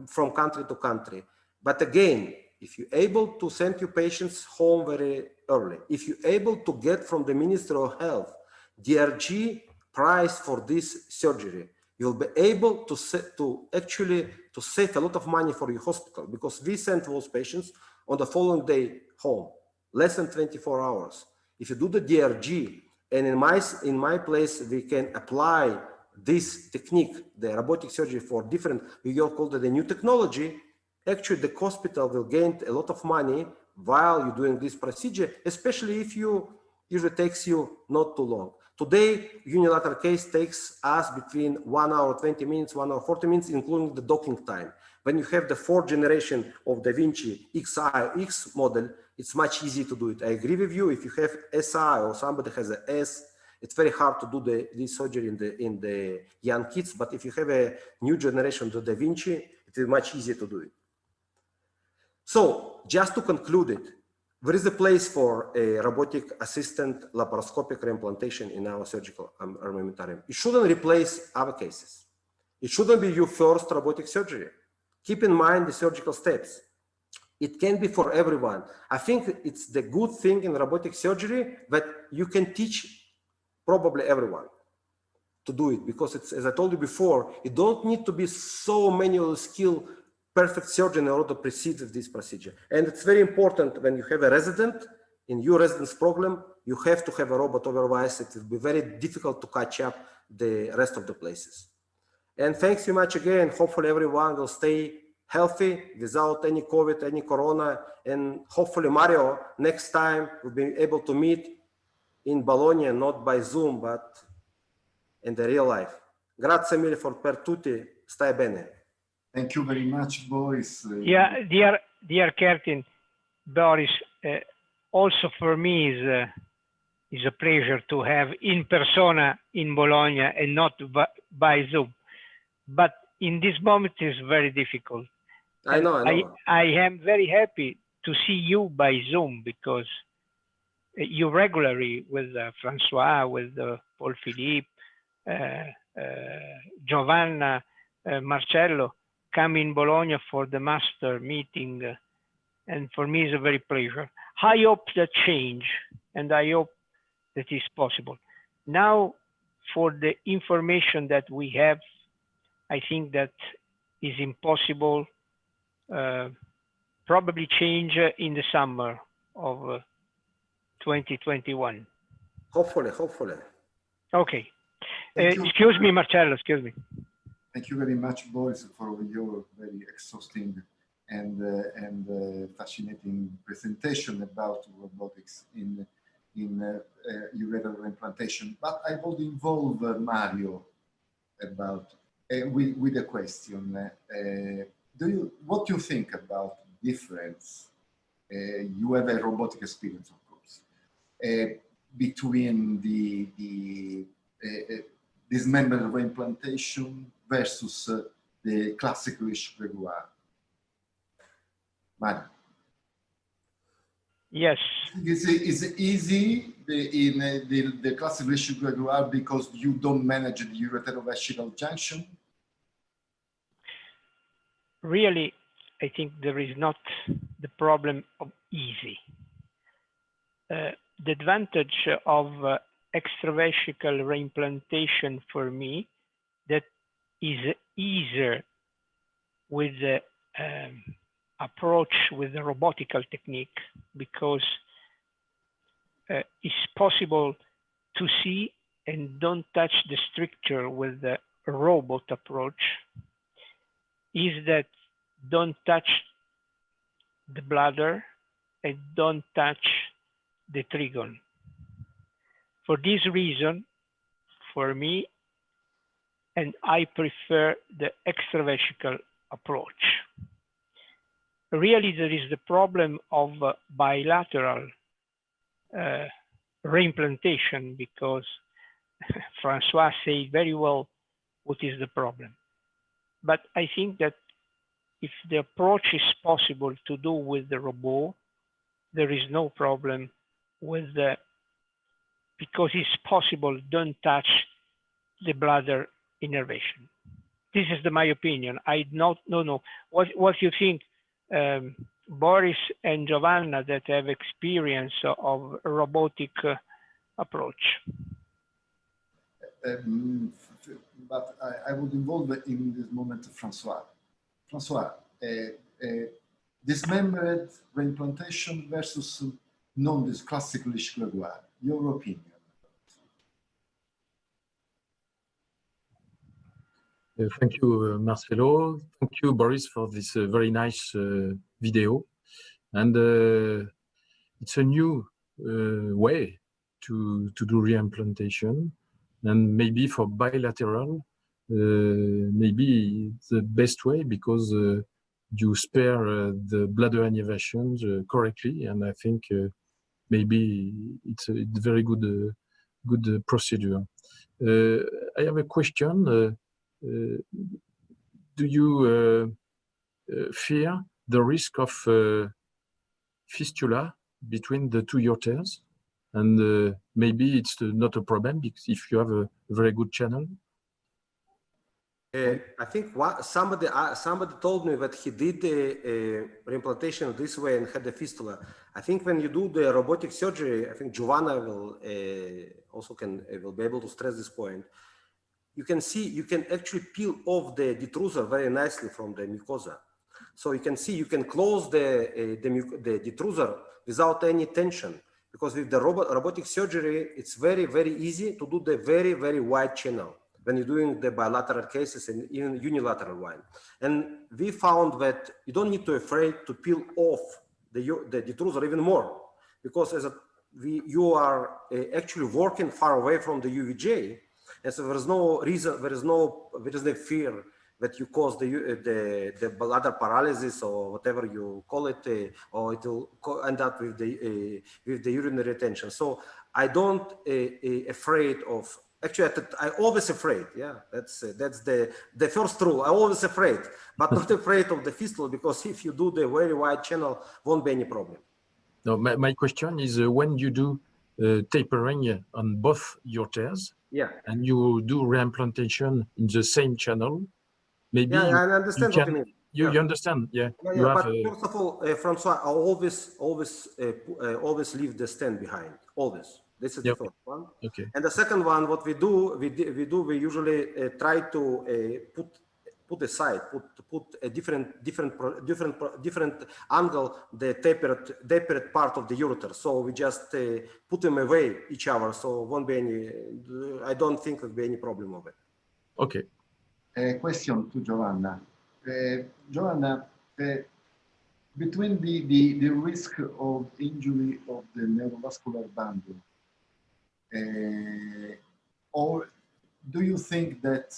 from country to country. But again, if you're able to send your patients home very early, if you're able to get from the Ministry of Health DRG price for this surgery, you'll be able to actually save a lot of money for your hospital, because we send those patients on the following day home, less than 24 hours. If you do the DRG, and in my place, we can apply this technique, the robotic surgery, for different, we call it the new technology. Actually, the hospital will gain a lot of money while you're doing this procedure, especially if usually takes you not too long. Today, unilateral case takes us between 1 hour 20 minutes, 1 hour 40 minutes, including the docking time. When you have the 4th generation of Da Vinci XI model, it's much easier to do it. I agree with you. If you have SI or somebody has a S, it's very hard to do this surgery in the young kids. But if you have a new generation of Da Vinci, it is much easier to do it. So just to conclude it, there is a place for a robotic assistant laparoscopic reimplantation in our surgical armamentarium. It shouldn't replace other cases. It shouldn't be your first robotic surgery. Keep in mind the surgical steps. It can be for everyone. I think it's the good thing in robotic surgery that you can teach probably everyone to do it, because it's, as I told you before, you don't need to be so manual skilled perfect surgeon in order to proceed with this procedure. And it's very important when you have a resident in your residence program, you have to have a robot, otherwise it will be very difficult to catch up the rest of the places. And thanks so much again. Hopefully everyone will stay healthy without any COVID, any Corona, and hopefully Mario, next time we'll be able to meet in Bologna, not by Zoom, but in the real life. Grazie mille per tutti, stai bene. Thank you very much, Boris. Yeah, dear Kertin, Boris, also for me is It's a pleasure to have in persona in Bologna and not by Zoom. But in this moment, it's very difficult. I know. I am very happy to see you by Zoom because you regularly with Francois, with Paul Philippe, Giovanna, Marcello, come in Bologna for the master meeting. And for me, it's a very pleasure. I hope that change, and I hope that is possible. Now, for the information that we have, I think that is impossible, probably change in the summer of 2021. Hopefully. Okay. Excuse me, Marcello, excuse me. Thank you very much, Boris, for your very exhausting and fascinating presentation about robotics in ureter implantation. But I would involve Mario about with a question. What do you think about difference? You have a robotic experience, of course, between the dismembered reimplantation versus the classical-ish Gregoire. Mario. Yes. Is it easy in the classical-ish Gregoire because you don't manage the ureterovesical junction? Really, I think there is not the problem of easy. The advantage of extravesical reimplantation for me that is easier with the approach with the robotical technique because it's possible to see and don't touch the structure with the robot approach. Is that don't touch the bladder and don't touch the trigon. For this reason, for me, and I prefer the extravesical approach. Really, there is the problem of bilateral reimplantation because Francois said very well what is the problem. But I think that if the approach is possible to do with the robot, there is no problem with the, because it's possible, don't touch the bladder innervation. This is my opinion. I don't know. What you think, Boris and Giovanna, that have experience of robotic approach? But I would involve in this moment Francois. Francois, dismembered reimplantation versus non-classical-ish Gregoire. Your opinion? Thank you, Marcelo. Thank you, Boris, for this very nice video. And it's a new way to do reimplantation. And maybe for bilateral, maybe the best way because you spare the bladder innervations correctly. And I think maybe it's a very good procedure. I have a question. Do you fear the risk of fistula between the two ureters? And maybe it's not a problem because if you have a very good channel. I think somebody told me that he did the reimplantation this way and had a fistula. I think when you do the robotic surgery, I think Giovanna will also will be able to stress this point. You can see, you can actually peel off the detrusor very nicely from the mucosa. So you can see, you can close the detrusor without any tension. Because with the robotic surgery, it's very, very easy to do the very, very wide channel when you're doing the bilateral cases and even unilateral one. And we found that you don't need to be afraid to peel off the detrusor even more, because you are actually working far away from the UVJ, and so there is no reason, there is no fear that you cause the bladder paralysis or whatever you call it, or it will end up with the urinary retention. So I don't afraid of. Actually, I always afraid. Yeah, that's the first rule. I always afraid, but not afraid of the fistula, because if you do the very wide channel, won't be any problem. No, my question is when you do tapering on both ureters, yeah, and you do reimplantation in the same channel, maybe yeah, I understand what you mean. You understand, yeah. Yeah, you have, but first of all, Francois, I always leave the stand behind. Always. This is the first one. Okay. And the second one, what we do, we usually try to put aside, put a different angle the tapered part of the ureter. So we just put them away each other. So won't be any. I don't think there'll be any problem of it. Okay. Question to Giovanna. Giovanna, between the risk of injury of the neurovascular bundle, or do you think that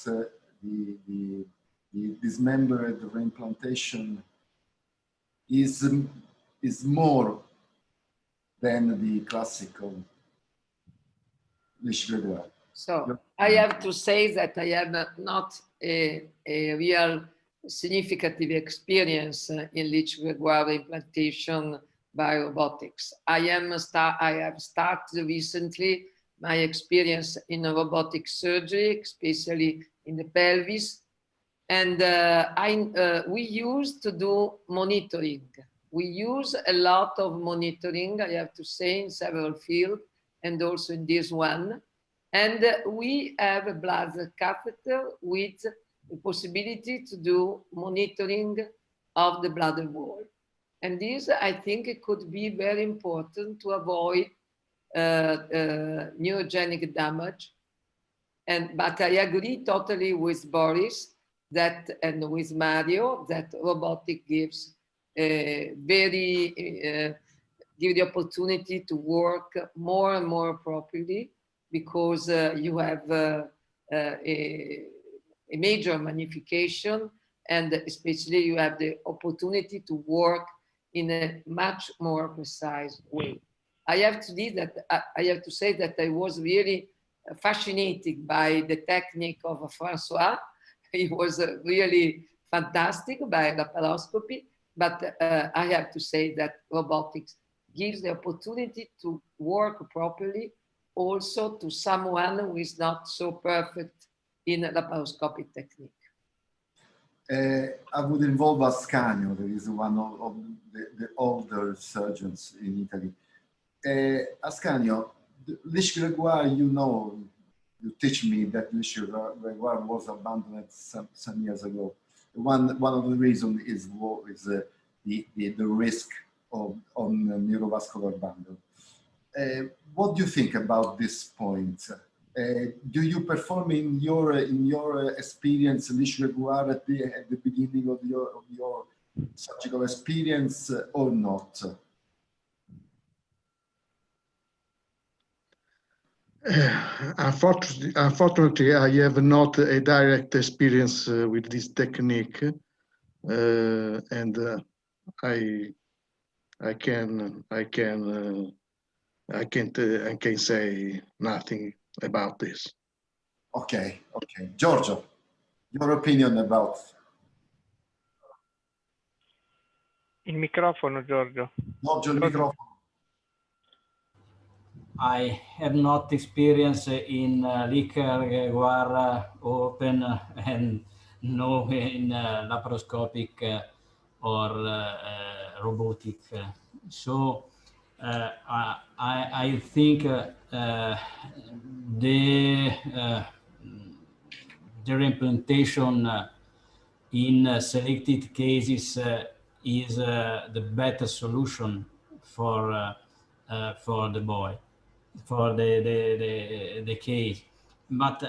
the dismembered reimplantation is more than the classical leash gregoire? So I have to say that I have not a real significant experience in leash gregoire implantation by robotics. I have started recently my experience in robotic surgery, especially in the pelvis. And we used to do monitoring. We use a lot of monitoring, I have to say, in several fields, and also in this one. And we have a bladder catheter with the possibility to do monitoring of the bladder wall. And this, I think, it could be very important to avoid neurogenic damage. But I agree totally with Boris that, and with Mario, that robotic gives give the opportunity to work more and more properly, because you have a major magnification, and especially you have the opportunity to work in a much more precise way. I have to say that I was really fascinated by the technique of Francois. He was really fantastic by laparoscopy, but I have to say that robotics gives the opportunity to work properly also to someone who is not so perfect in laparoscopic technique. I would involve Ascanio, that is one of the older surgeons in Italy. Ascanio, leash gregoire, you teach me that leash gregoire was abandoned some years ago. One of the reasons is the risk on neurovascular bundle. What do you think about this point? Do you perform in your experience leash gregoire at the beginning of your surgical experience or not? Unfortunately, I have not a direct experience with this technique, and I can say nothing about this. Okay. Giorgio, your opinion about? Il microfono, Giorgio. Giorgio, il microfono. I have not experience in leash gregoire open and no in laparoscopic or robotic. So I think the reimplantation in selected cases is the better solution for the boy, for the case. But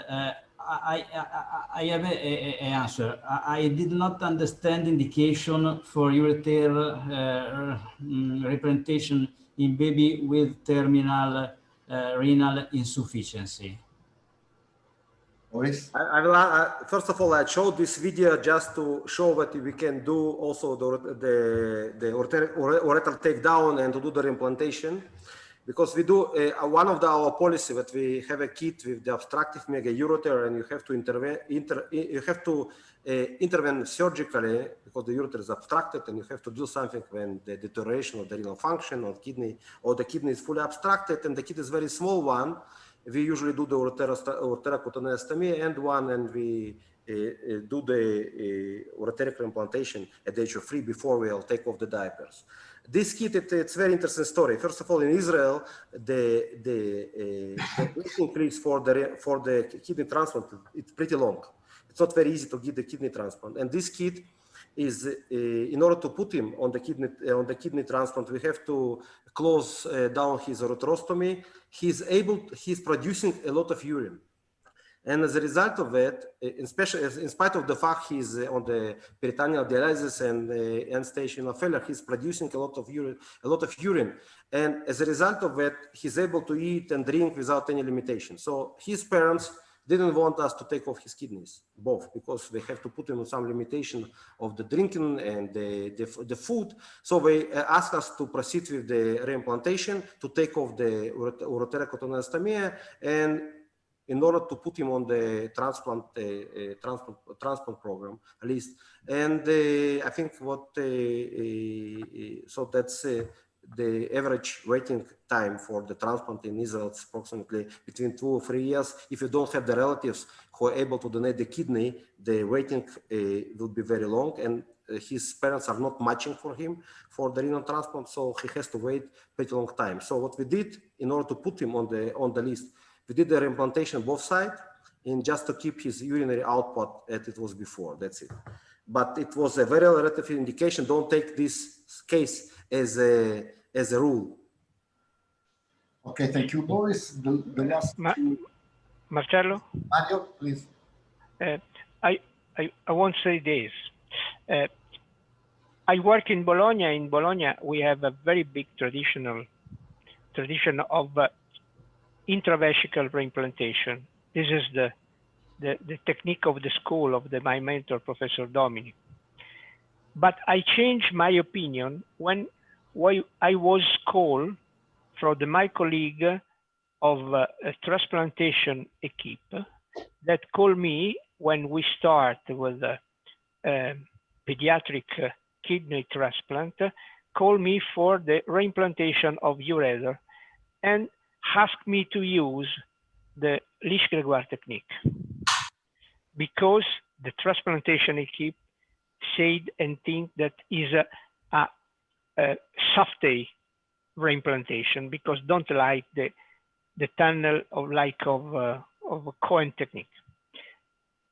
I have an answer. I did not understand indication for ureter reimplantation in baby with terminal renal insufficiency. Boris? First of all, I showed this video just to show that we can do also the ureter takedown and to do the reimplantation. because we do one of our policy that we have a kit with the obstructive mega ureter, and you have to intervene surgically because the ureter is obstructed, and you have to do something when the deterioration of the renal function or kidney, or the kidney is fully obstructed, and the kit is very small one. We usually do the ureterocutaneostomy and we do the ureteric implantation at the age of 3 before we'll take off the diapers. This kit, it's a very interesting story. First of all, in Israel, the waiting list for the kidney transplant, it's pretty long. It's not very easy to get the kidney transplant. And this kit is, in order to put him on the kidney transplant, we have to close down his ureterostomy. He's producing a lot of urine. And as a result of it, especially in spite of the fact he's on the peritoneal dialysis and end-stage renal failure, he's producing a lot of urine. And as a result of it, he's able to eat and drink without any limitation. So his parents didn't want us to take off his kidneys, both, because they have to put in some limitation of the drinking and the food. So they asked us to proceed with the reimplantation, to take off the ureterocutaneostomy, and in order to put him on the transplant program, at least. And I think so that's the average waiting time for the transplant in Israel is approximately between 2 or 3 years. If you don't have the relatives who are able to donate the kidney, the waiting will be very long, and his parents are not matching for him for the renal transplant, so he has to wait pretty long time. So what we did in order to put him on the list, we did the reimplantation both sides, and just to keep his urinary output as it was before. That's it. But it was a very relative indication. Don't take this case as a rule. Okay, thank you, Boris. The last Marcello? Mario, please. I won't say this. I work in Bologna. In Bologna, we have a very big tradition of intravesical reimplantation. This is the technique of the school of my mentor, Professor Domini. But I changed my opinion when I was called from my colleague of a transplantation equipe that called me when we start with a pediatric kidney transplant, called me for the reimplantation of ureter and asked me to use the Lisch-Gregoire technique because the transplantation equipe said and think that is a softy reimplantation because don't like the tunnel of a Cohen technique.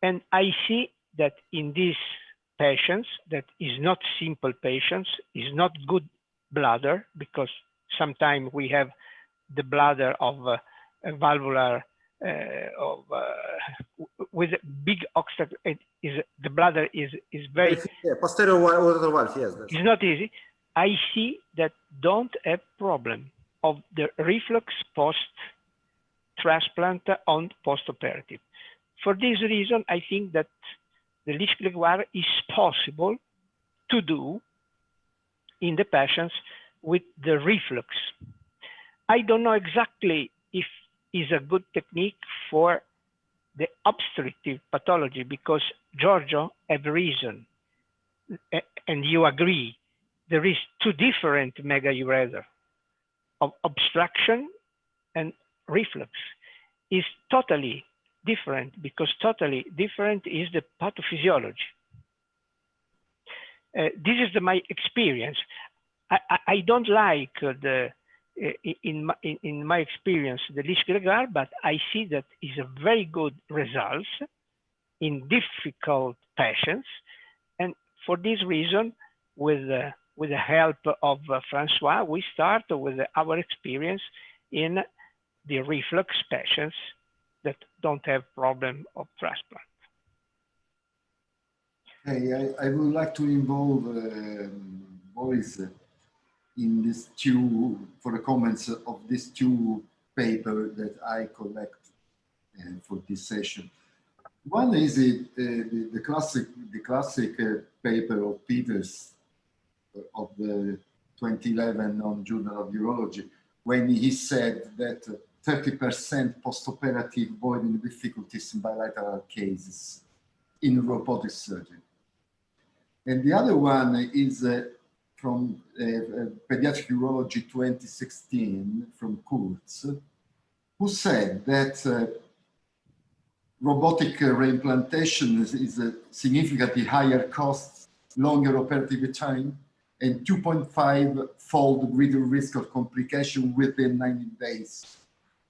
And I see that in these patients, that is not simple patients, is not good bladder because sometimes we have the bladder of a valvular with a big obstacle. The bladder is very posterior ureter valve. Yes, it's not easy. I see that don't have problem of the reflux post transplant on postoperative. For this reason, I think that the Lisch-Gregoire is possible to do in the patients with the reflux. I don't know exactly if it's a good technique for the obstructive pathology because Giorgio have reason, and you agree, there is two different mega ureter of obstruction and reflux. Is totally different because totally different is the pathophysiology. This is my experience. I don't like in my experience the Lisch-Gregoire, but I see that is a very good results in difficult patients, and for this reason, with the help of Francois, we start with our experience in the reflux patients that don't have problem of transplant. Hey, I would like to involve Boris in these for the comments of these two papers that I collect for this session. One is the classic paper of Peters of the 2011 on Journal of Urology, when he said that 30% post-operative voiding difficulties in bilateral cases in robotic surgery. And the other one is from Pediatric Urology 2016 from Kurtz, who said that robotic reimplantation is a significantly higher cost, longer operative time, and 2.5-fold greater risk of complication within 90 days,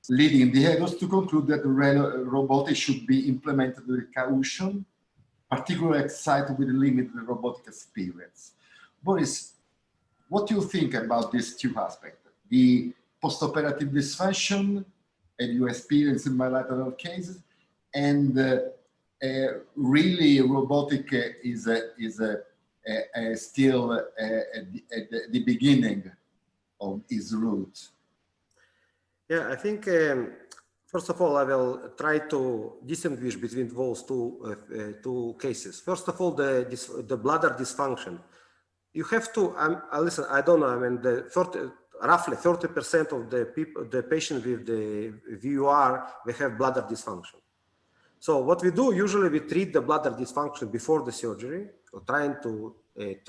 leading the authors to conclude that robotic should be implemented with caution, particularly at sites with limited robotic experience. Boris, what do you think about these two aspects? The post-operative dysfunction and your experience in bilateral cases, and really robotic is still at the beginning of its route. Yeah, I think first of all, I will try to distinguish between those two cases. First of all, the bladder dysfunction. You have to listen. I don't know. I mean, roughly 30% of the patient with the VUR, they have bladder dysfunction. So what we do usually, we treat the bladder dysfunction before the surgery. We're trying to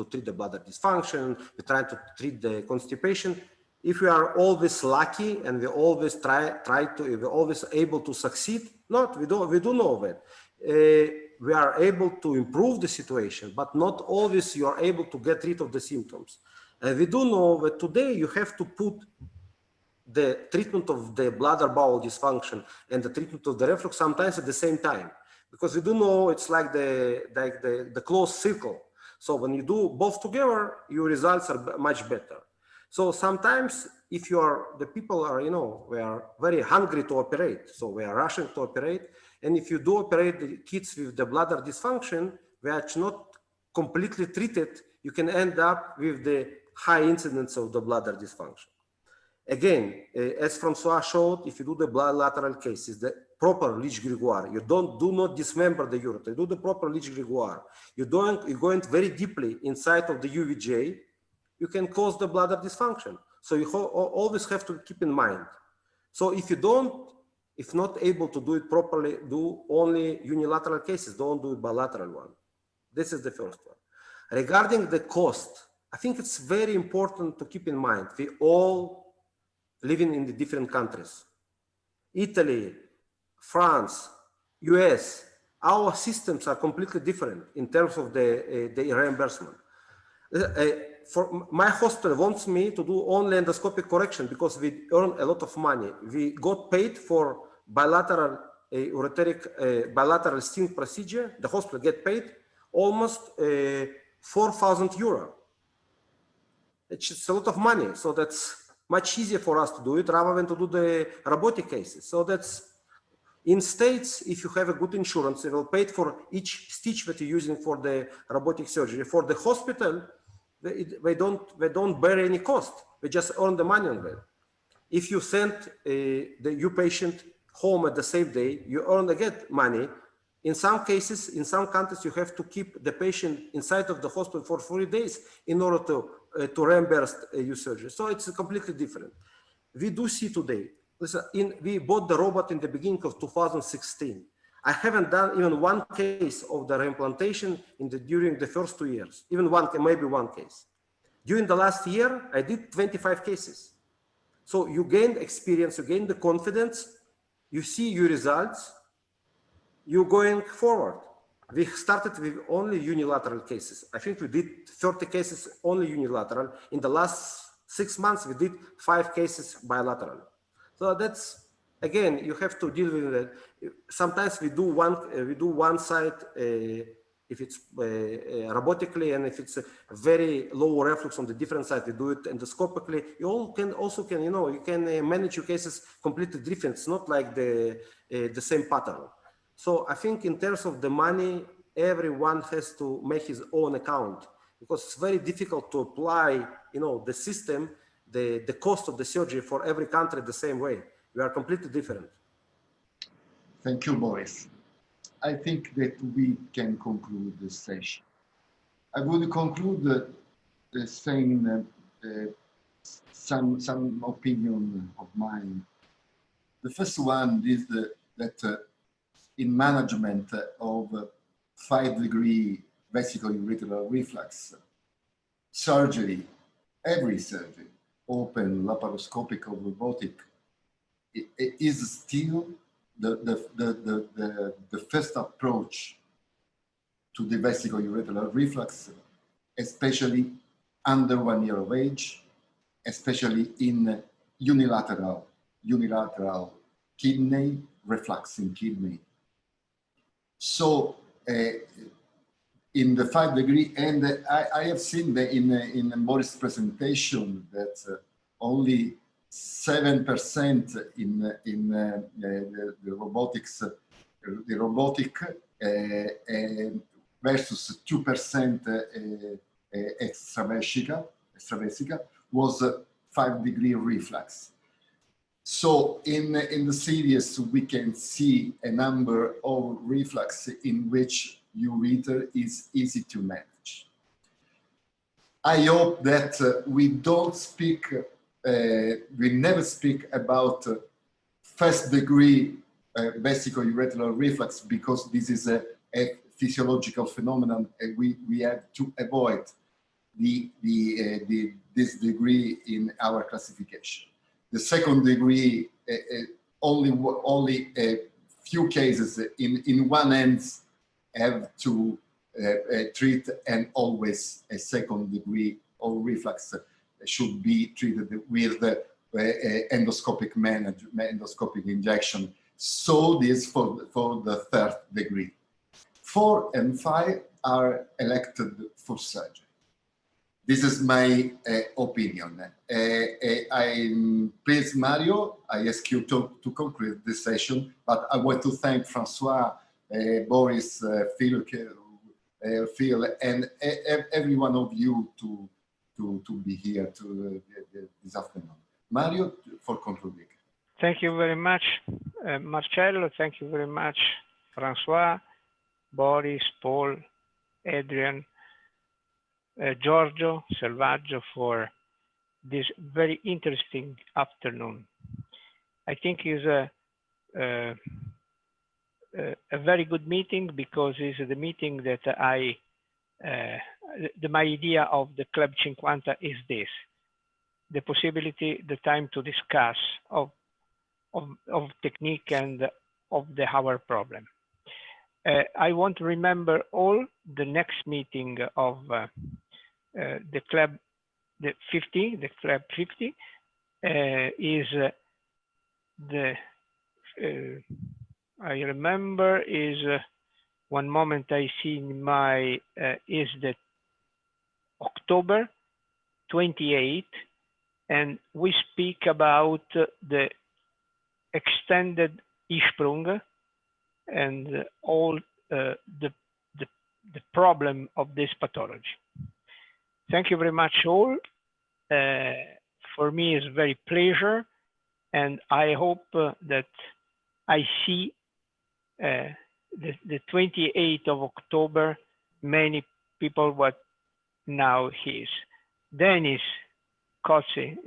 treat the bladder dysfunction. We're trying to treat the constipation. If we are always lucky and we always we're always able to succeed, we do know that. We are able to improve the situation, but not always you are able to get rid of the symptoms. And we do know that today you have to put the treatment of the bladder bowel dysfunction and the treatment of the reflux sometimes at the same time, because we do know it's like the closed circle. So when you do both together, your results are much better. So sometimes if the people are, we are very hungry to operate, so we are rushing to operate. And if you do operate the kids with the bladder dysfunction, which not completely treated, you can end up with the high incidence of the bladder dysfunction. Again, as Francois showed, if you do the bilateral cases, the proper Leach Gregoire, you do not dismember the ureter, do the proper Leach Gregoire. You're going very deeply inside of the UVJ, you can cause the bladder dysfunction. So you always have to keep in mind. So if not able to do it properly, do only unilateral cases, don't do bilateral one. This is the first one. Regarding the cost, I think it's very important to keep in mind, we all living in the different countries. Italy, France, US, our systems are completely different in terms of the reimbursement. For my hospital wants me to do only endoscopic correction because we earn a lot of money. We got paid for bilateral ureteric bilateral sting procedure. The hospital get paid almost 4,000 euro. It's a lot of money, so that's much easier for us to do it rather than to do the robotic cases. So that's in States, if you have a good insurance, they will pay for each stitch that you're using for the robotic surgery. For the hospital, they don't bear any cost. They just earn the money on that. If you send your patient home at the same day, you earn again money. In some cases, in some countries, you have to keep the patient inside of the hospital for 40 days in order to reimburse your surgery. So it's completely different. We do see today, listen, we bought the robot in the beginning of 2016. I haven't done even one case of the reimplantation during the first 2 years, even maybe one case. During the last year, I did 25 cases. So you gain experience, you gain the confidence, you see your results, you're going forward. We started with only unilateral cases. I think we did 30 cases only unilateral. In the last 6 months, we did 5 cases bilateral. So that's, again, you have to deal with it. Sometimes we do one side if it's robotically, and if it's a very low reflux on the different side, we do it endoscopically. You can manage your cases completely different. It's not like the same pattern. So I think in terms of the money, everyone has to make his own account, because it's very difficult to apply, the system, the cost of the surgery for every country the same way. We are completely different. Thank you, Boris. I think that we can conclude this session. I would conclude saying some opinion of mine. The first one is that in management of 5-degree vesicle ureteral reflux, surgery, every surgery, open, laparoscopic or robotic, it is still the first approach to the vesicle ureteral reflux, especially under 1 year of age, especially in unilateral kidney, refluxing kidney. So in the 5-degree, and I have seen that in Boris' presentation that only 7% in the robotics, the robotic versus 2% extravesica was 5-degree reflux. So in the series, we can see a number of reflux in which ureter is easy to manage. I hope that we don't speak, we never speak about 1st-degree vesicle ureteral reflux, because this is a physiological phenomenon, and we have to avoid this degree in our classification. The 2nd degree, only a few cases in one end have to treat, and always a 2nd degree of reflux should be treated with endoscopic endoscopic injection. So this for the 3rd degree. 4 and 5 are elected for surgery. This is my opinion. Please, Mario, I ask you to conclude this session, but I want to thank Francois, Boris, Phil, and every one of you to be here this afternoon. Mario, for concluding. Thank you very much, Marcello. Thank you very much, Francois, Boris, Paul, Adrian, Giorgio, Selvaggio, for this very interesting afternoon. I think it's a very good meeting, because it's the meeting that my idea of the Club 50 is this: the possibility, the time to discuss of technique and of our problem. I want to remember all the next meeting of the Club 50 is I remember is one moment I see in my is the October 28th, and we speak about the extended Eisprung and all the problem of this pathology. Thank you very much all. For me, it's very pleasure, and I hope that I see the 28th of October, many people what now is. Dennis Kotze,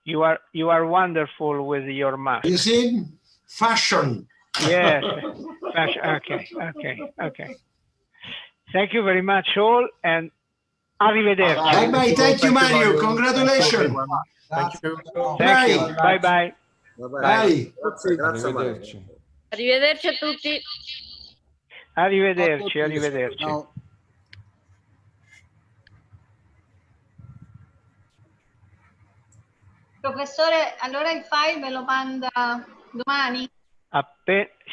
you are wonderful with your mask. You see, fashion. Yes, fashion. Okay. Thank you very much all, and arrivederci. Bye-bye. Thank you, Mario. Congratulations. Thank you. Thank you. Bye-bye. Bye. Grazie, Mario. Arrivederci a tutti. Arrivederci. Ciao. Professore, allora il file me lo manda domani?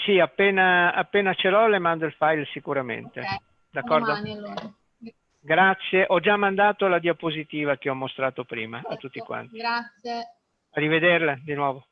Sì, appena ce l'ho le mando il file sicuramente. Okay. D'accordo? Domani, allora. Grazie, ho già mandato la diapositiva che ho mostrato prima a tutti quanti. Grazie. Arrivederla di nuovo.